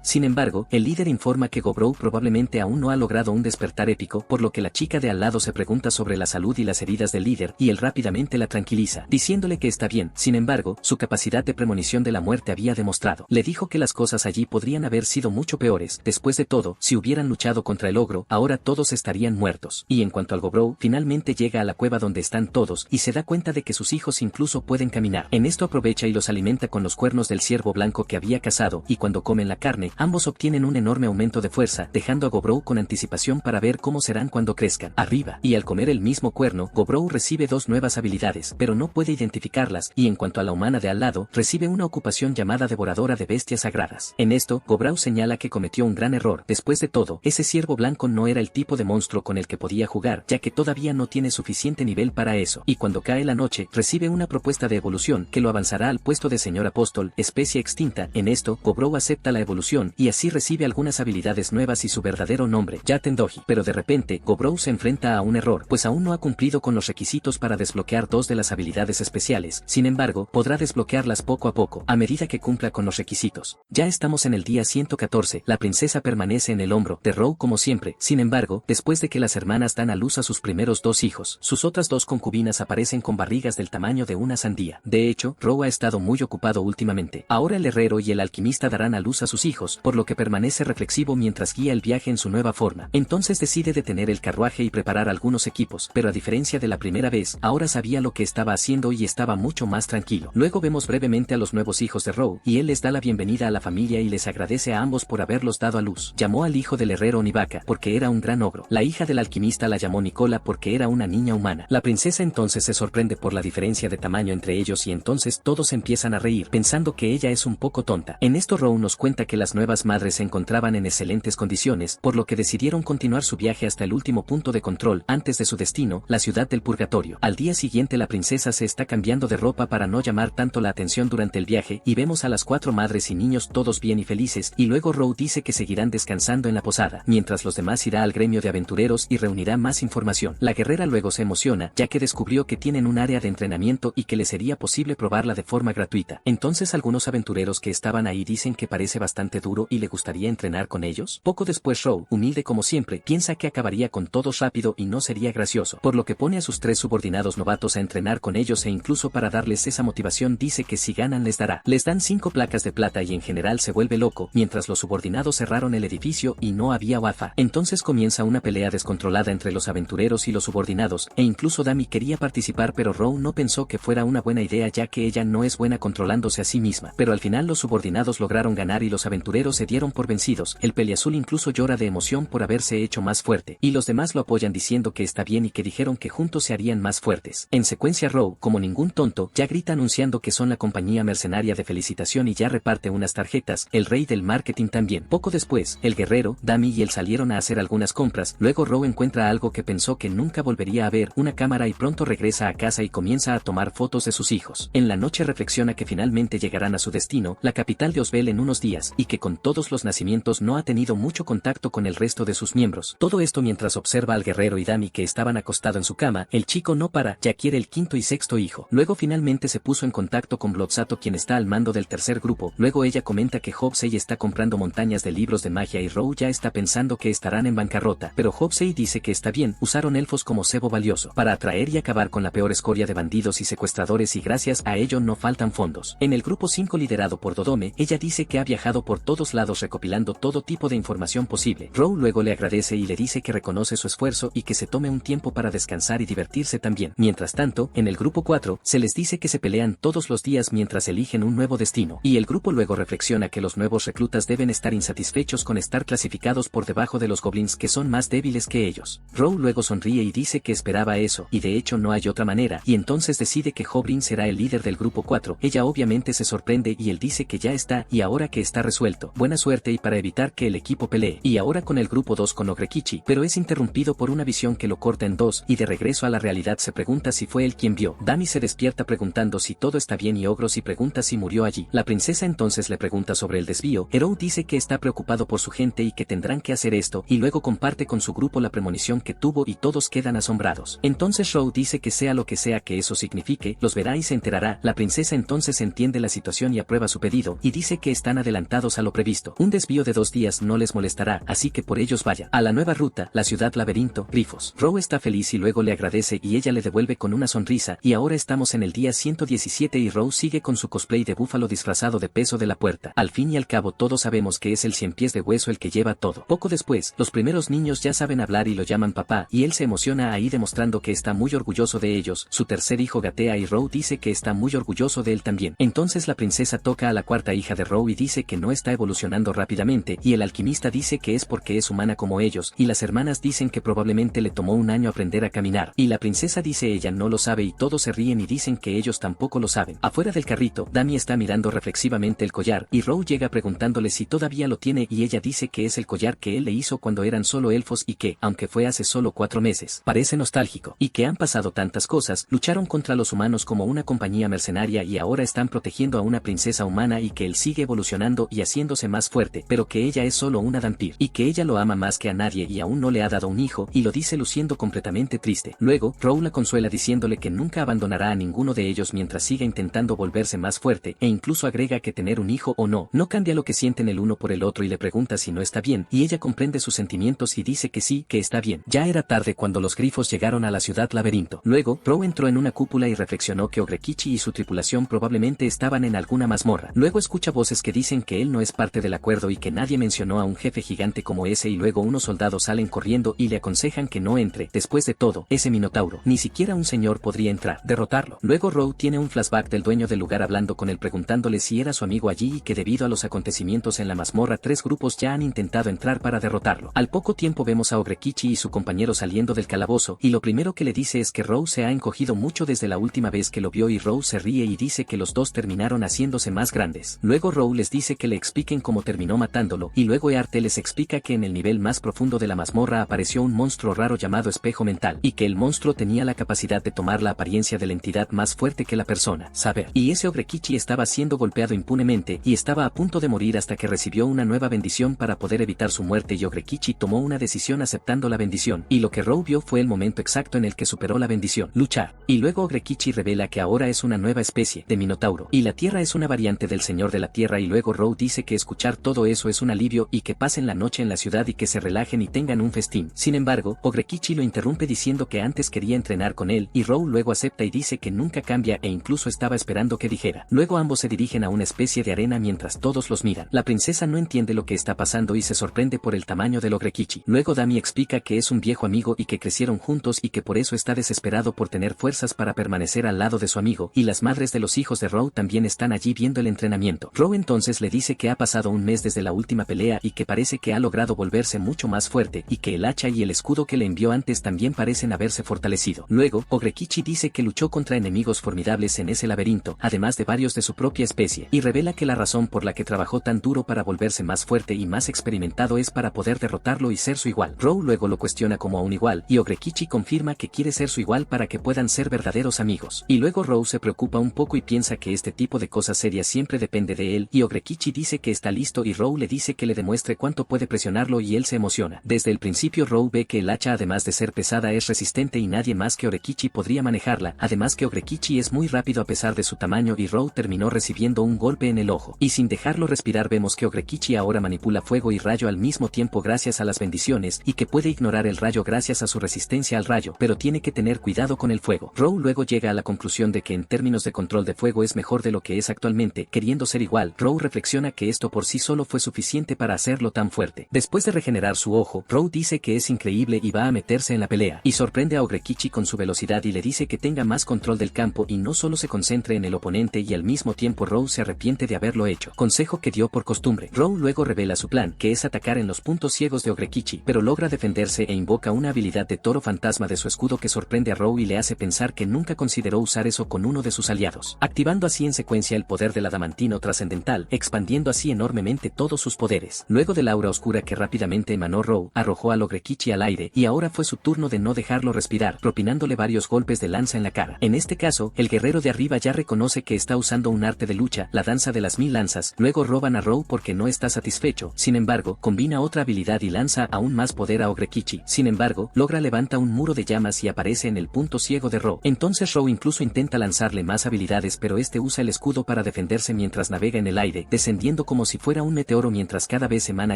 Sin embargo, el líder informa que Gobrow probablemente aún no ha logrado un despertar épico, por lo que la chica de al lado se pregunta sobre la salud y las heridas del líder, y él rápidamente la tranquiliza, diciéndole que está bien. Sin embargo, su capacidad de premonición de la muerte había demostrado. Le dijo que las cosas allí podrían haber sido mucho peores. Después de todo, si hubieran luchado contra el ogro, ahora todos estarían muertos. Y en cuanto al Gobrow, finalmente llega a la cueva donde están todos, y se da cuenta de que sus hijos incluso pueden caminar. En esto aprovecha y los alimenta con los cuernos del ciervo blanco que había cazado, y cuando comen la carne, ambos obtienen un enorme aumento de fuerza, dejando a Gobrow con anticipación para ver cómo serán cuando crezcan. Arriba, y al comer el mismo cuerno, Gobrow recibe dos nuevas habilidades, pero no puede identificarlas, y en cuanto a la humana de al lado, recibe una ocupación llamada devoradora de bestias sagradas. En esto, Gobrow señala que cometió un gran error. Después de todo, ese ciervo blanco no era el tipo de monstruo con el que podía jugar, ya que todavía no tiene suficiente nivel para eso, y cuando cae la noche, recibe una propuesta de evolución que lo avanzará al puesto de señor apóstol, especie extinta. En esto, Gobrow acepta la evolución, y así recibe algunas habilidades nuevas y su verdadero nombre, Yaten Doji. Pero de repente, Gobrow se enfrenta a un error, pues aún no ha cumplido con los requisitos para desbloquear dos de las habilidades especiales. Sin embargo, podrá desbloquearlas poco a poco, a medida que cumpla con los requisitos. Ya estamos en el día 114, la princesa permanece en el hombro de Row como siempre. Sin embargo, después de que las hermanas dan a luz a sus primeros dos hijos, sus otras dos concubinas aparecen con barrigas del tamaño de una sandía. De hecho, Row ha estado muy ocupado últimamente. Ahora el herrero y el alquimista darán a luz a sus hijos, por lo que permanece reflexivo mientras guía el viaje en su nueva forma. Entonces decide detener el carruaje y preparar algunos equipos, pero a diferencia de la primera vez, ahora sabía lo que estaba haciendo y estaba mucho más tranquilo. Luego vemos brevemente a los nuevos hijos de Row, y él les da la bienvenida a la familia y les agradece a ambos por haberlos dado a luz. Llamó al hijo del herrero Nivaka, porque era un gran ogro. La hija del alquimista la llamó Nicola porque era una niña humana. La princesa entonces se sorprende por la diferencia de tamaño entre ellos y entonces todos empiezan a reír, pensando que ella es un poco tonta. En esto Row nos cuenta que las nuevas madres se encontraban en excelentes condiciones, por lo que decidieron continuar su viaje hasta el último punto de control antes de su destino, la ciudad del purgatorio. Al día siguiente la princesa se está cambiando de ropa para no llamar tanto la atención durante el viaje y vemos a las cuatro madres y niños todos bien y felices, y luego Row dice que seguirán descansando en la posada, mientras los demás irá al gremio de aventureros y reunirá más información. La guerrera luego se emociona, ya que descubrió que tienen un área de entrenamiento y que le sería posible probarla de forma gratuita. Entonces algunos aventureros que estaban ahí dicen que parece bastante duro y le gustaría entrenar con ellos. Poco después Row, humilde como siempre, piensa que acabaría con todos rápido y no sería gracioso, por lo que pone a sus tres subordinados novatos a entrenar con ellos e incluso para darles esa motivación dice que si ganan les dará. Les dan 5 placas de plata y en general se vuelve loco, mientras los subordinados cerraron el edificio y no había wafa. Entonces comienza una pelea descontrolada entre los aventureros y los subordinados, e incluso Dami quería participar pero Row no pensó que fuera una buena idea ya que ella no es buena controlándose a sí misma. Pero al final los subordinados lograron ganar y los aventureros se dieron por vencidos. El peliazul incluso llora de emoción por haberse hecho más fuerte, y los demás lo apoyan diciendo que está bien y que dijeron que juntos se harían más fuertes. En secuencia Row, como ningún tonto, ya grita anunciando que son la compañía mercenaria de felicitación y ya reparte unas tarjetas, el rey del marketing también. Poco después, el guerrero, Dami y él salieron a hacer algunas compras, luego Row encuentra algo que pensó que nunca volvería a ver, una cámara, y pronto regresa a casa y comienza a tomar fotos de sus hijos. En la noche reflexiona que finalmente llegarán a su destino, la capital de Osbel, en unos días, y que con todos los nacimientos no ha tenido mucho contacto con el resto de sus miembros. Todo esto mientras observa al guerrero y Dami que estaban acostado en su cama. El chico no para, ya quiere el quinto y sexto hijo. Luego finalmente se puso en contacto con Bloodsato, quien está al mando del tercer grupo. Luego ella comenta que Hobsei está comprando montañas de libros de magia y Row ya está pensando que estarán en bancarrota, pero Hobsei dice que está bien, usaron elfos como cebo valioso para atraer y acabar con la peor escoria de bandidos y secuestradores y gracias a ello no faltan fondos. En el grupo 5 liderado por Dodome, ella dice que ha viajado por todos lados recopilando todo tipo de información posible. Row luego le agradece y le dice que reconoce su esfuerzo y que se tome un tiempo para descansar y divertirse también. Mientras tanto, en el grupo 4, se les dice que se pelean todos los días mientras eligen un nuevo destino, y el grupo luego reflexiona que los nuevos reclutas deben estar insatisfechos con estar clasificados por debajo de los goblins que son más débiles que ellos. Row luego sonríe y dice que esperaba eso, y de hecho no hay otra manera, y entonces decide que Hobrin será el líder del grupo 4. Ella obviamente se sorprende y él dice que ya está, y ahora que está resuelto, buena suerte y para evitar que el equipo pelee. Y ahora con el grupo 2 con Ogrekichi, pero es interrumpido por una visión que lo corta en dos, y de regreso a la realidad se pregunta si fue él quien vio. Dami se despierta preguntando si todo está bien y Ogro si pregunta si murió allí. La princesa entonces le pregunta sobre el desvío. Hero dice que está preocupado por su gente y que tendrán que hacer esto, y luego comparte con su grupo la premonición que tuvo y todos quedan asombrados. Entonces Row dice que sea lo que sea que eso signifique, los verá y se enterará. La princesa entonces entiende la situación y aprueba su pedido, y dice que están adelantados a lo previsto. Un desvío de 2 días no les molestará, así que por ellos vaya. A la nueva ruta, la ciudad laberinto, Grifos. Row está feliz y luego le agradece y ella le devuelve con una sonrisa, y ahora estamos en el día 117 y Row sigue con su cosplay de búfalo disfrazado de peso de la puerta. Al fin y al cabo todos sabemos que es el 100 pies de hueso el que lleva todo. Poco después, los primeros niños ya saben hablar y lo llaman papá, y él se emociona ahí demostrando que está muy orgulloso de ellos. Su tercer hijo gatea y Row dice que que está muy orgulloso de él también. Entonces la princesa toca a la cuarta hija de Row y dice que no está evolucionando rápidamente, y el alquimista dice que es porque es humana como ellos, y las hermanas dicen que probablemente le tomó un año aprender a caminar, y la princesa dice ella no lo sabe y todos se ríen y dicen que ellos tampoco lo saben. Afuera del carrito, Dami está mirando reflexivamente el collar, y Row llega preguntándole si todavía lo tiene y ella dice que es el collar que él le hizo cuando eran solo elfos y que, aunque fue hace solo 4 meses, parece nostálgico, y que han pasado tantas cosas, lucharon contra los humanos como una compañía mercenaria y ahora están protegiendo a una princesa humana y que él sigue evolucionando y haciéndose más fuerte, pero que ella es solo una vampir, y que ella lo ama más que a nadie y aún no le ha dado un hijo, y lo dice luciendo completamente triste. Luego, Row la consuela diciéndole que nunca abandonará a ninguno de ellos mientras siga intentando volverse más fuerte, e incluso agrega que tener un hijo o no cambia lo que sienten el uno por el otro y le pregunta si no está bien, y ella comprende sus sentimientos y dice que sí, que está bien. Ya era tarde cuando los grifos llegaron a la ciudad laberinto. Luego, Row entró en una cúpula y reflexionó que Ogrekichi y su tripulación probablemente estaban en alguna mazmorra. Luego escucha voces que dicen que él no es parte del acuerdo y que nadie mencionó a un jefe gigante como ese, y luego unos soldados salen corriendo y le aconsejan que no entre. Después de todo, ese minotauro, ni siquiera un señor podría entrar, derrotarlo. Luego Row tiene un flashback del dueño del lugar hablando con él preguntándole si era su amigo allí y que debido a los acontecimientos en la mazmorra 3 grupos ya han intentado entrar para derrotarlo. Al poco tiempo vemos a Ogrekichi y su compañero saliendo del calabozo, y lo primero que le dice es que Row se ha encogido mucho desde la última vez que lo vio, y Row se ríe y dice que los dos terminaron haciéndose más grandes. Luego Row les dice que le expliquen cómo terminó matándolo, y luego Earte les explica que en el nivel más profundo de la mazmorra apareció un monstruo raro llamado espejo mental, y que el monstruo tenía la capacidad de tomar la apariencia de la entidad más fuerte que la persona, saber. Y ese Ogrekichi estaba siendo golpeado impunemente y estaba a punto de morir hasta que recibió una nueva bendición para poder evitar su muerte, y Ogrekichi tomó una decisión aceptando la bendición, y lo que Row vio fue el momento exacto en el que superó la bendición, luchar. Y luego Ogrekichi revela que ahora es una nueva especie de minotauro, y la tierra es una variante del señor de la tierra, y luego Row dice que escuchar todo eso es un alivio y que pasen la noche en la ciudad y que se relajen y tengan un festín. Sin embargo, Ogrekichi lo interrumpe diciendo que antes quería entrenar con él, y Row luego acepta y dice que nunca cambia e incluso estaba esperando que dijera. Luego ambos se dirigen a una especie de arena mientras todos los miran. La princesa no entiende lo que está pasando y se sorprende por el tamaño del Ogrekichi. Luego Dami explica que es un viejo amigo y que crecieron juntos y que por eso está desesperado por tener fuerzas para permanecer al lado de su amigo, y las madres de los hijos de Row también están allí viendo el entrenamiento. Row entonces le dice que ha pasado un mes desde la última pelea y que parece que ha logrado volverse mucho más fuerte, y que el hacha y el escudo que le envió antes también parecen haberse fortalecido. Luego, Ogrekichi dice que luchó contra enemigos formidables en ese laberinto, además de varios de su propia especie, y revela que la razón por la que trabajó tan duro para volverse más fuerte y más experimentado es para poder derrotarlo y ser su igual. Row luego lo cuestiona como a un igual, y Ogrekichi confirma que quiere ser su igual para que puedan ser verdaderos amigos. Y luego Row se preocupa un poco y piensa que este tipo de cosas serias siempre depende de él, y Ogrekichi dice que está listo y Row le dice que le demuestre cuánto puede presionarlo y él se emociona. Desde el principio Row ve que el hacha además de ser pesada es resistente y nadie más que Ogrekichi podría manejarla, además que Ogrekichi es muy rápido a pesar de su tamaño, y Row terminó recibiendo un golpe en el ojo. Y sin dejarlo respirar vemos que Ogrekichi ahora manipula fuego y rayo al mismo tiempo gracias a las bendiciones, y que puede ignorar el rayo gracias a su resistencia al rayo, pero tiene que tener cuidado con el fuego. Row luego llega a la conclusión de que en términos de control de fuego es mejor de lo que es actualmente, queriendo ser igual. Row reflexiona que esto por sí solo fue suficiente para hacerlo tan fuerte. Después de regenerar su ojo, Row dice que es increíble y va a meterse en la pelea, y sorprende a Ogrekichi con su velocidad y le dice que tenga más control del campo y no solo se concentre en el oponente, y al mismo tiempo Row se arrepiente de haberlo hecho, consejo que dio por costumbre. Row luego revela su plan, que es atacar en los puntos ciegos de Ogrekichi, pero logra defenderse e invoca una habilidad de toro fantasma de su escudo que sorprende a Row y le hace pensar que nunca consideró usar eso con uno de sus aliados, activando así en secuencia el poder del adamantino trascendental, expandiendo así enormemente todos sus poderes. Luego del aura oscura que rápidamente emanó Row, arrojó al Ogrekichi al aire, y ahora fue su turno de no dejarlo respirar, propinándole varios golpes de lanza en la cara. En este caso, el guerrero de arriba ya reconoce que está usando un arte de lucha, la danza de las 1000 lanzas. Luego roban a Row porque no está satisfecho, sin embargo, combina otra habilidad y lanza aún más poder a Ogrekichi. Sin embargo, levanta un muro de llamas y aparece en el punto ciego de Row. Entonces Row incluso intenta lanzarle más habilidades, pero este usa el escudo para defenderse mientras navega en el aire, descendiendo como si fuera un meteoro mientras cada vez emana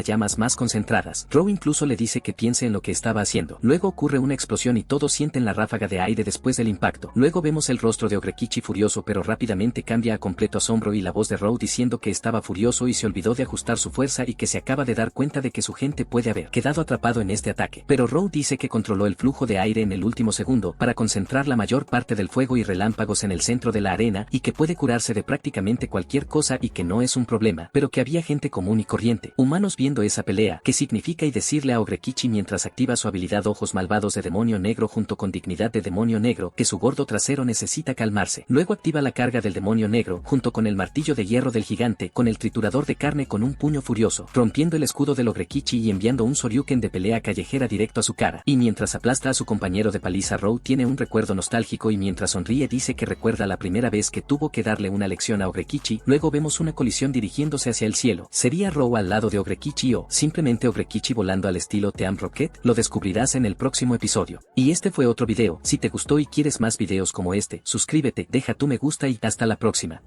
llamas más concentradas. Row incluso le dice que piense en lo que estaba haciendo. Luego ocurre una explosión y todos sienten la ráfaga de aire después del impacto. Luego vemos el rostro de Ogrekichi furioso, pero rápidamente cambia a completo asombro, y la voz de Row diciendo que estaba furioso y se olvidó de ajustar su fuerza y que se acaba de dar cuenta de que su gente puede haber quedado atrapado en este ataque. Pero Row dice que controló el flujo de aire en el último segundo para concentrar la mayor parte del fuego y relámpagos en el centro de la arena y que puede curarse de prácticamente cualquier cosa y que no es un problema, pero que había gente común y corriente, humanos viendo esa pelea, que significa y decirle a Ogrekichi mientras activa su habilidad Ojos Malvados de Demonio Negro junto con Dignidad de Demonio Negro que su gordo trasero necesita calmarse. Luego activa la carga del Demonio Negro junto con el martillo de hierro del gigante con el triturador de carne con un puño furioso, rompiendo el escudo del Ogrekichi y enviando un Shoryuken de pelea callejera directo a su cara. Y mientras aplasta a su compañero de paliza Row tiene un recuerdo nostálgico y mientras sonríe dice que recuerda la primera vez que tuvo que darle una lección a Ogrekichi. Luego vemos una colisión dirigiéndose hacia el cielo. ¿Sería Row al lado de Ogrekichi o simplemente Ogrekichi volando al estilo Team Rocket? Lo descubrirás en el próximo episodio. Y este fue otro video. Si te gustó y quieres más videos como este, suscríbete, deja tu me gusta y hasta la próxima.